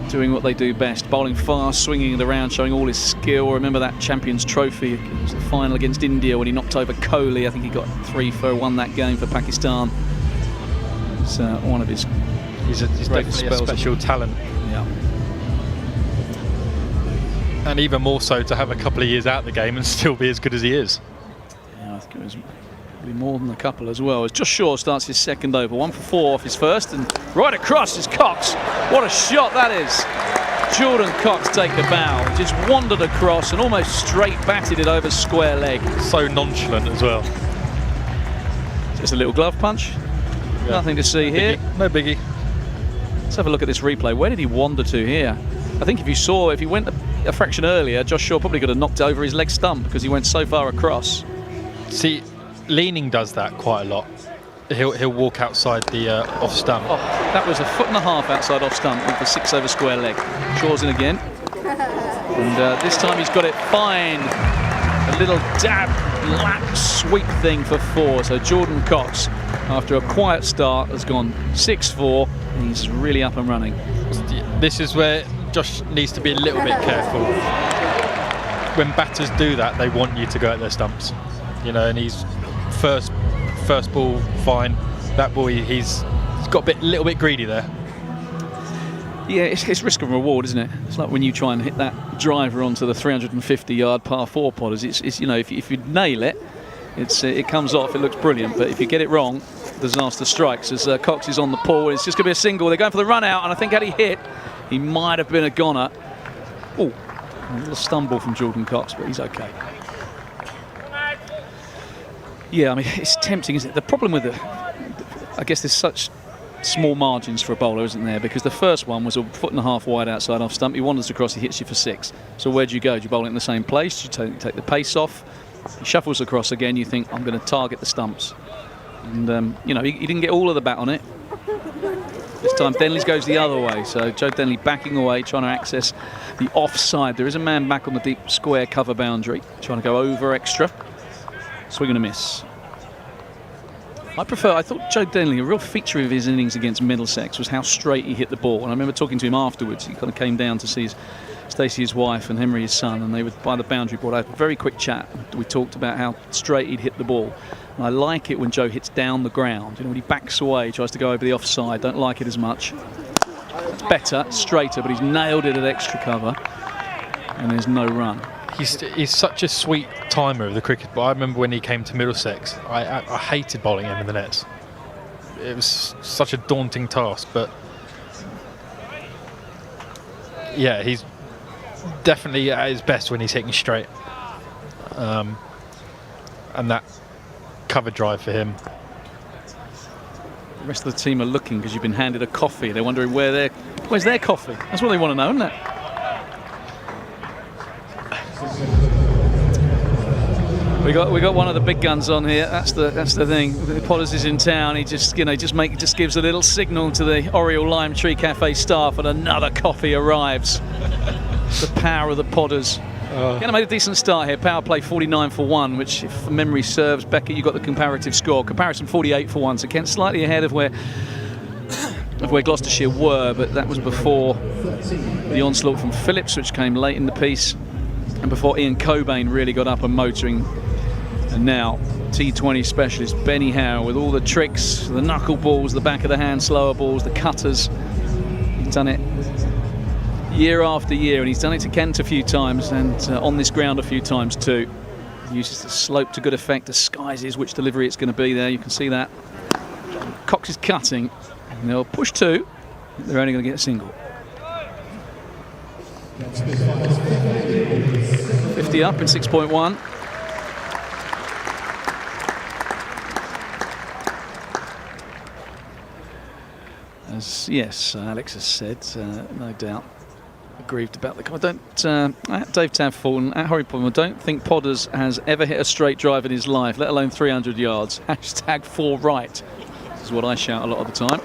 doing what they do best, bowling fast, swinging it around, showing all his skill. Remember that Champions Trophy, it was the final against India when he knocked over Kohli. I think he got 3 for 1 that game for Pakistan. It's one of his He's definitely a special talent. Yeah. And even more so to have a couple of years out of the game and still be as good as he is. Yeah, I think it was probably more than a couple as well. As Josh Shaw starts his second over, 1 for 4 off his first, and right across is Cox. What a shot that is. Jordan Cox take the bow, just wandered across and almost straight batted it over square leg. So nonchalant as well. Just a little glove punch. Yeah. Nothing to see here. No biggie. Let's have a look at this replay. Where did he wander to here? I think if he went a fraction earlier, Josh Shaw probably could have knocked over his leg stump because he went so far across. See, leaning does that quite a lot. He'll walk outside the off stump. Oh, that was 1.5 foot outside off stump with the 6 over square leg. Shaw's in again. And this time he's got it fine. A little dab, lap sweep thing for 4. So Jordan Cox, after a quiet start, has gone 6-4. He's really up and running. This is where Josh needs to be a little bit careful. When batters do that, they want you to go at their stumps. You know, and he's first ball fine. That ball, he's got a little bit greedy there. Yeah, it's risk and reward, isn't it? It's like when you try and hit that driver onto the 350-yard par 4 podders. It's you know, if you nail it, it comes off. It looks brilliant. But if you get it wrong, disaster strikes. As Cox is on the paw, it's just going to be a single. They're going for the run out, and I think had he hit, he might have been a goner. Oh, a little stumble from Jordan Cox, but he's okay. Yeah, I mean, it's tempting, isn't it? The problem with I guess there's such small margins for a bowler, isn't there? Because the first one was a 1.5 foot wide outside off stump. He wanders across, he hits you for 6. So where do you go? Do you bowl it in the same place? Do you take the pace off? He shuffles across again. You think, I'm going to target the stumps. And, you know, he didn't get all of the bat on it. This time Denley's goes the other way. So Joe Denley backing away, trying to access the offside. There is a man back on the deep square cover boundary, trying to go over extra. Swing and a miss. I thought Joe Denley, a real feature of his innings against Middlesex was how straight he hit the ball. And I remember talking to him afterwards. He kind of came down to see Stacey, his wife, and Henry, his son, and they were by the boundary board. I had a very quick chat. We talked about how straight he'd hit the ball. And I like it when Joe hits down the ground. You know, when he backs away, tries to go over the offside. Don't like it as much. Better, straighter, but he's nailed it at extra cover. And there's no run. He's such a sweet timer of the cricket, but I remember when he came to Middlesex, I hated bowling him in the nets. It was such a daunting task, but yeah, he's definitely at his best when he's hitting straight. And that cover drive for him. The rest of the team are looking because you've been handed a coffee. They're wondering where's their coffee? That's what they want to know, isn't it? We got one of the big guns on here. That's the thing. Podders is in town. He just gives a little signal to the Oriole Lime Tree Cafe staff, and another coffee arrives. The power of the Podders. Again, I made a decent start here. Power play 49 for 1, which, if memory serves, Beckett, you got the comparative score. Comparison 48 for 1. So Kent slightly ahead of where Gloucestershire were, but that was before the onslaught from Phillips, which came late in the piece, and before Ian Cobain really got up and motoring. And now T20 specialist Benny Howe with all the tricks, the knuckleballs, the back of the hand slower balls, the cutters. He's done it year after year, and he's done it to Kent a few times, and on this ground a few times too. He uses the slope to good effect, disguises which delivery it's going to be there. You can see that. Cox is cutting, and they'll push 2. They're only going to get a single. 50 up in 6.1. As yes, Alex has said, no doubt aggrieved about the. I don't. At Dave Tadfulton, at Harry Potter, I don't think Podders has ever hit a straight drive in his life, let alone 300 yards. Hashtag 4 right. This is what I shout a lot of the time.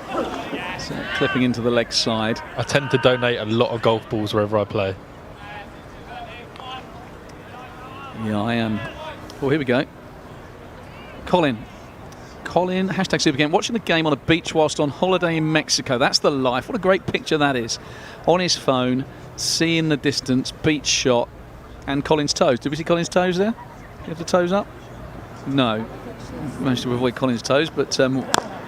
So, clipping into the leg side. I tend to donate a lot of golf balls wherever I play. Yeah, I am. Oh, here we go. Colin, hashtag Super Game, watching the game on a beach whilst on holiday in Mexico. That's the life. What a great picture that is. On his phone, seeing the distance, beach shot, and Colin's toes. Did we see Colin's toes there? Do you have the toes up? No. Managed to avoid Colin's toes, but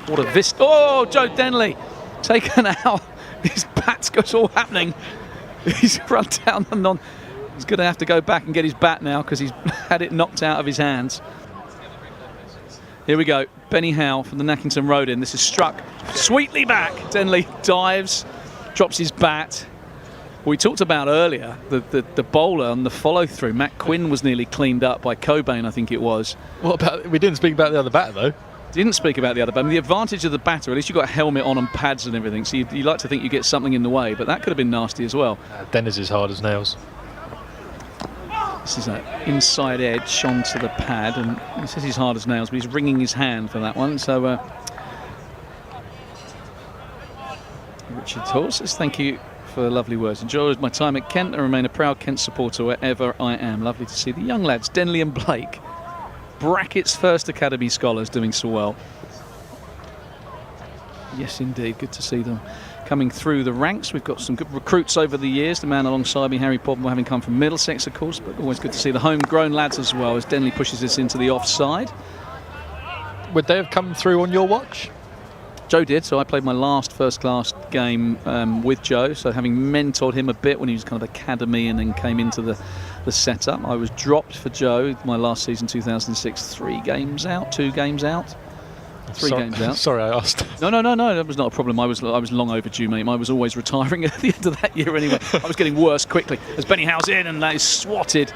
what a vista. Oh, Joe Denley taken out. His bat's got all happening. He's run down the non. He's going to have to go back and get his bat now because he's had it knocked out of his hands. Here we go. Benny Howe from the Nackington Road in. This is struck sweetly back. Denley dives, drops his bat. We talked about earlier the bowler on the follow through. Matt Quinn was nearly cleaned up by Cobain, I think it was. What about? We didn't speak about the other batter though. Didn't speak about the other batter. The advantage of the batter, at least you've got a helmet on and pads and everything, so you like to think you get something in the way, but that could have been nasty as well. Dennis is hard as nails. This is an inside edge onto the pad, and he says he's hard as nails, but he's wringing his hand for that one. So Richard Hall says thank you for the lovely words. Enjoyed my time at Kent and remain a proud Kent supporter wherever I am. Lovely to see the young lads, Denley and Blake, brackets first academy scholars, doing so well. Yes, indeed. Good to see them coming through the ranks. We've got some good recruits over the years. The man alongside me, Harry Podmore, having come from Middlesex, of course, but always good to see the homegrown lads as well as Denley pushes us into the offside. Would they have come through on your watch? Joe did, so I played my last first-class game with Joe, so having mentored him a bit when he was kind of academy and then came into the setup. I was dropped for Joe my last season, 2006, 3 games out, 2 games out. 3 games out. Sorry, I asked. No, that was not a problem. I was long overdue, mate. I was always retiring at the end of that year anyway. I was getting worse quickly. As Benny Howe's in, and that is swatted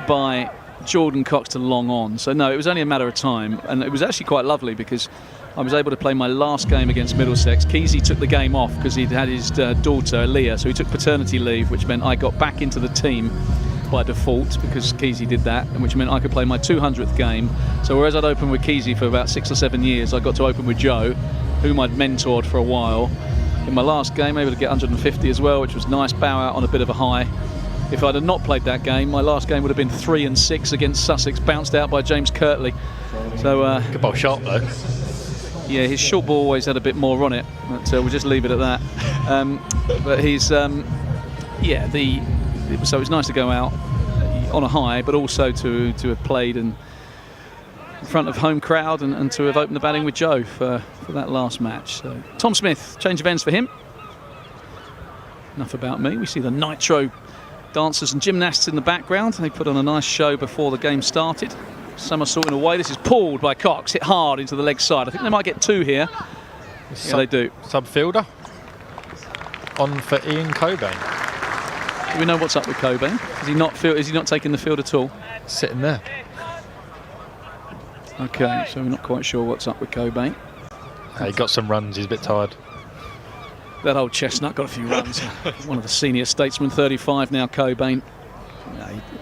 by Jordan Cox to long on. So no, it was only a matter of time, and it was actually quite lovely because I was able to play my last game against Middlesex. Kesey took the game off because he'd had his daughter, Leah, so he took paternity leave, which meant I got back into the team by default because Kesey did that, and which meant I could play my 200th game. So whereas I'd opened with Kesey for about 6 or 7 years, I got to open with Joe, whom I'd mentored for a while. In my last game, able to get 150 as well, which was nice, bow out on a bit of a high. If I'd have not played that game, my last game would have been 3-6 against Sussex, bounced out by James Kirtley. So good ball shot though. Yeah, his short ball always had a bit more on it, but we'll just leave it at that. But he's, so it's nice to go out on a high, but also to have played in front of home crowd and to have opened the batting with Joe for that last match. So Tom Smith, change of ends for him. Enough about me. We see the Nitro dancers and gymnasts in the background. They put on a nice show before the game started. Somersaulting away. This is pulled by Cox, hit hard into the leg side. I think they might get 2 here. Yeah, they do. Subfielder on for Ian Cobain. Do we know what's up with Cobain? Is he not taking the field at all? Sitting there. Okay, so we're not quite sure what's up with Cobain. He got some runs. He's a bit tired. That old chestnut got a few runs. One of the senior statesmen, 35 now, Cobain.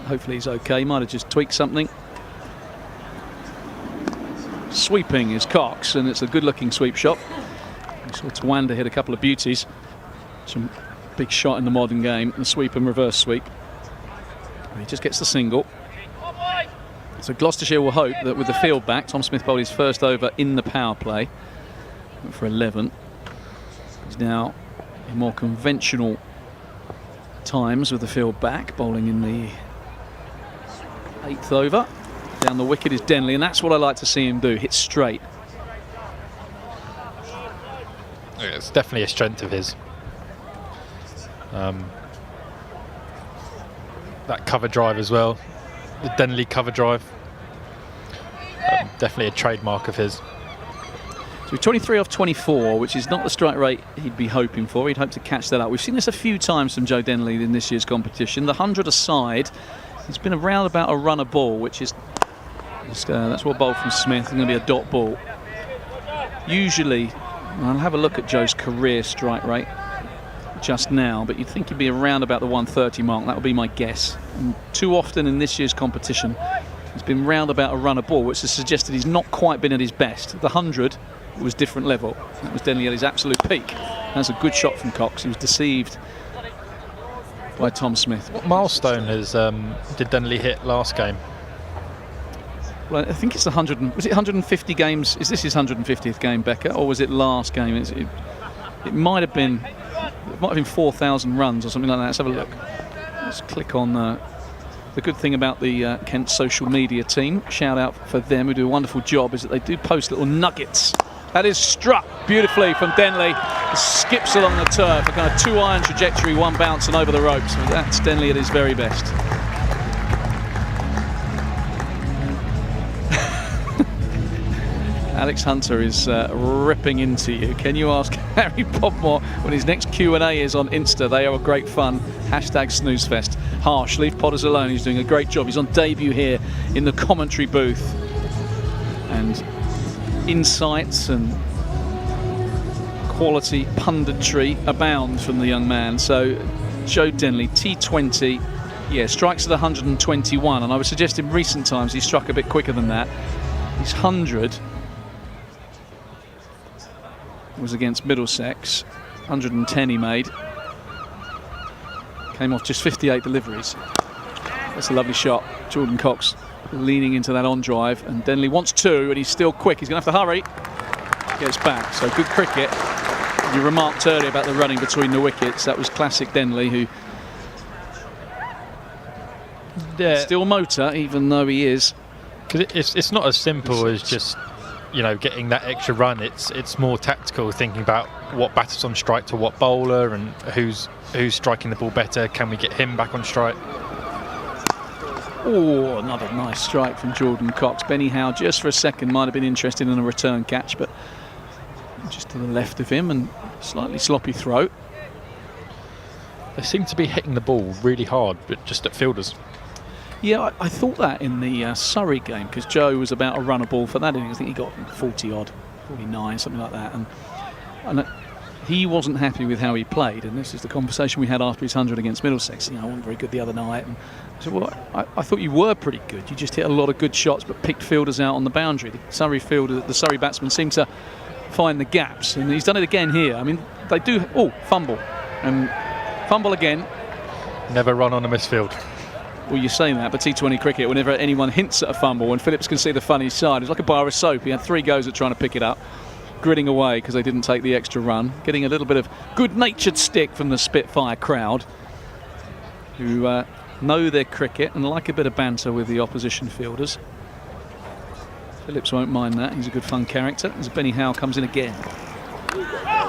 Hopefully he's okay. He might have just tweaked something. Sweeping is Cox, and it's a good-looking sweep shot. We saw Tawanda hit a couple of beauties. Some big shot in the modern game. The sweep and reverse sweep. He just gets the single. So Gloucestershire will hope that with the field back, Tom Smith bowled his first over in the power play for 11. He's now in more conventional times with the field back, bowling in the 8th over. Down the wicket is Denley, and that's what I like to see him do, hit straight. It's definitely a strength of his. That cover drive as well, the Denley cover drive, definitely a trademark of his. So 23 off 24, which is not the strike rate he'd be hoping for. He'd hope to catch that up. We've seen this a few times from Joe Denley in this year's competition. The 100 aside, he's been around about a runner ball, which is that's what bowled from Smith. It's going to be a dot ball. Usually, I'll have a look at Joe's career strike rate just now, but you'd think he'd be around about the 130 mark. That would be my guess. And too often in this year's competition, he's been round about a runner ball, which has suggested he's not quite been at his best. The 100 was different level. That was Denley at his absolute peak. That's a good shot from Cox. He was deceived by Tom Smith. What milestone did Denley hit last game? Well, I think it's 100. Was it 150 games? Is this his 150th game, Becca, or was it last game? It might have been. It might have been 4,000 runs or something like that. Let's have a look. Let's click on the good thing about the Kent social media team. Shout out for them, who do a wonderful job. Is that they do post little nuggets. That is struck beautifully from Denley. It skips along the turf, a kind of 2-iron trajectory, 1 bounce and over the ropes. So that's Denley at his very best. Alex Hunter is ripping into you. Can you ask Harry Podmore when his next Q&A is on Insta? They are a great fun. #SnoozeFest. Harsh, leave Potters alone. He's doing a great job. He's on debut here in the commentary booth. And insights and quality punditry abound from the young man. So Joe Denley, T20, yeah, strikes at 121. And I would suggest in recent times he struck a bit quicker than that. His 100 was against Middlesex, 110 he made. Came off just 58 deliveries. That's a lovely shot. Jordan Cox leaning into that on drive, and Denley wants two, and he's still quick. He's going to have to hurry. Gets back. So good cricket. You remarked earlier about the running between the wickets. That was classic Denley, who still motor, even though he is. Because it's not as simple as just, you know, getting that extra run. It's more tactical, thinking about what batter's on strike to what bowler and who's striking the ball better. Can we get him back on strike? Oh, another nice strike from Jordan Cox. Benny Howe just for a second might have been interested in a return catch, but just to the left of him and slightly sloppy throw. They seem to be hitting the ball really hard, but just at fielders. Yeah, I thought that in the Surrey game, because Joe was about to run a ball for that innings. I think he got 40 odd, 49, something like that. And he wasn't happy with how he played, and this is the conversation we had after his 100 against Middlesex. You know, I wasn't very good the other night. And I said, well, I thought you were pretty good. You just hit a lot of good shots, but picked fielders out on the boundary. The Surrey batsmen seem to find the gaps, and he's done it again here. I mean, they do. Fumble, and fumble again. Never run on a misfield. Well, you're saying that, but T20 cricket, whenever anyone hints at a fumble, and Phillips can see the funny side, it's like a bar of soap. He had 3 goes at trying to pick it up, gritting away because they didn't take the extra run, getting a little bit of good-natured stick from the Spitfire crowd, who know their cricket and like a bit of banter with the opposition fielders. Phillips won't mind that. He's a good fun character. As Benny Howe comes in again.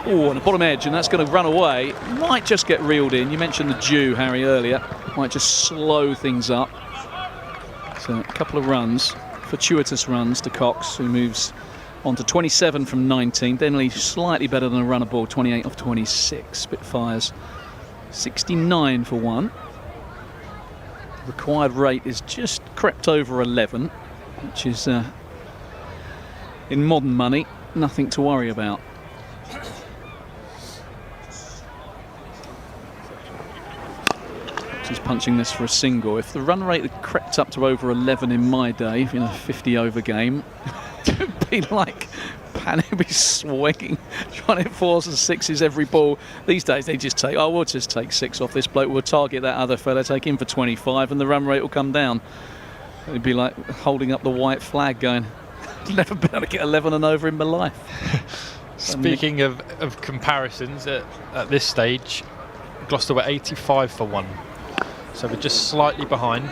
Oh, on the bottom edge, and that's going to run away. Might just get reeled in. You mentioned the dew, Harry, earlier. Might just slow things up. So a couple of runs, fortuitous runs to Cox, who moves on to 27 from 19. Denley slightly better than a runner ball, 28 off 26. Spitfires 69 for 1. Required rate is just crept over 11, which is in modern money nothing to worry about. He's punching this for a single. If the run rate had crept up to over 11 in my day, in a 50 over game, it would be like Pan would be swinging, trying to hit 4s and 6s every ball. These days they just take, we'll just take 6 off this bloke, we'll target that other fella, take him for 25, and the run rate will come down. It'd be like holding up the white flag going, never been able to get 11 and over in my life. Speaking of comparisons, at this stage, Gloucester were 85 for 1. So we're just slightly behind.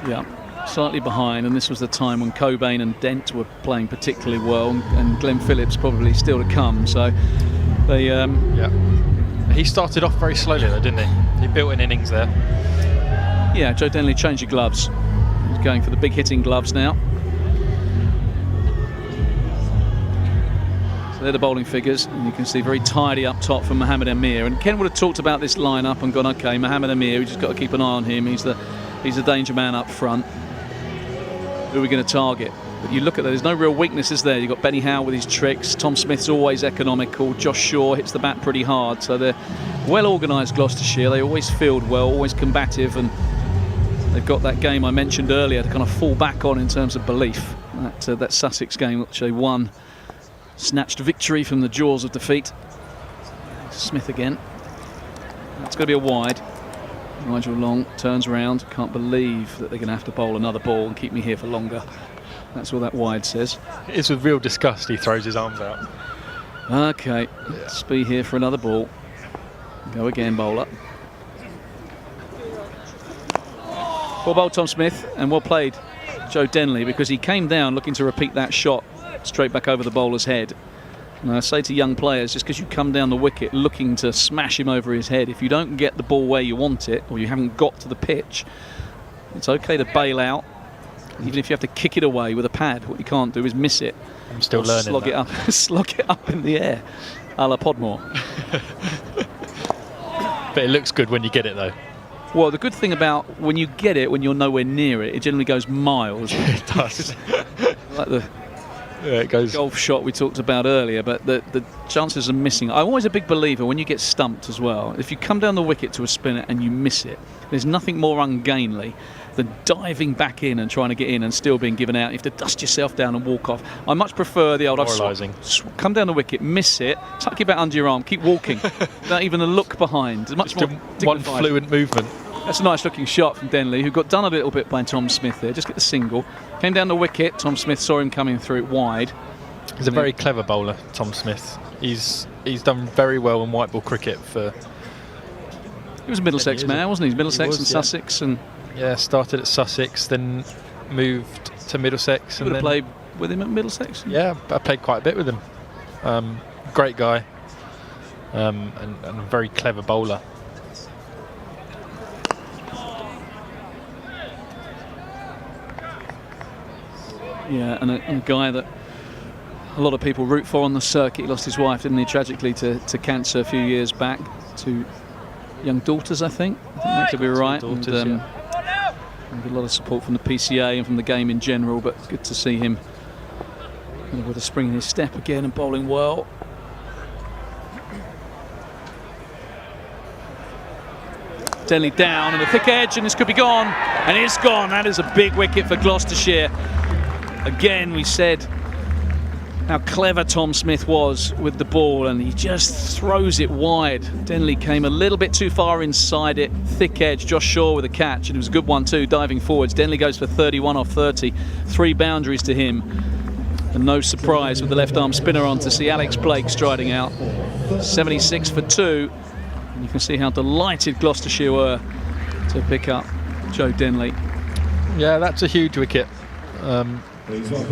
Yeah, slightly behind, and this was the time when Cobain and Dent were playing particularly well, and Glenn Phillips probably still to come. So they... He started off very slowly though, didn't he? He built an innings there. Yeah, Joe Denley changed your gloves. He's going for the big hitting gloves now. They're the bowling figures, and you can see very tidy up top from Mohamed Amir. And Ken would have talked about this lineup and gone, okay, Mohamed Amir, we just got to keep an eye on him. He's the danger man up front. Who are we going to target? But you look at that, there's no real weaknesses there. You've got Benny Howe with his tricks. Tom Smith's always economical. Josh Shaw hits the bat pretty hard. So they're well organised, Gloucestershire. They always field well, always combative, and they've got that game I mentioned earlier to kind of fall back on in terms of belief. That Sussex game, which they won. Snatched victory from the jaws of defeat. Smith again. That's going to be a wide. Nigel Long turns around. Can't believe that they're going to have to bowl another ball and keep me here for longer. That's what that wide says. It's with real disgust he throws his arms out. Okay, let's be here for another ball. Go again, bowler. Well bowled, Tom Smith, and well played, Joe Denley, because he came down looking to repeat that shot straight back over the bowler's head. And I say to young players, just because you come down the wicket looking to smash him over his head, if you don't get the ball where you want it, or you haven't got to the pitch, it's okay to bail out, even if you have to kick it away with a pad. What you can't do is miss it. I'm still learning slog it up, slog it up in the air, a la Podmore. But it looks good when you get it, though. Well, the good thing about when you get it, when you're nowhere near it, it generally goes miles. It does. Like the it goes golf shot we talked about earlier, but the chances of missing. I'm always a big believer when you get stumped as well. If you come down the wicket to a spinner and you miss it, there's nothing more ungainly than diving back in and trying to get in and still being given out. You have to dust yourself down and walk off. I much prefer the old come down the wicket, miss it, tuck your bat under your arm, keep walking. Without even a look behind. It's much more one fluent movement. That's a nice looking shot from Denley, who got done a little bit by Tom Smith there. Just get the single. Came down the wicket. Tom Smith saw him coming through it wide. He's a very clever bowler, Tom Smith. He's done very well in white ball cricket for. He was a Middlesex man, wasn't he? Middlesex and yeah. Sussex, and yeah, started at Sussex, then moved to Middlesex. you would have played with him at Middlesex. Yeah, I played quite a bit with him. Great guy, and a very clever bowler. Yeah, and a guy that a lot of people root for on the circuit. He lost his wife, didn't he, tragically to cancer a few years back. 2 young daughters, I think that could be right. Daughters, and a lot of support from the PCA and from the game in general, but good to see him with a spring in his step again and bowling well. Denley down and a thick edge, and this could be gone, and it's gone. That is a big wicket for Gloucestershire. Again, we said how clever Tom Smith was with the ball, and he just throws it wide. Denley came a little bit too far inside it. Thick edge, Josh Shaw with a catch, and it was a good one too, diving forwards. Denley goes for 31 off 30, 3 boundaries to him. And no surprise with the left arm spinner on to see Alex Blake striding out. 76 for 2. And you can see how delighted Gloucestershire were to pick up Joe Denley. Yeah, that's a huge wicket.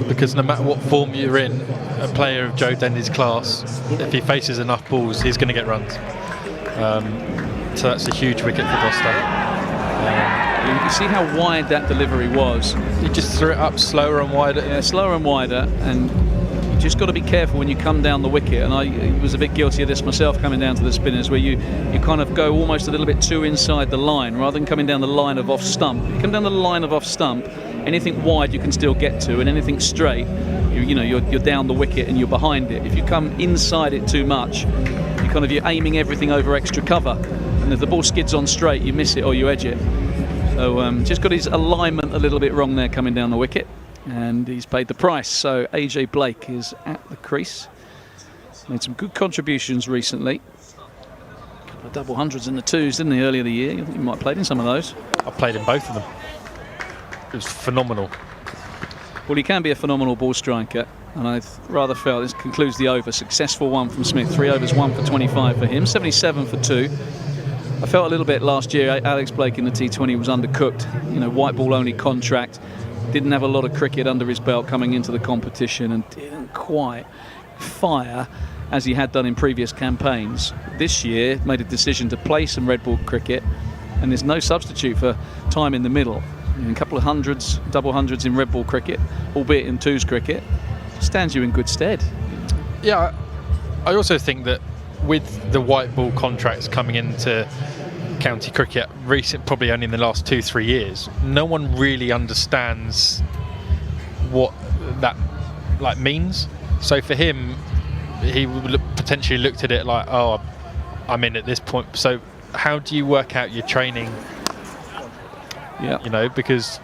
Because no matter what form you're in, a player of Joe Denley's class, if he faces enough balls, he's going to get runs. So that's a huge wicket for Gloucester. You can see how wide that delivery was. He just threw it up slower and wider. Yeah, slower and wider, and you just got to be careful when you come down the wicket. And I was a bit guilty of this myself, coming down to the spinners, where you kind of go almost a little bit too inside the line rather than coming down the line of off stump. If you come down the line of off stump, anything wide you can still get to, and anything straight, you're down the wicket and you're behind it. If you come inside it too much, you're aiming everything over extra cover, and if the ball skids on straight, you miss it or you edge it. So just got his alignment a little bit wrong there coming down the wicket, and he's paid the price. So AJ Blake is at the crease. Made some good contributions recently. A couple of double hundreds in the twos, didn't he, earlier the year? You might have played in some of those. I played in both of them. It was phenomenal. Well, he can be a phenomenal ball striker, and I rather felt this concludes the over. Successful one from Smith. 3 overs, 1 for 25 for him. 77 for 2. I felt a little bit last year, Alex Blake in the T20 was undercooked. White ball only contract. Didn't have a lot of cricket under his belt coming into the competition, and didn't quite fire as he had done in previous campaigns. This year, made a decision to play some red ball cricket, and there's no substitute for time in the middle. A couple of hundreds, double hundreds in red ball cricket, albeit in twos cricket, stands you in good stead. Yeah, I also think that with the white ball contracts coming into county cricket, probably only in the last 2-3 years, no one really understands what that means. So for him, he potentially looked at it like, oh, I'm in at this point. So how do you work out your training? Yeah, because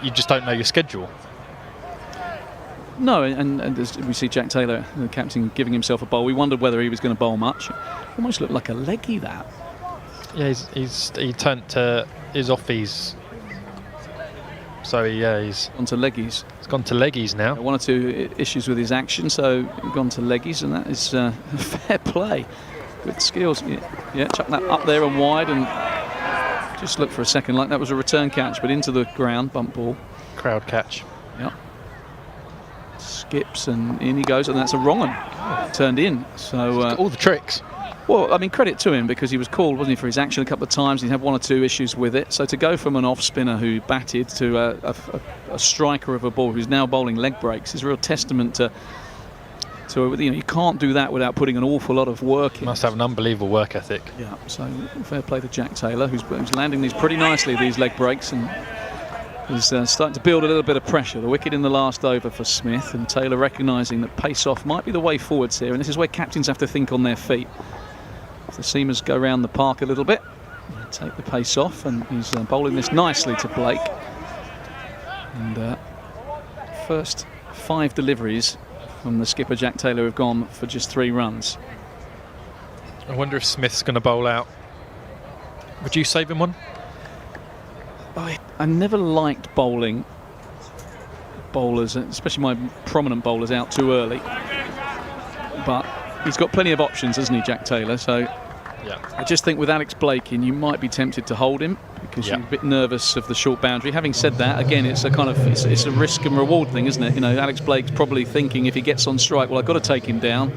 you just don't know your schedule. No, and as we see Jack Taylor, the captain, giving himself a bowl. We wondered whether he was going to bowl much. Almost looked like a leggy, that. Yeah, he turned to his offies. So he's gone to leggies. He's gone to leggies now. 1 or 2 issues with his action, so gone to leggies, and that is fair play. Good skills. Yeah, chuck that up there and wide, and just looked for a second like that was a return catch, but into the ground, bump ball. Crowd catch. Yeah. Skips and in he goes, and that's a wrong one. Turned in. So all the tricks. Well, I mean, credit to him, because he was called, wasn't he, for his action a couple of times. He had 1 or 2 issues with it. So to go from an off spinner who batted to a striker of a ball who's now bowling leg breaks is a real testament to you can't do that without putting an awful lot of work in. Must have an unbelievable work ethic. Yeah. So fair play to Jack Taylor, who's landing these pretty nicely, these leg breaks, and is starting to build a little bit of pressure. The wicket in the last over for Smith, and Taylor recognising that pace off might be the way forwards here, and this is where captains have to think on their feet. If the seamers go around the park a little bit, take the pace off, and he's bowling this nicely to Blake. And first 5 deliveries from the skipper Jack Taylor have gone for just 3 runs. I wonder if Smith's going to bowl out. Would you save him one? I never liked bowling bowlers, especially my prominent bowlers, out too early. But he's got plenty of options, hasn't he, Jack Taylor? So yeah. I just think with Alex Blake in, you might be tempted to hold him because you're a bit nervous of the short boundary. Having said that, again, it's a kind of it's a risk and reward thing, isn't it? You know, Alex Blake's probably thinking if he gets on strike, well, I've got to take him down.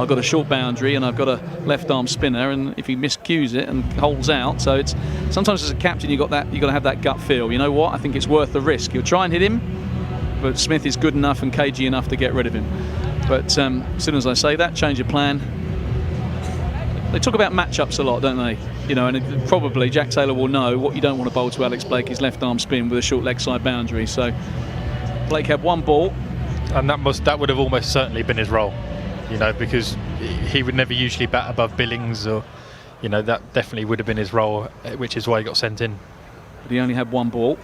I've got a short boundary and I've got a left arm spinner, and if he miscues it and holds out, so it's sometimes as a captain you've got to have that gut feel. You know what? I think it's worth the risk. You'll try and hit him, but Smith is good enough and cagey enough to get rid of him. But as soon as I say that, change of plan. They talk about matchups a lot, don't they? You know, and probably Jack Taylor will know what you don't want to bowl to Alex Blake is left arm spin with a short leg side boundary. So Blake had one ball, and that would have almost certainly been his role. You know, because he would never usually bat above Billings, or you know, that definitely would have been his role, which is why he got sent in. But he only had one ball.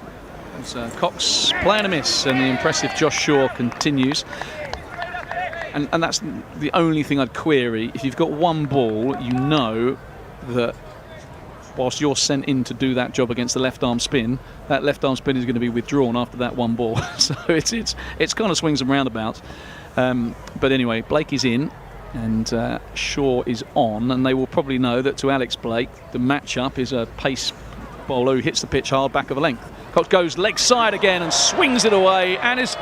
It's Cox playing a miss, and the impressive Josh Shaw continues. And that's the only thing I'd query. If you've got one ball, you know that whilst you're sent in to do that job against the left arm spin, that left arm spin is going to be withdrawn after that one ball. So it's kind of swings and roundabouts. But anyway, Blake is in and Shaw is on, and they will probably know that to Alex Blake the matchup is a pace bowler who hits the pitch hard back of a length. Cox goes leg side again and swings it away, and is...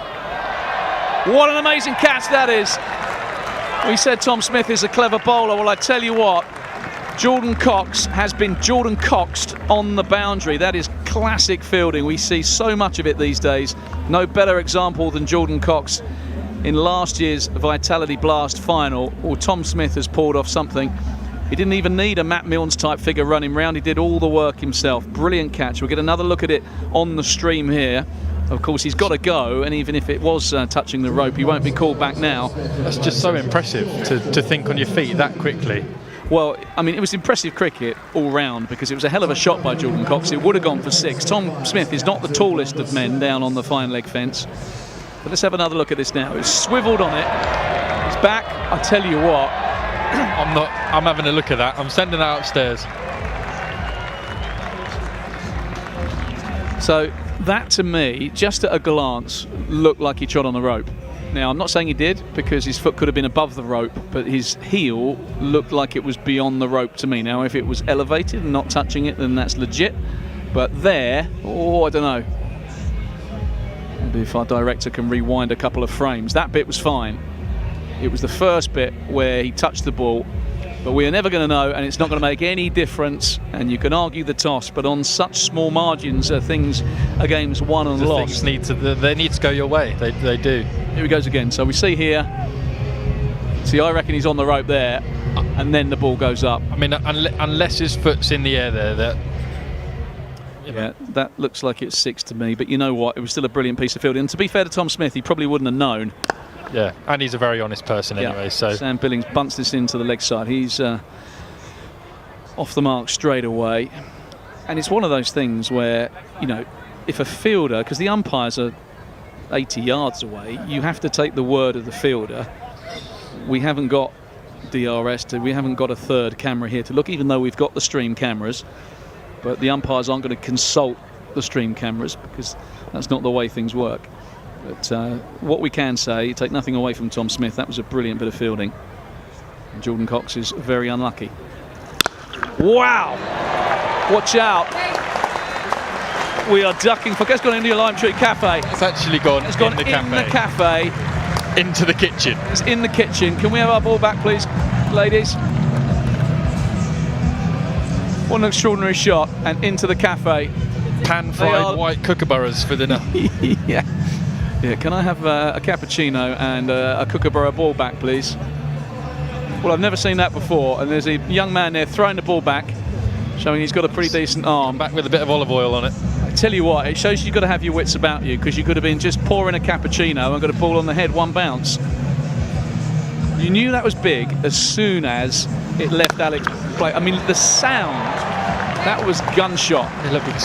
What an amazing catch that is. We said Tom Smith is a clever bowler. Well, I tell you what, Jordan Cox has been Jordan Coxed on the boundary. That is classic fielding. We see so much of it these days. No better example than Jordan Cox in last year's Vitality Blast final. Well, Tom Smith has pulled off something. He didn't even need a Matt Milnes type figure running round. He did all the work himself. Brilliant catch. We'll get another look at it on the stream here. Of course, he's got to go, and even if it was touching the rope, he won't be called back now. That's just so impressive to think on your feet that quickly. Well, I mean, it was impressive cricket all round because it was a hell of a shot by Jordan Cox. It would have gone for 6. Tom Smith is not the tallest of men down on the fine leg fence. But let's have another look at this now. He's swiveled on it. He's back. I tell you what. I'm having a look at that. I'm sending that upstairs. So that to me, just at a glance, looked like he trod on the rope. Now, I'm not saying he did because his foot could have been above the rope, but his heel looked like it was beyond the rope to me. Now, if it was elevated and not touching it, then that's legit. But there, I don't know. Maybe if our director can rewind a couple of frames. That bit was fine. It was the first bit where he touched the ball. But we are never going to know, and it's not going to make any difference. And you can argue the toss, but on such small margins, things are games won and lost. Things they need to go your way. They do. Here he goes again. So we see here. See, I reckon he's on the rope there, and then the ball goes up. I mean, unless his foot's in the air there, yeah, that looks like it's 6 to me. But you know what? It was still a brilliant piece of fielding. And to be fair to Tom Smith, he probably wouldn't have known. Yeah, and he's a very honest person anyway. So Sam Billings bunts this into the leg side. He's off the mark straight away. And it's one of those things where, you know, if a fielder, because the umpires are 80 yards away, you have to take the word of the fielder. We haven't got DRS, we haven't got a third camera here to look, even though we've got the stream cameras. But the umpires aren't going to consult the stream cameras because that's not the way things work. But what we can say, take nothing away from Tom Smith, that was a brilliant bit of fielding. And Jordan Cox is very unlucky. Wow! Watch out. We are ducking. It's gone into your Lime Tree Cafe. It's actually gone It's gone in the cafe. Into the kitchen. It's in the kitchen. Can we have our ball back, please, ladies? What an extraordinary shot. And into the cafe. Pan-fried white kookaburras for dinner. Yeah. Can I have a cappuccino and a kookaburra ball back, please? Well, I've never seen that before. And there's a young man there throwing the ball back, showing he's got a pretty decent arm. Back with a bit of olive oil on it. I tell you what, it shows you've got to have your wits about you, because you could have been just pouring a cappuccino and got a ball on the head, one bounce. You knew that was big as soon as it left Alex Blake. I mean, the sound, that was gunshot.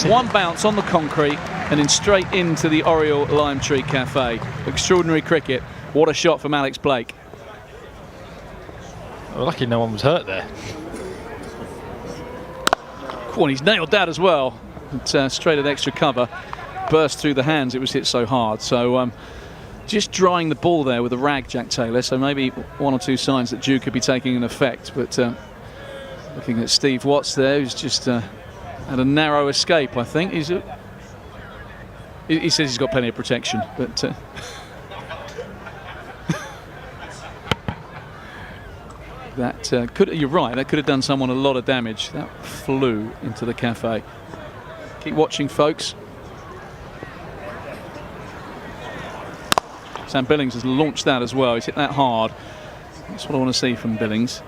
One bounce on the concrete and then straight into the Oriole Lime Tree Cafe. Extraordinary cricket. What a shot from Alex Blake. Well, lucky no one was hurt there. Oh, and he's nailed that as well. It's straight at extra cover. Burst through the hands, it was hit so hard. So just drying the ball there with a rag, Jack Taylor. So maybe 1 or 2 signs that Dew could be taking an effect. But looking at Steve Watts there, who's just had a narrow escape, I think. He says he's got plenty of protection, but that could, you're right, that could have done someone a lot of damage. That flew into the cafe. Keep watching, folks. Sam Billings has launched that as well. He's hit that hard. That's what I want to see from Billings.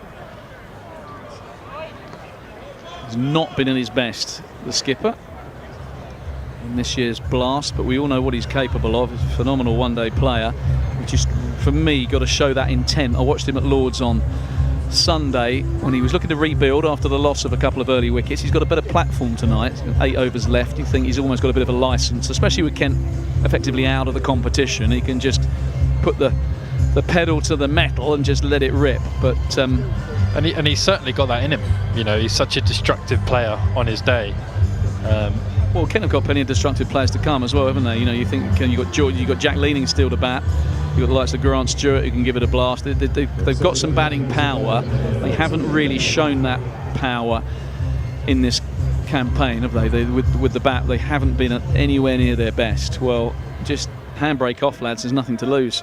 He's not been in his best, the skipper, in this year's Blast, but we all know what he's capable of. He's a phenomenal one-day player. Just, for me, got to show that intent. I watched him at Lords on Sunday when he was looking to rebuild after the loss of a couple of early wickets. He's got a better platform tonight. 8 overs left. You think he's almost got a bit of a licence, especially with Kent effectively out of the competition. He can just put the pedal to the metal and just let it rip. But and he's certainly got that in him. You know, he's such a destructive player on his day. Well, Kent have got plenty of destructive players to come as well, haven't they? You know, you think you've got Jack Leaning still to bat. You've got the likes of Grant Stewart who can give it a blast. They've got some batting power. They haven't really shown that power in this campaign, have they? With the bat, they haven't been anywhere near their best. Well, just handbrake off, lads. There's nothing to lose.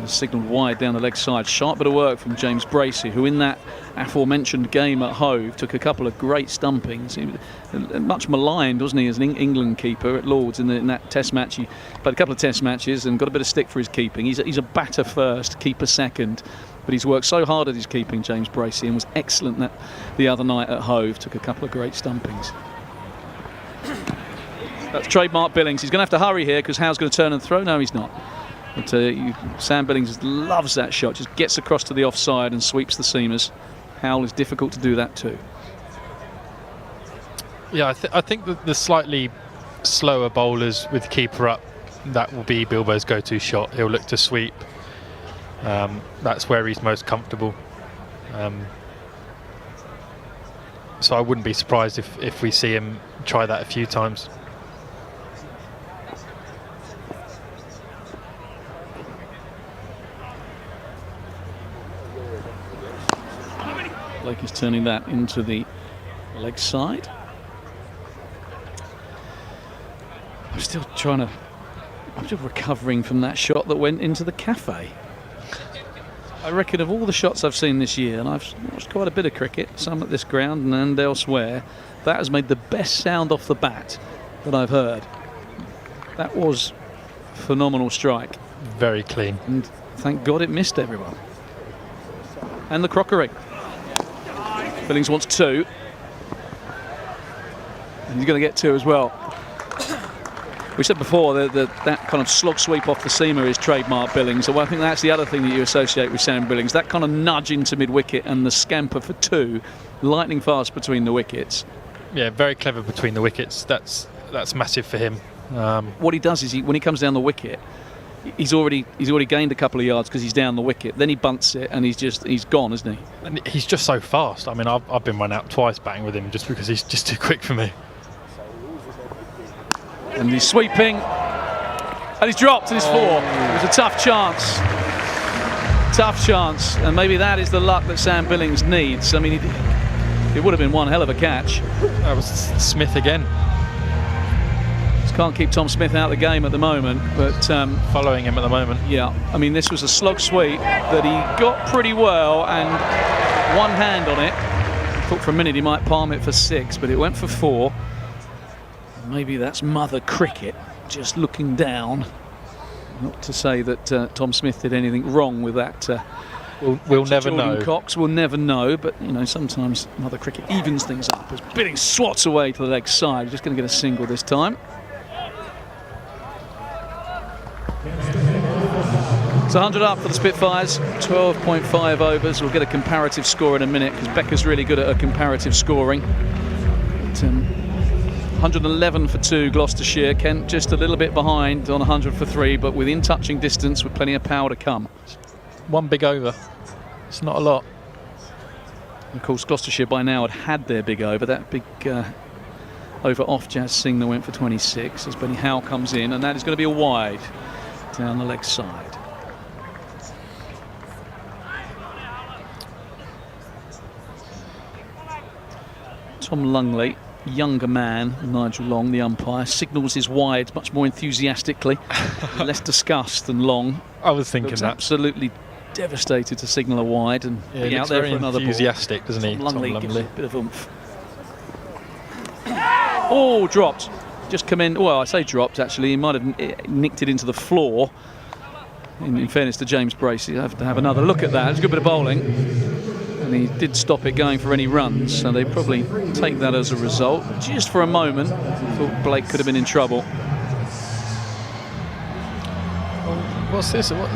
Signalled wide down the leg side. Sharp bit of work from James Bracey, who in that aforementioned game at Hove took a couple of great stumpings. He was much maligned, wasn't he, as an England keeper at Lords in that Test match. He played a couple of Test matches and got a bit of stick for his keeping. He's a batter first, keeper second, but he's worked so hard at his keeping, James Bracey, and was excellent the other night at Hove. Took a couple of great stumpings. That's trademark Billings. He's going to have to hurry here because Howe's going to turn and throw. No, he's not. But Sam Billings loves that shot, just gets across to the offside and sweeps the seamers. Howell is difficult to do that too. Yeah, I think that the slightly slower bowlers with keeper up, that will be Bilbo's go-to shot. He'll look to sweep. That's where he's most comfortable. So I wouldn't be surprised if we see him try that a few times. Blake is turning that into the leg side. I'm still recovering from that shot that went into the cafe. I reckon of all the shots I've seen this year, and I've watched quite a bit of cricket, some at this ground and elsewhere, that has made the best sound off the bat that I've heard. That was a phenomenal strike. Very clean. And thank God it missed everyone. And the crockery. Billings wants 2. And he's going to get 2 as well. We said before that kind of slog sweep off the seamer is trademark Billings. So I think that's the other thing that you associate with Sam Billings. That kind of nudge into mid-wicket and the scamper for 2, lightning fast between the wickets. Yeah, very clever between the wickets. That's massive for him. What he does is when he comes down the wicket, he's already gained a couple of yards because he's down the wicket. Then he bunts it and he's gone, isn't he? And he's just so fast. I mean, I've been run out twice batting with him just because he's just too quick for me. And he's sweeping, and he's dropped, and it's 4. It was a tough chance, and maybe that is the luck that Sam Billings needs. I mean, it would have been one hell of a catch. That was Smith again. Just can't keep Tom Smith out of the game at the moment, but following him at the moment. Yeah, I mean, this was a slog sweep that he got pretty well, and one hand on it. I thought for a minute he might palm it for 6, but it went for 4. Maybe that's Mother Cricket just looking down. Not to say that Tom Smith did anything wrong with that. We'll never know. Cox will never know, but you know, sometimes Mother Cricket evens things up. As Billings swats away to the leg side, just going to get a single this time. It's 100 up for the Spitfires, 12.5 overs. We'll get a comparative score in a minute because Becca's really good at her comparative scoring. But, 111 for 2, Gloucestershire. Kent just a little bit behind on 100 for 3, but within touching distance with plenty of power to come. One big over. It's not a lot. Of course, Gloucestershire by now had their big over. That big over off Jazz Singh that went for 26 as Benny Howe comes in, and that is going to be a wide down the leg side. Tom Lungley, younger man, Nigel Long, the umpire, signals his wide much more enthusiastically, less disgust than Long. I was thinking Looks that. Absolutely devastated to signal a wide and be out there for another enthusiastic, ball. doesn't he? Tom Lungley Tom gives Lungley. it a bit of oomph. Oh, dropped. Just come in. Well, I say dropped, actually. He might have nicked it into the floor. In fairness to James Bracey, you have to have another look at that. It's a good bit of bowling. And he did stop it going for any runs, so they probably take that as a result. Just for a moment, thought Blake could have been in trouble. What's this? What,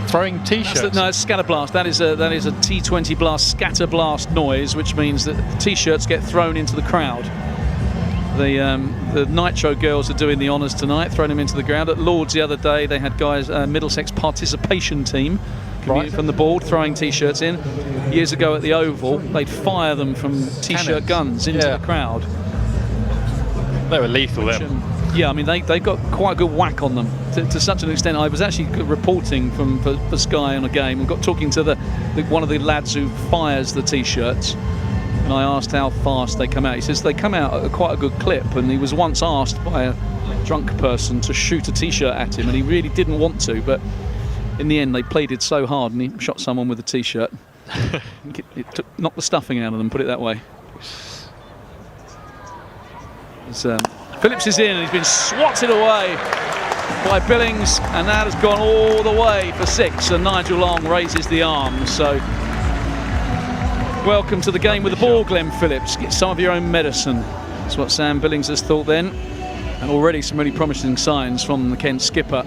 throwing T-shirts? No, it's scatter blast. That is a T20 blast, scatter blast noise, which means that the T-shirts get thrown into the crowd. The Nitro girls are doing the honours tonight, throwing them into the ground. At Lord's the other day, they had guys, Middlesex participation team, from the board, throwing T-shirts in. Years ago at the Oval, they'd fire them from T-shirt guns into the crowd. They were lethal, them. Yeah, I mean, they got quite a good whack on them to such an extent. I was actually reporting for Sky on a game and got talking to one of the lads who fires the T-shirts. And I asked how fast they come out. He says they come out at quite a good clip, and he was once asked by a drunk person to shoot a T-shirt at him, and he really didn't want to, but in the end they pleaded so hard and he shot someone with a T-shirt. It knocked the stuffing out of them, put it that way. Phillips is in and he's been swatted away by Billings, and that has gone all the way for 6, and Nigel Long raises the arms. So welcome to the game with the ball, Glenn Phillips. Get some of your own medicine. That's what Sam Billings has thought then. And already some really promising signs from the Kent skipper.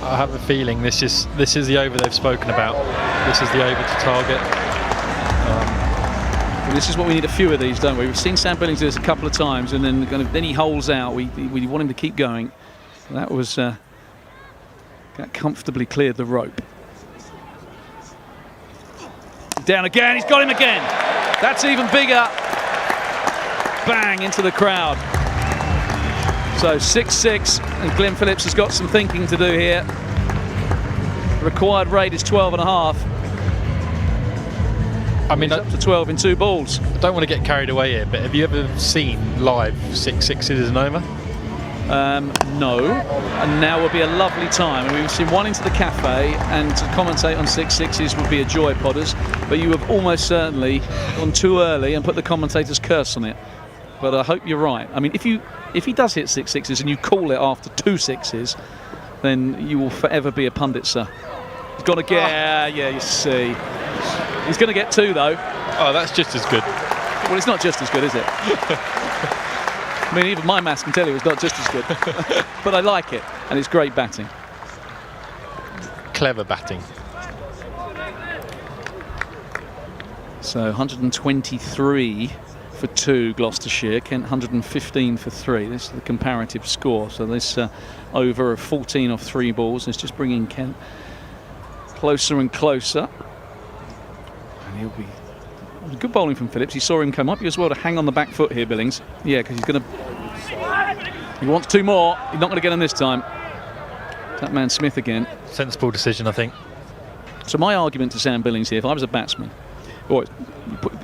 I have a feeling this is the over they've spoken about. This is the over to target. Well, this is what we need, a few of these, don't we? We've seen Sam Billings do this a couple of times, and then he holes out. We want him to keep going. That was that comfortably cleared the rope. Down again, he's got him again. That's even bigger. Bang into the crowd. So 6-6, and Glenn Phillips has got some thinking to do here. The required rate is 12.5. I mean, up to 12 in 2 balls. I don't want to get carried away here, but have you ever seen live 6 sixes as an over? No, and now will be a lovely time. And we've seen one into the cafe, and to commentate on 6 sixes would be a joy, Podders. But you have almost certainly gone too early and put the commentator's curse on it. But I hope you're right. I mean, if he does hit 6 sixes and you call it after 2 sixes, then you will forever be a pundit, sir. He's got to get, yeah, you see. He's going to get 2 though. Oh, that's just as good. Well, it's not just as good, is it? I mean, even my maths can tell you it's not just as good. But I like it, and it's great batting. Clever batting. So 123 for 2, Gloucestershire. Kent 115 for 3. This is the comparative score. So this over of 14 off 3 balls is just bringing Kent closer and closer. And he'll be good bowling from Phillips. He saw him come up. You as well to hang on the back foot here, Billings. Yeah, because he's going to. He wants 2 more. He's not going to get them this time. That man Smith again. Sensible decision, I think. So my argument to Sam Billings here, if I was a batsman, or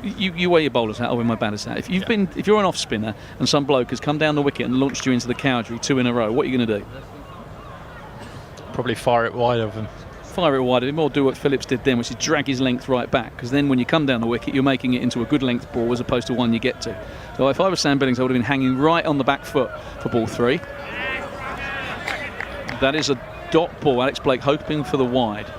you wear your bowler's hat, I'll wear my batter's hat. If you're an off spinner and some bloke has come down the wicket and launched you into the cowdrey 2 in a row, what are you going to do? Probably fire it wide of him. Fire it wide of him, or do what Phillips did then, which is drag his length right back, because then when you come down the wicket you're making it into a good length ball as opposed to one you get to. So if I was Sam Billings, I would have been hanging right on the back foot for ball 3. That is a dot ball. Alex Blake hoping for the wide.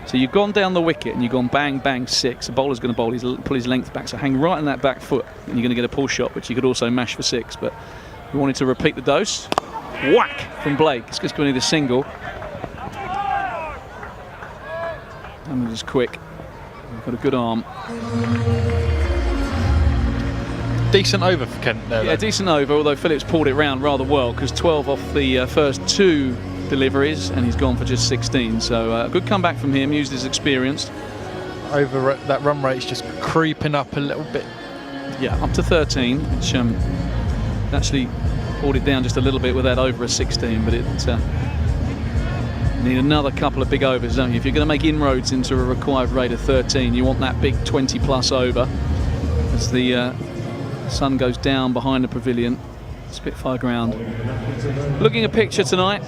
So you've gone down the wicket and you've gone bang, bang, 6. The bowler's going to pull his length back, so hang right on that back foot and you're going to get a pull shot, which you could also mash for 6. But we wanted to repeat the dose. Whack from Blake. It's just going to need a single. And it is quick. We've got a good arm. Decent over for Kent there. Yeah, decent over, although Phillips pulled it round rather well, because 12 off the first 2 deliveries, and he's gone for just 16. So a good comeback from him, used his experience. Over that run rate's just creeping up a little bit. Yeah, up to 13, which actually pulled it down just a little bit with that over a 16, but it need another couple of big overs, don't you? If you're going to make inroads into a required rate of 13, you want that big 20 plus over as the sun goes down behind the pavilion. Spitfire Ground looking a picture tonight.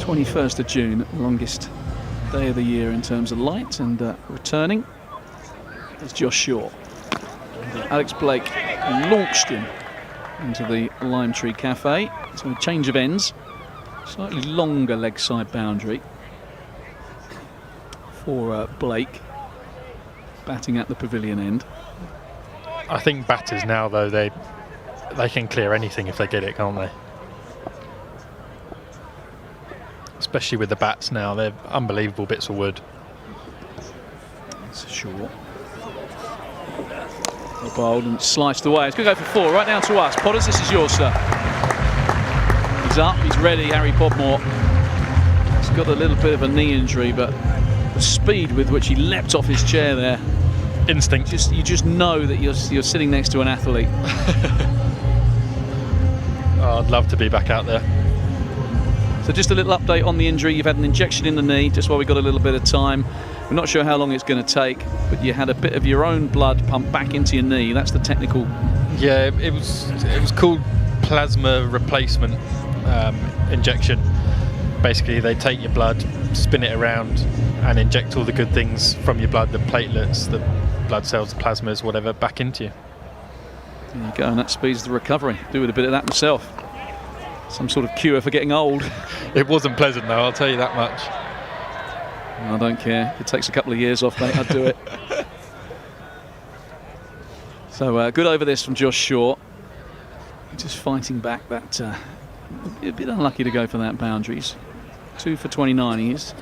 21st of June, longest day of the year in terms of light, and returning is Josh Shaw. Alex Blake launched him into the Lime Tree Cafe. So a change of ends, slightly longer leg side boundary for Blake, batting at the pavilion end. I think batters now, though, they can clear anything if they get it, can't they? Especially with the bats now, they're unbelievable bits of wood. It's short. Bowled and sliced away. It's going to go for 4, right down to us. Potters, this is yours, sir. He's up, he's ready, Harry Podmore. He's got a little bit of a knee injury, but the speed with which he leapt off his chair there. Instinct. You just know that you're sitting next to an athlete. Oh, I'd love to be back out there. So just a little update on the injury. You've had an injection in the knee, just while we got a little bit of time. We're not sure how long it's going to take, but you had a bit of your own blood pumped back into your knee. That's the technical. Yeah, it was called plasma replacement injection. Basically, they take your blood, spin it around, and inject all the good things from your blood, the platelets, the blood cells, the plasmas, whatever, back into you. There you go, and that speeds the recovery. Do with a bit of that myself. Some sort of cure for getting old. It wasn't pleasant, though, I'll tell you that much. I don't care. If it takes a couple of years off, mate, I'd do it. So good over this from Josh Shaw. Just fighting back that. A bit unlucky to go for that boundaries. 2 for 29. He is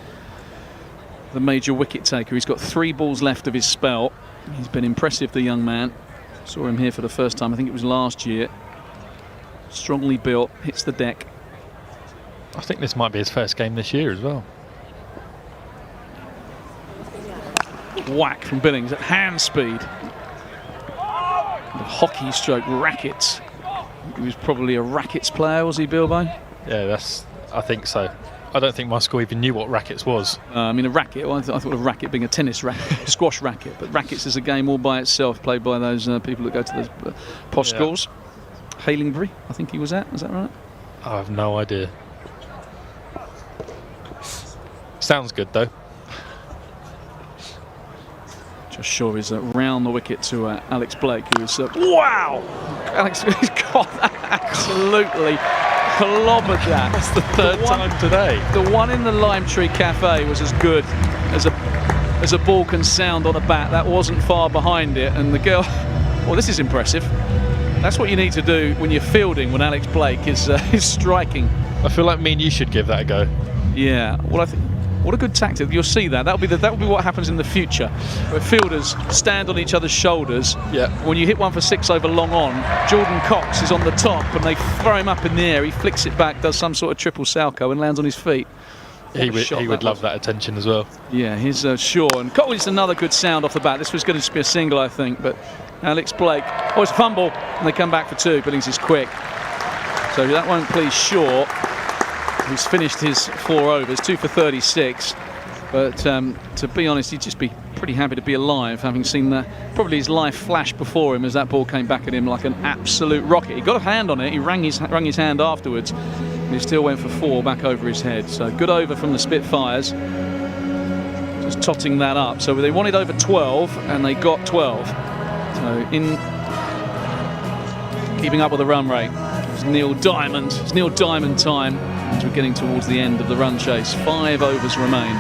the major wicket taker. He's got 3 balls left of his spell. He's been impressive, the young man. Saw him here for the first time, I think it was last year. Strongly built, hits the deck. I think this might be his first game this year as well. Whack from Billings at hand speed. The hockey stroke rackets. He was probably a rackets player, was he, Bilbo? Yeah, I think so. I don't think my school even knew what rackets was. I mean, a racket, well, I thought of racket being a tennis racket, squash racket, but rackets is a game all by itself, played by those people that go to the posh schools. Halingbury, I think he was at, is that right? I have no idea. Sounds good, though. Just sure is round the wicket to Alex Blake, who is wow! Alex has got absolutely clobbered that. That's the third time today. The one in the Lime Tree Cafe was as good as a ball can sound on a bat. That wasn't far behind it, and the girl. Well, this is impressive. That's what you need to do when you're fielding when Alex Blake is striking. I feel like me and you should give that a go. Yeah. Well, I think. What a good tactic! You'll see that. That'll be what happens in the future, where fielders stand on each other's shoulders. Yeah. When you hit one for 6 over long on, Jordan Cox is on the top, and they throw him up in the air. He flicks it back, does some sort of triple Salco, and lands on his feet. He would love that attention as well. Yeah, he's Shaw, and Cox is another good sound off the bat. This was going to be a single, I think, but Alex Blake. Oh, it's a fumble, and they come back for 2. Billings is quick, so that won't please Shaw. He's finished his 4 overs, 2 for 36. But to be honest, he'd just be pretty happy to be alive, having seen probably his life flash before him as that ball came back at him like an absolute rocket. He got a hand on it, he wrung his hand afterwards, and he still went for 4 back over his head. So good over from the Spitfires. Just totting that up. So they wanted over 12, and they got 12. So in keeping up with the run rate. It's Neil Diamond. It's Neil Diamond time as we're getting towards the end of the run chase. 5 overs remain.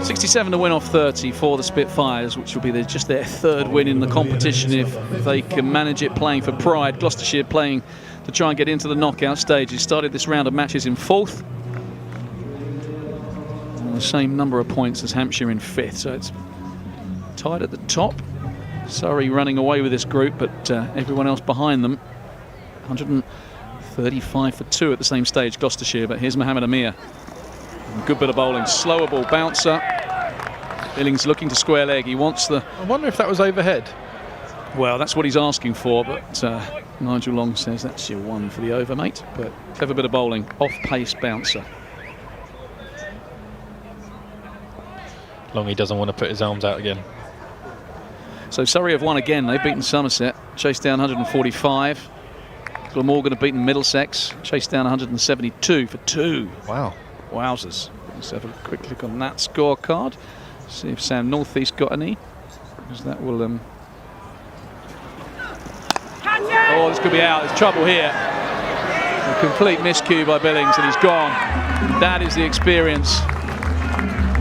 67 to win off 30 for the Spitfires, which will be just their 3rd win in the competition if they can manage it, playing for pride. Gloucestershire playing to try and get into the knockout stages. Started this round of matches in 4th. on the same number of points as Hampshire in 5th, so it's tied at the top. Surrey running away with this group, but everyone else behind them. 135 for 2 at the same stage, Gloucestershire, but here's Mohammed Amir. Good bit of bowling, slower ball bouncer. Billings looking to square leg. He wants the... I wonder if that was overhead. Well, that's what he's asking for, but Nigel Long says that's your one for the over, mate. But clever bit of bowling, off-pace bouncer. Longy doesn't want to put his arms out again. So Surrey have won again. They've beaten Somerset, chased down 145. Glamorgan have beaten Middlesex, chased down 172 for 2. Wow. Wowzers. Let's have a quick look on that scorecard. See if Sam North East got any. Because that will... Oh, this could be out. There's trouble here. A complete miscue by Billings, and he's gone. That is the experience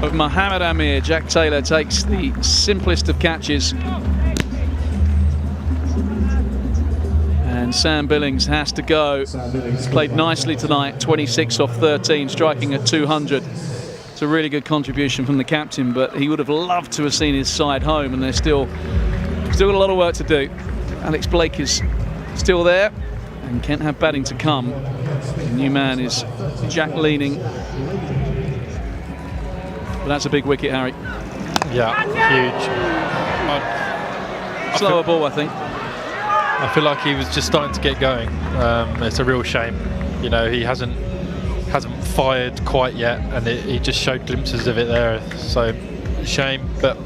of Mohammed Amir. Jack Taylor takes the simplest of catches. And Sam Billings has to go. He's played nicely tonight, 26 off 13, striking at 200. It's a really good contribution from the captain, but he would have loved to have seen his side home, and they're still got a lot of work to do. Alex Blake is still there, and Kent have batting to come. The new man is Jack Leaning. But that's a big wicket, Harry. Yeah, huge. Slower ball, I think. I feel like he was just starting to get going. It's a real shame. You know, he hasn't fired quite yet, and he just showed glimpses of it there. So, shame, but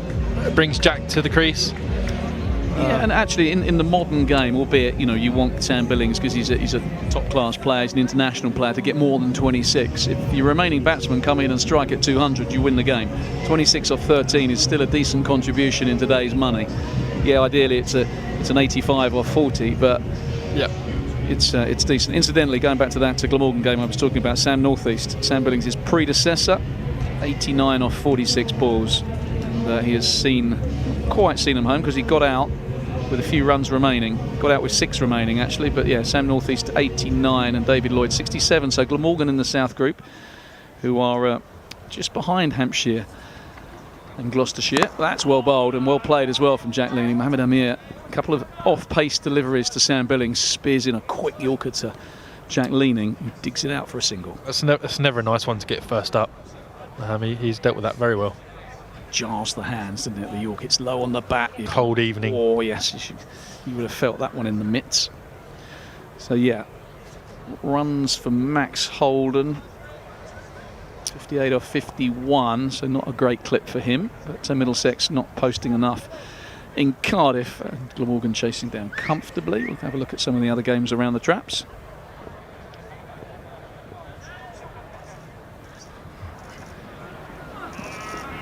it brings Jack to the crease. Yeah, and actually in the modern game, albeit, you know, you want Sam Billings because he's a top-class player, he's an international player, to get more than 26. If your remaining batsmen come in and strike at 200, you win the game. 26 off 13 is still a decent contribution in today's money. Yeah, ideally it's an 85 off 40, but yeah, it's decent. Incidentally, going back to that Glamorgan game I was talking about, Sam North East, Sam Billings' predecessor, 89 off 46 balls. And he has quite seen him home because he got out with a few runs remaining. Got out with 6 remaining, actually. But yeah, Sam North East 89 and David Lloyd 67. So Glamorgan in the South Group, who are just behind Hampshire and Gloucestershire. That's well bowled and well played as well from Jack Leaning. Mohammed Amir, a couple of off-pace deliveries to Sam Billings, spears in a quick Yorker to Jack Leaning, who digs it out for a single. That's never a nice one to get first up. He's dealt with that very well. Jars the hands, doesn't it? The York, it's low on the bat. Cold evening. Oh yes, you would have felt that one in the mitts. So yeah, runs for Max Holden, 58 off 51, so not a great clip for him, but Middlesex not posting enough in Cardiff. Glamorgan chasing down comfortably. We'll have a look at some of the other games around the traps.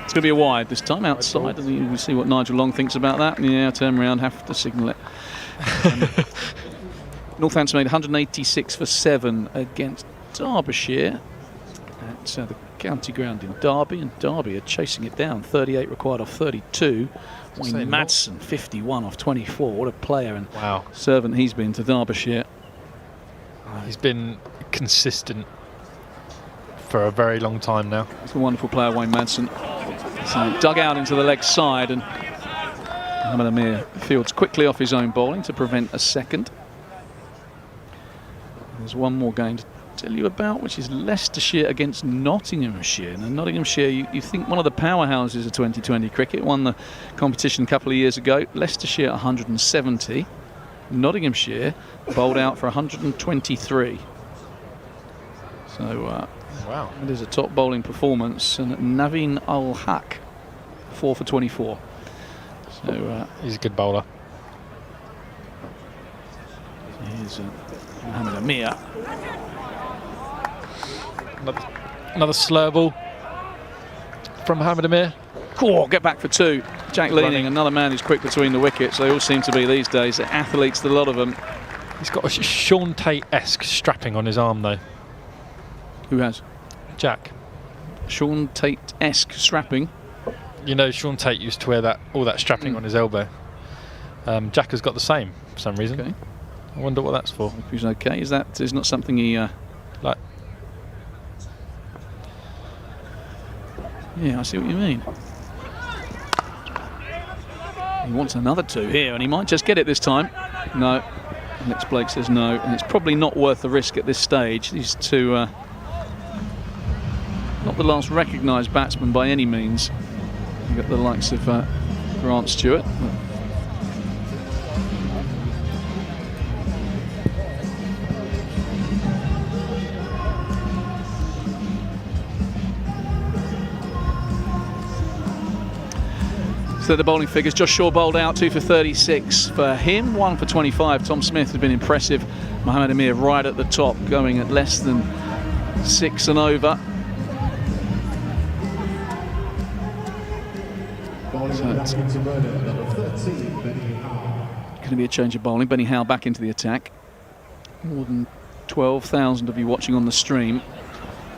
It's going to be a wide this time, outside. And we'll see what Nigel Long thinks about that. Yeah, turn around, have to signal it. Northampton made 186 for 7 against Derbyshire at the county ground in Derby, and Derby are chasing it down. 38 required off 32. Wayne Madsen 51 off 24. What a player and servant he's been to Derbyshire. He's been consistent for a very long time now. He's a wonderful player, Wayne Madsen. So dug out into the leg side, and Mohammed Amir fields quickly off his own bowling to prevent a second. There's one more game to tell you about, which is Leicestershire against Nottinghamshire. Now, Nottinghamshire, you think one of the powerhouses of 2020 cricket, won the competition a couple of years ago. Leicestershire 170. Nottinghamshire bowled out for 123. So wow, it is a top bowling performance. And Naveen Ul-Haq 4 for 24. So he's a good bowler. Here's Mohammed Amir. Another slur ball from Mohammed Amir. Cool, get back for 2. Jack Leaning, another man who's quick between the wickets. They all seem to be these days. They're athletes, a lot of them. He's got a Sean Tate-esque strapping on his arm, though. Who has? Jack. Sean Tate-esque strapping. You know, Sean Tate used to wear all that strapping on his elbow. Jack has got the same for some reason. Okay. I wonder what that's for. Hope he's okay. Is not something he like? Yeah, I see what you mean. He wants another 2 here, and he might just get it this time. No. Alex Blake says no, and it's probably not worth the risk at this stage. These two, not the last recognised batsman by any means. You've got the likes of Grant Stewart. So the bowling figures, Josh Shaw bowled out, 2 for 36 for him, 1 for 25. Tom Smith has been impressive. Mohamed Amir right at the top, going at less than 6 and over. So it's going to be a change of bowling. Benny Howe back into the attack. More than 12,000 of you watching on the stream.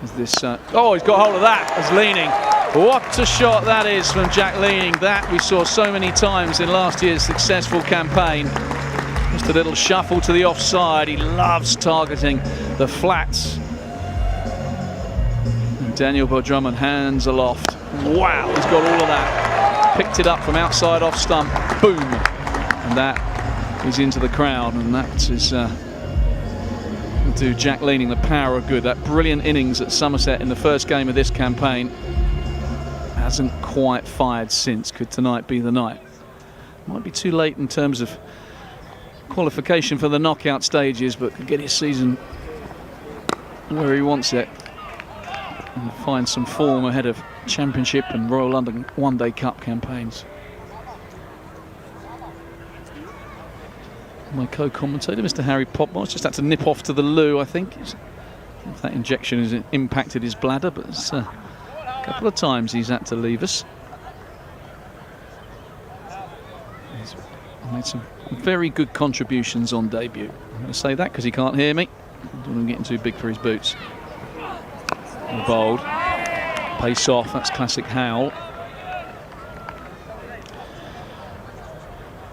As this, oh, he's got hold of that as Leaning. What a shot that is from Jack Leaning. That we saw so many times in last year's successful campaign. Just a little shuffle to the offside. He loves targeting the flats. And Daniel Bodrummond, hands aloft. Wow, he's got all of that. Picked it up from outside off stump. Boom. And that is into the crowd. And that is do Jack Leaning the power of good. That brilliant innings at Somerset in the first game of this campaign hasn't quite fired since. Could tonight be the night? Might be too late in terms of qualification for the knockout stages, but could get his season where he wants it and find some form ahead of Championship and Royal London One Day Cup campaigns. My co-commentator, Mr. Harry Popmore's just had to nip off to the loo, I think. If that injection has impacted his bladder, but it's a couple of times he's had to leave us. He's made some very good contributions on debut. I'm going to say that because he can't hear me. I don't want him getting too big for his boots. And bowled. Pace off, that's classic Howell.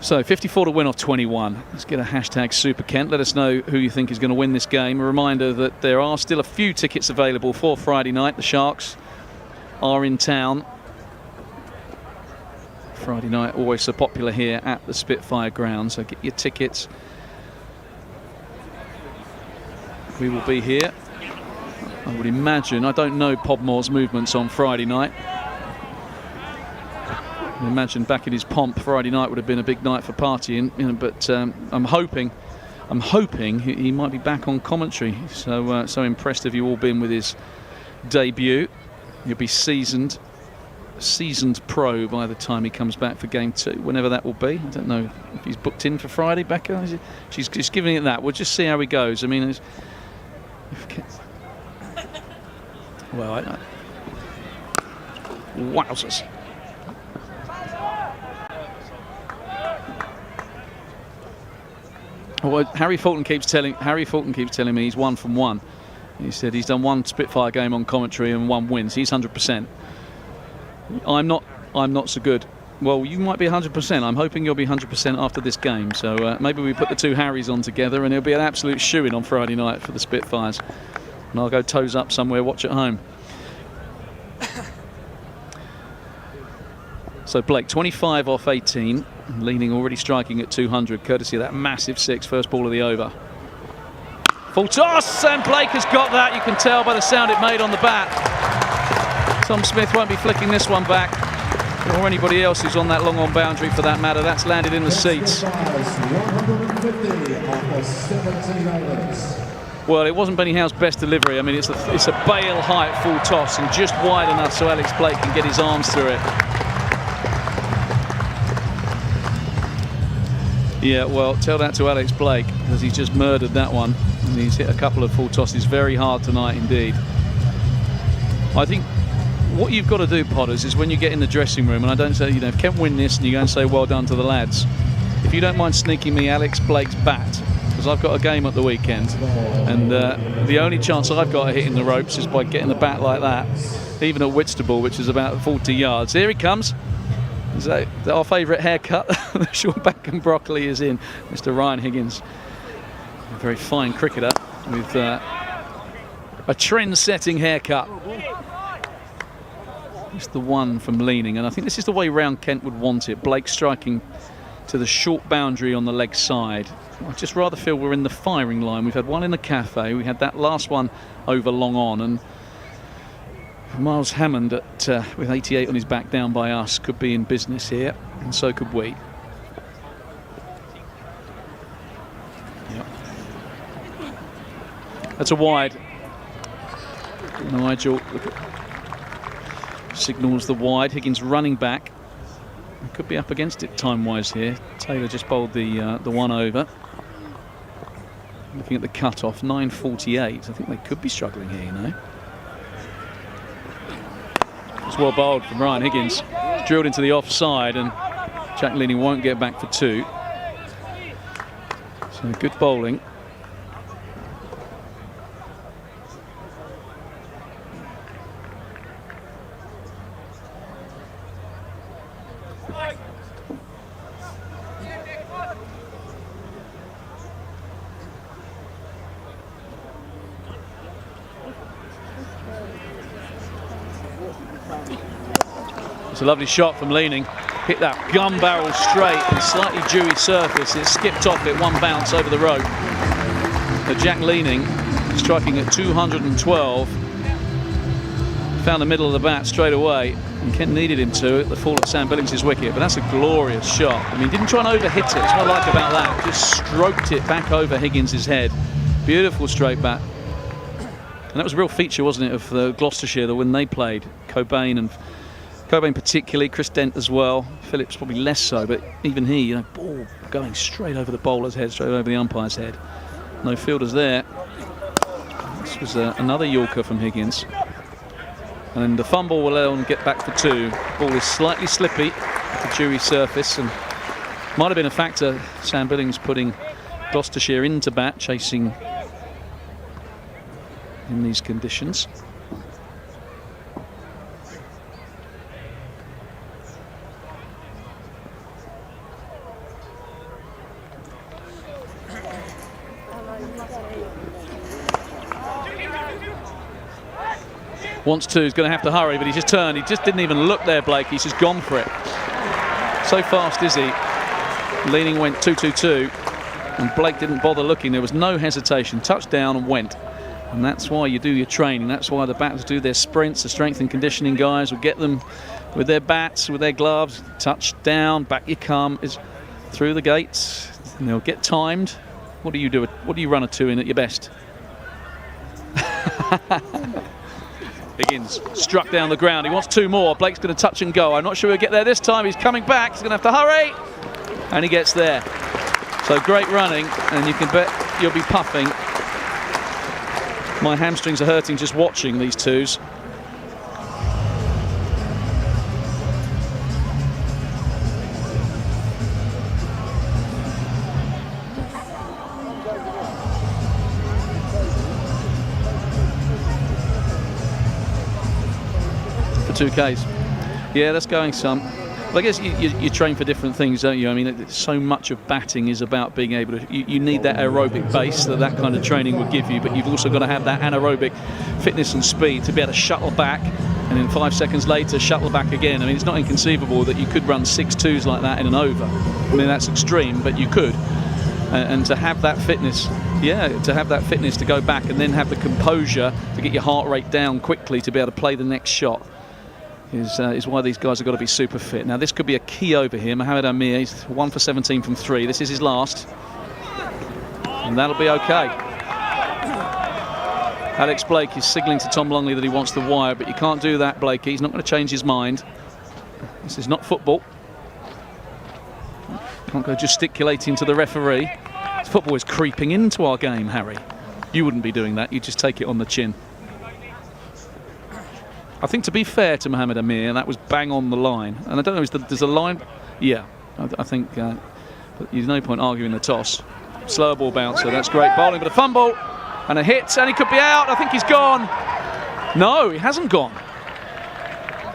So 54 to win off 21. Let's get a hashtag Super Kent. Let us know who you think is going to win this game. A reminder that there are still a few tickets available for Friday night. The Sharks are in town. Friday night, always so popular here at the Spitfire Ground. So get your tickets. We will be here. I would imagine, I don't know Podmore's movements on Friday night. I imagine back in his pomp, Friday night would have been a big night for partying, you know, but I'm hoping he might be back on commentary. So so impressed have you all been with his debut. He'll be seasoned pro by the time he comes back for game 2, whenever that will be. I don't know if he's booked in for Friday, Becca. She's just giving it that. We'll just see how he goes. I mean, well, wowzers. Well, Harry Fulton keeps telling me he's 1 from 1. He said he's done 1 Spitfire game on commentary and 1 wins. He's 100%. I'm not so good. Well, you might be 100%. I'm hoping you'll be 100% after this game. So maybe we put the 2 Harrys on together and it'll be an absolute shoo-in on Friday night for the Spitfires. And I'll go toes up somewhere, watch at home. So Blake, 25 off 18. Leaning already striking at 200, courtesy of that massive 6, first ball of the over. Full toss, and Blake has got that. You can tell by the sound it made on the bat. Tom Smith won't be flicking this one back, or anybody else who's on that long on boundary for that matter. That's landed in the seats. Well, it wasn't Benny Howe's best delivery. I mean, it's a bail height full toss and just wide enough so Alex Blake can get his arms through it. Yeah, well, tell that to Alex Blake, because he's just murdered that one. And he's hit a couple of full tosses very hard tonight indeed. I think what you've got to do, Potters, is when you get in the dressing room, and I don't say, you know, if Kent win this and you go and say well done to the lads, if you don't mind sneaking me Alex Blake's bat, because I've got a game at the weekend, and the only chance I've got of hitting the ropes is by getting the bat like that, even at Whitstable, which is about 40 yards. Here he comes. Is that our favourite haircut? The short back and broccoli is in. Mr. Ryan Higgins, a very fine cricketer with a trend-setting haircut. It's the one from leaning, and I think this is the way round Kent would want it. Blake striking to the short boundary on the leg side. I just rather feel we're in the firing line. We've had one in the cafe, we had that last one over long on, and Miles Hammond with 88 on his back down by us could be in business here, and so could we. Yep. That's a wide. Nigel signals the wide. Higgins running back. Could be up against it time-wise here. Taylor just bowled the one over. Looking at the cut-off, 9:48. I think they could be struggling here, you know. It's well bowled from Ryan Higgins. It's drilled into the offside, and Jack Leaning won't get back for 2. So good bowling. It's a lovely shot from Leaning. Hit that gun barrel straight and slightly dewy surface. It skipped off it, one bounce over the rope. But Jack Leaning striking at 212. Found the middle of the bat straight away, and Kent needed him to at the fall at Sam Billings' wicket. But that's a glorious shot. I mean, didn't try and overhit it. That's what I like about that. Just stroked it back over Higgins' head. Beautiful straight bat. And that was a real feature, wasn't it, of Gloucestershire, when they played. Cobain particularly, Chris Dent as well. Phillips probably less so, but even he, you know, ball going straight over the bowler's head, straight over the umpire's head. No fielders there. This was another Yorker from Higgins. And the fumble will let on get back for 2. Ball is slightly slippy, the dewy surface, and might have been a factor, Sam Billings putting Gloucestershire into bat, chasing in these conditions. Wants to, he's going to have to hurry, but he's just turned. He just didn't even look there, Blake. He's just gone for it. So fast is he. Leaning went 2-2-2, and Blake didn't bother looking. There was no hesitation. Touched down and went. And that's why you do your training. That's why the batters do their sprints. The strength and conditioning guys will get them with their bats, with their gloves. Touch down, back you come. Is through the gates. And they'll get timed. What do you do? What do you run a 2 in at your best? Higgins struck down the ground. He wants 2 more. Blake's going to touch and go. I'm not sure he'll get there this time. He's coming back. He's going to have to hurry. And he gets there. So great running. And you can bet you'll be puffing. My hamstrings are hurting just watching these 2s. For 2Ks. Yeah, that's going some. Well, I guess you train for different things, don't you? I mean, so much of batting is about being able to... You need that aerobic base that kind of training would give you, but you've also got to have that anaerobic fitness and speed to be able to shuttle back, and then 5 seconds later, shuttle back again. I mean, it's not inconceivable that you could run 6 2s like that in an over. I mean, that's extreme, but you could. And to have that fitness, to have that fitness to go back and then have the composure to get your heart rate down quickly to be able to play the next shot is why these guys have got to be super fit. Now, this could be a key over here. Mohamed Amir, he's 1 for 17 from 3. This is his last. And that'll be okay. Alex Blake is signalling to Tom Longley that he wants the wire, but you can't do that, Blakey. He's not going to change his mind. This is not football. Can't go gesticulating to the referee. Football is creeping into our game, Harry. You wouldn't be doing that. You just take it on the chin. I think, to be fair to Mohamed Amir, that was bang on the line. And I don't know, there's a line? Yeah, I think but there's no point arguing the toss. Slower ball bouncer, that's great bowling, but a fumble and a hit, and he could be out. I think he's gone. No, he hasn't gone.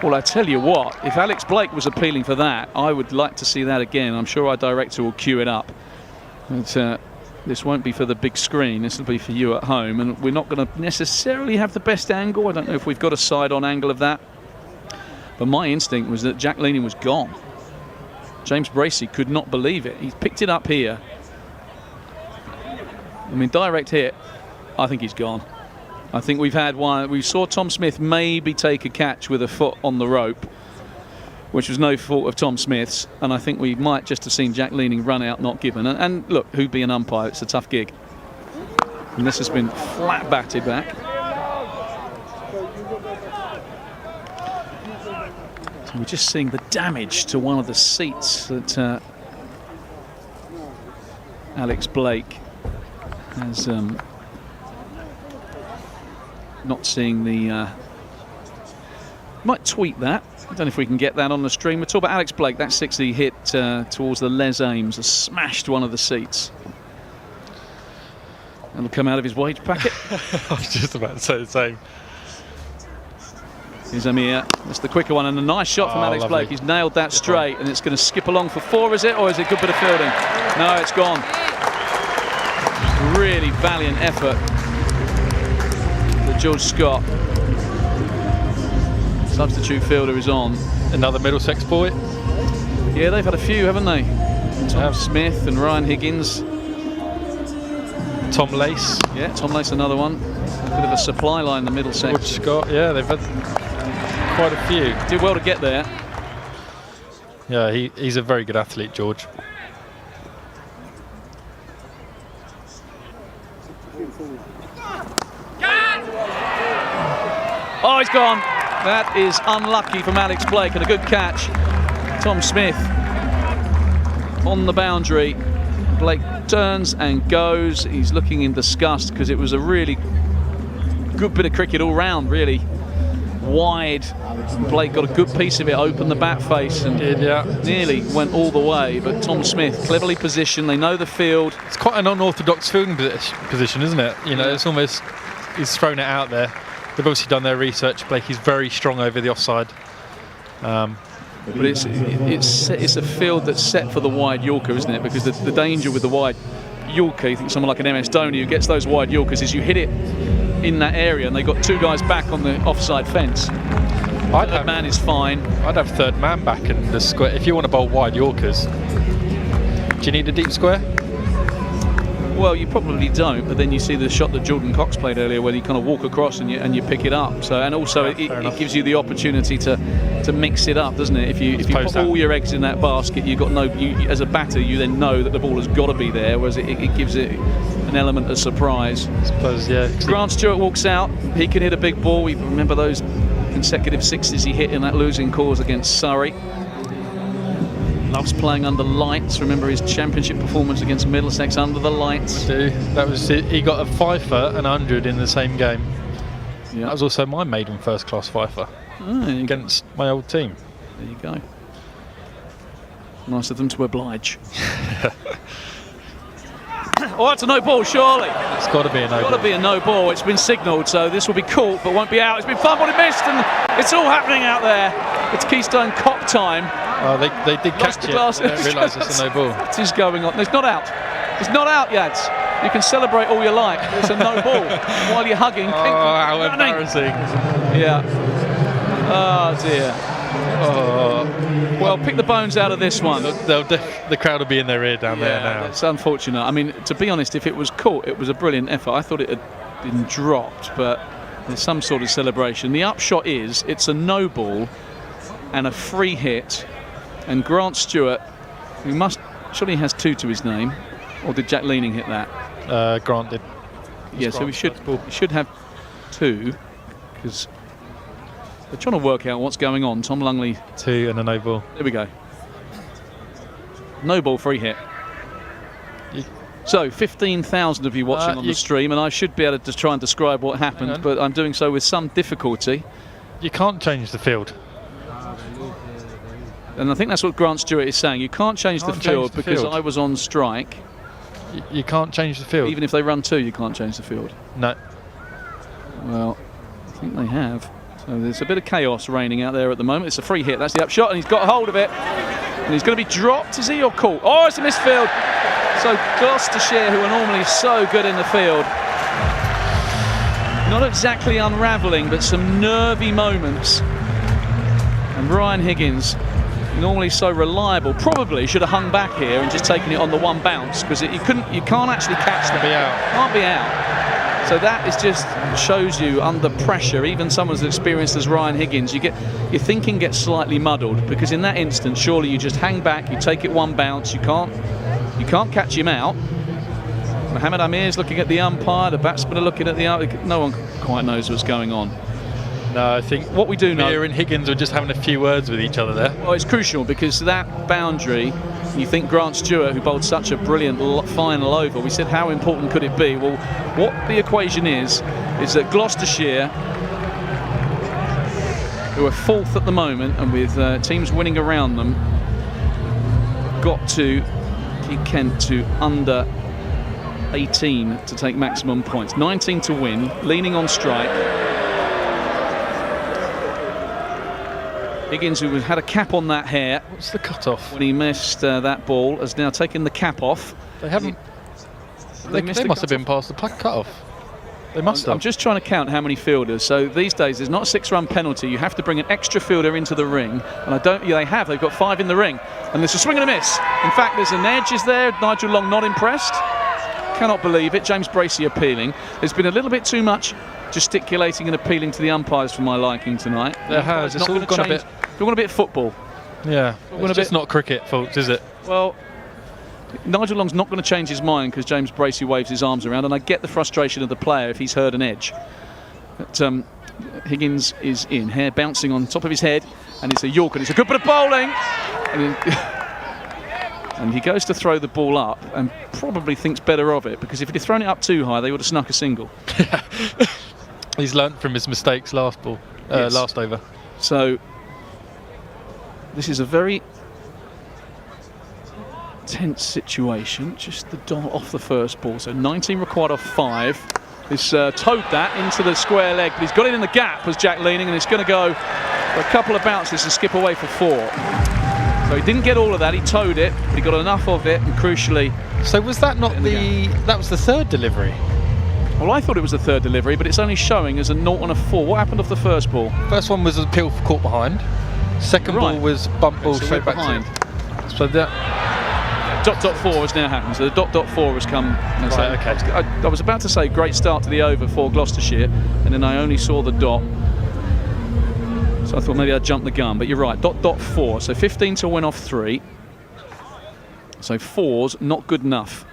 Well, I tell you what, if Alex Blake was appealing for that, I would like to see that again. I'm sure our director will cue it up. But, this won't be for the big screen, this will be for you at home, and we're not going to necessarily have the best angle. I don't know if we've got a side-on angle of that. But my instinct was that Jack Leaning was gone. James Bracey could not believe it. He picked it up here. I mean, direct hit. I think he's gone. I think we've had one. We saw Tom Smith maybe take a catch with a foot on the rope, which was no fault of Tom Smith's. And I think we might just have seen Jack Leaning run out, not given. And look, who'd be an umpire? It's a tough gig. And this has been flat batted back. So we're just seeing the damage to one of the seats that Alex Blake has not seeing the might tweet that. I don't know if we can get that on the stream at all, but Alex Blake, that 60 hit towards the Les Ames has smashed one of the seats. And will come out of his wage packet. I was just about to say the same. Here's Amir. That's the quicker one, and a nice shot from Alex lovely. Blake. He's nailed that straight, and it's going to skip along for 4, is it? Or is it a good bit of fielding? No, it's gone. Really valiant effort. The George Scott substitute fielder is on. Another Middlesex boy. Yeah, they've had a few, haven't they? Tom Smith and Ryan Higgins. Tom Lace. Yeah, Tom Lace, another one. A bit of a supply line, the Middlesex. George Scott, yeah, they've had quite a few. Did well to get there. Yeah, he's a very good athlete, George. Oh, he's gone. That is unlucky from Alex Blake, and a good catch. Tom Smith on the boundary. Blake turns and goes. He's looking in disgust because it was a really good bit of cricket all round, really wide. Blake got a good piece of it, opened the bat face, and nearly went all the way. But Tom Smith cleverly positioned. They know the field. It's quite an unorthodox fielding position, isn't it? You know, it's almost, he's thrown it out there. They've obviously done their research. Blake is very strong over the offside. But it's a field that's set for the wide Yorker, isn't it? Because the danger with the wide Yorker, you think someone like an MS Dhoni who gets those wide Yorkers, is you hit it in that area, and they got 2 guys back on the offside fence. Third man is fine. I'd have third man back in the square if you want to bowl wide Yorkers. Do you need a deep square? Well, you probably don't, but then you see the shot that Jordan Cox played earlier, where you kind of walk across and you pick it up. So, and also it gives you the opportunity to mix it up, doesn't it? If you put all your eggs in that basket, you've got as a batter, you then know that the ball has got to be there, whereas it gives it an element of surprise. I suppose, yeah. Grant Stewart walks out. He can hit a big ball. We remember those consecutive 6s he hit in that losing cause against Surrey. Loves playing under lights. Remember his championship performance against Middlesex under the lights. That was it. He got a fifer and 100 in the same game. Yeah. That was also my maiden first class fifer against my old team. There you go. Nice of them to oblige. Oh, it's a no ball, surely. It's got to be a no ball. It's got to be a no ball. It's been signalled, so this will be caught but won't be out. It's been fun, but it missed, and it's all happening out there. It's Keystone Cop time. Oh, they did catch it. They don't realise it's a no ball. What is going on? It's not out. It's not out, Yads. You can celebrate all you like. It's a no ball while you're hugging. Oh, how embarrassing. Yeah. Oh, dear. Oh. Well, pick the bones out of this one. The crowd will be in their ear down there now. It's unfortunate. I mean, to be honest, if it was caught, it was a brilliant effort. I thought it had been dropped, but there's some sort of celebration. The upshot is it's a no ball and a free hit. And Grant Stewart, who surely has 2 to his name, or did Jack Leaning hit that? Grant did. Yeah, so we should have 2, because they're trying to work out what's going on. Tom Lungley. 2 and a no ball. There we go. No ball, free hit. So 15,000 of you watching on the stream, and I should be able to try and describe what happened, but I'm doing so with some difficulty. You can't change the field. And I think that's what Grant Stewart is saying. You can't change the field because I was on strike. You can't change the field. Even if they run 2, you can't change the field. No. Well, I think they have. So there's a bit of chaos reigning out there at the moment. It's a free hit. That's the upshot, and he's got hold of it. And he's going to be dropped. Is he or caught? Oh, it's a missed field. So Gloucestershire, who are normally so good in the field, not exactly unravelling, but some nervy moments. And Ryan Higgins, normally so reliable, probably should have hung back here and just taken it on the one bounce, because you can't actually catch that. Can't be out. So that is just shows you under pressure, even someone as experienced as Ryan Higgins, your thinking gets slightly muddled, because in that instance, surely you just hang back, you take it one bounce, you can't catch him out. Mohamed Amir's looking at the umpire, the batsmen are looking at the umpire. No one quite knows what's going on. No, I think what we do know, Amir and Higgins were just having a few words with each other there. Well, it's crucial, because that boundary, you think Grant Stewart, who bowled such a brilliant final over, we said how important could it be? Well, what the equation is that Gloucestershire, who are 4th at the moment, and with teams winning around them, got to keep Kent to under 18 to take maximum points. 19 to win, leaning on strike. Higgins, who had a cap on that hair. What's the cut-off? When he missed that ball, has now taken the cap off. They haven't. They must have been past the cut-off. They must have. I'm just trying to count how many fielders. So these days, there's not a 6-run penalty. You have to bring an extra fielder into the ring. And they've got 5 in the ring. And there's a swing and a miss. In fact, there's an edge is there. Nigel Long not impressed. Cannot believe it. James Bracey appealing. There's been a little bit too much gesticulating and appealing to the umpires for my liking tonight. There has. It's all gone a bit. We're going a bit football. Yeah, it's not cricket, folks, is it? Well, Nigel Long's not going to change his mind because James Bracey waves his arms around, and I get the frustration of the player if he's heard an edge. But Higgins is in, hair bouncing on top of his head, and it's a Yorker, and it's a good bit of bowling. And he goes to throw the ball up and probably thinks better of it, because if he'd have thrown it up too high, they would have snuck a single. He's learnt from his mistakes last over. So this is a very tense situation. Just the dot off the first ball. So 19 required off 5. He's towed that into the square leg, but he's got it in the gap as Jack leaning, and it's going to go for a couple of bounces to skip away for 4. So he didn't get all of that. He towed it, but he got enough of it, and crucially. So was that not that was the 3rd delivery? Well, I thought it was the 3rd delivery, but it's only showing as a 0 and a 4. What happened off the first ball? First one was a peel for caught behind. Second ball was bump ball straight back behind. So that dot 4 has now happened. So the dot 4 has come. Right, okay. I was about to say great start to the over for Gloucestershire, and then I only saw the dot. So I thought maybe I'd jump the gun, but you're right. Dot 4. So 15 to win off 3. So 4's not good enough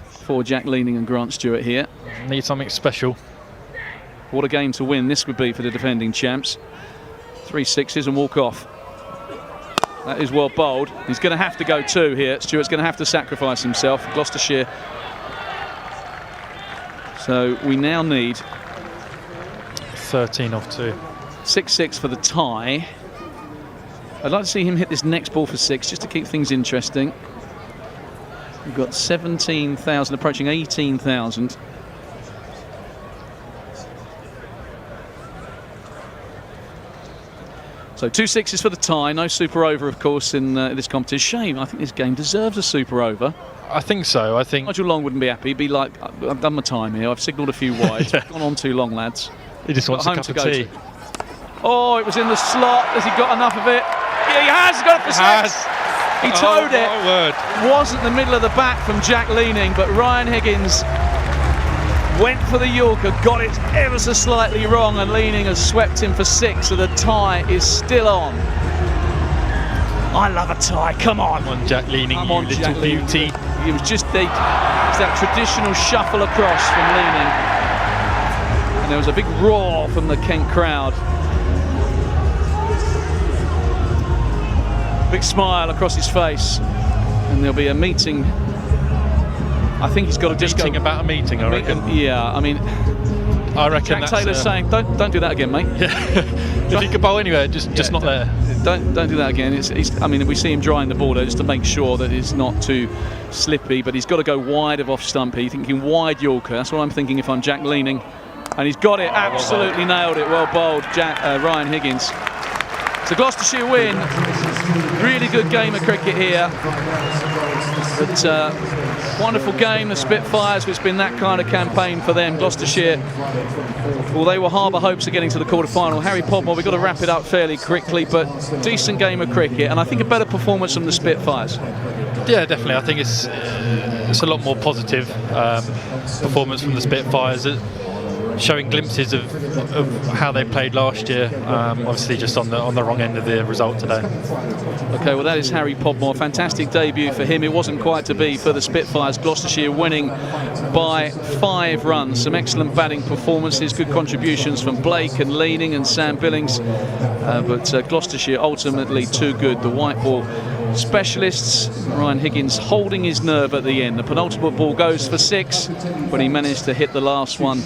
for Jack Leaning and Grant Stewart here. Need something special. What a game to win this would be for the defending champs. 3 6s and walk off. That is well bowled. He's going to have to go 2 here. Stewart's going to have to sacrifice himself. Gloucestershire. So we now need 13 off 2. 6-6 for the tie. I'd like to see him hit this next ball for 6 just to keep things interesting. We've got 17,000 approaching 18,000. So 2 6s for the tie. No super over, of course, in this competition. Shame. I think this game deserves a super over. I think so. I think Nigel Long wouldn't be happy. He'd be like, I've done my time here. I've signalled a few wides. Yeah. Gone on too long, lads. He just wants a cup of tea. Oh, it was in the slot. Has he got enough of it? Yeah, he has. He's got it for 6. He towed it. What a word. Wasn't the middle of the bat from Jack Leaning, but Ryan Higgins went for the Yorker, got it ever so slightly wrong, and Leaning has swept him for 6, so the tie is still on. I love a tie, come on. Come on, Jack Leaning, Come you on, little Jack beauty. Leaning. It was just it's that traditional shuffle across from Leaning. And there was a big roar from the Kent crowd. Big smile across his face. And there'll be a meeting. I think he's got to just go about a meeting, I reckon. Yeah, I mean, I reckon Jack Taylor's saying, don't do that again, mate. If he could bowl anywhere, just not there. Don't do that again. I mean, we see him drying the ball there just to make sure that it's not too slippy, but he's got to go wide of off stumpy, thinking wide Yorker. That's what I'm thinking if I'm Jack Leaning. And he's got it, absolutely nailed it. Well bowled, Ryan Higgins. So Gloucestershire win. Really good game of cricket here. But Wonderful game, the Spitfires. It's been that kind of campaign for them. Gloucestershire, well, they will harbour hopes of getting to the quarter-final. Harry Podmore, we've got to wrap it up fairly quickly, but decent game of cricket, and I think a better performance from the Spitfires. Yeah, definitely. I think it's a lot more positive performance from the Spitfires, showing glimpses of how they played last year. Obviously, just on the wrong end of the result today. Okay, well, that is Harry Podmore. Fantastic debut for him. It wasn't quite to be for the Spitfires. Gloucestershire winning by 5 runs. Some excellent batting performances, good contributions from Blake and Leaning and Sam Billings, but Gloucestershire ultimately too good. The white ball specialists, Ryan Higgins holding his nerve at the end. The penultimate ball goes for 6, but he managed to hit the last one,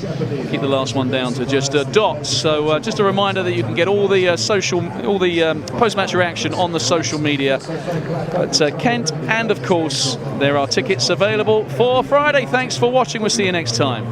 keep the last one down to just a dot. So just a reminder that you can get all the post-match reaction on the social media at Kent, and of course there are tickets available for Friday. Thanks for watching. We'll see you next time.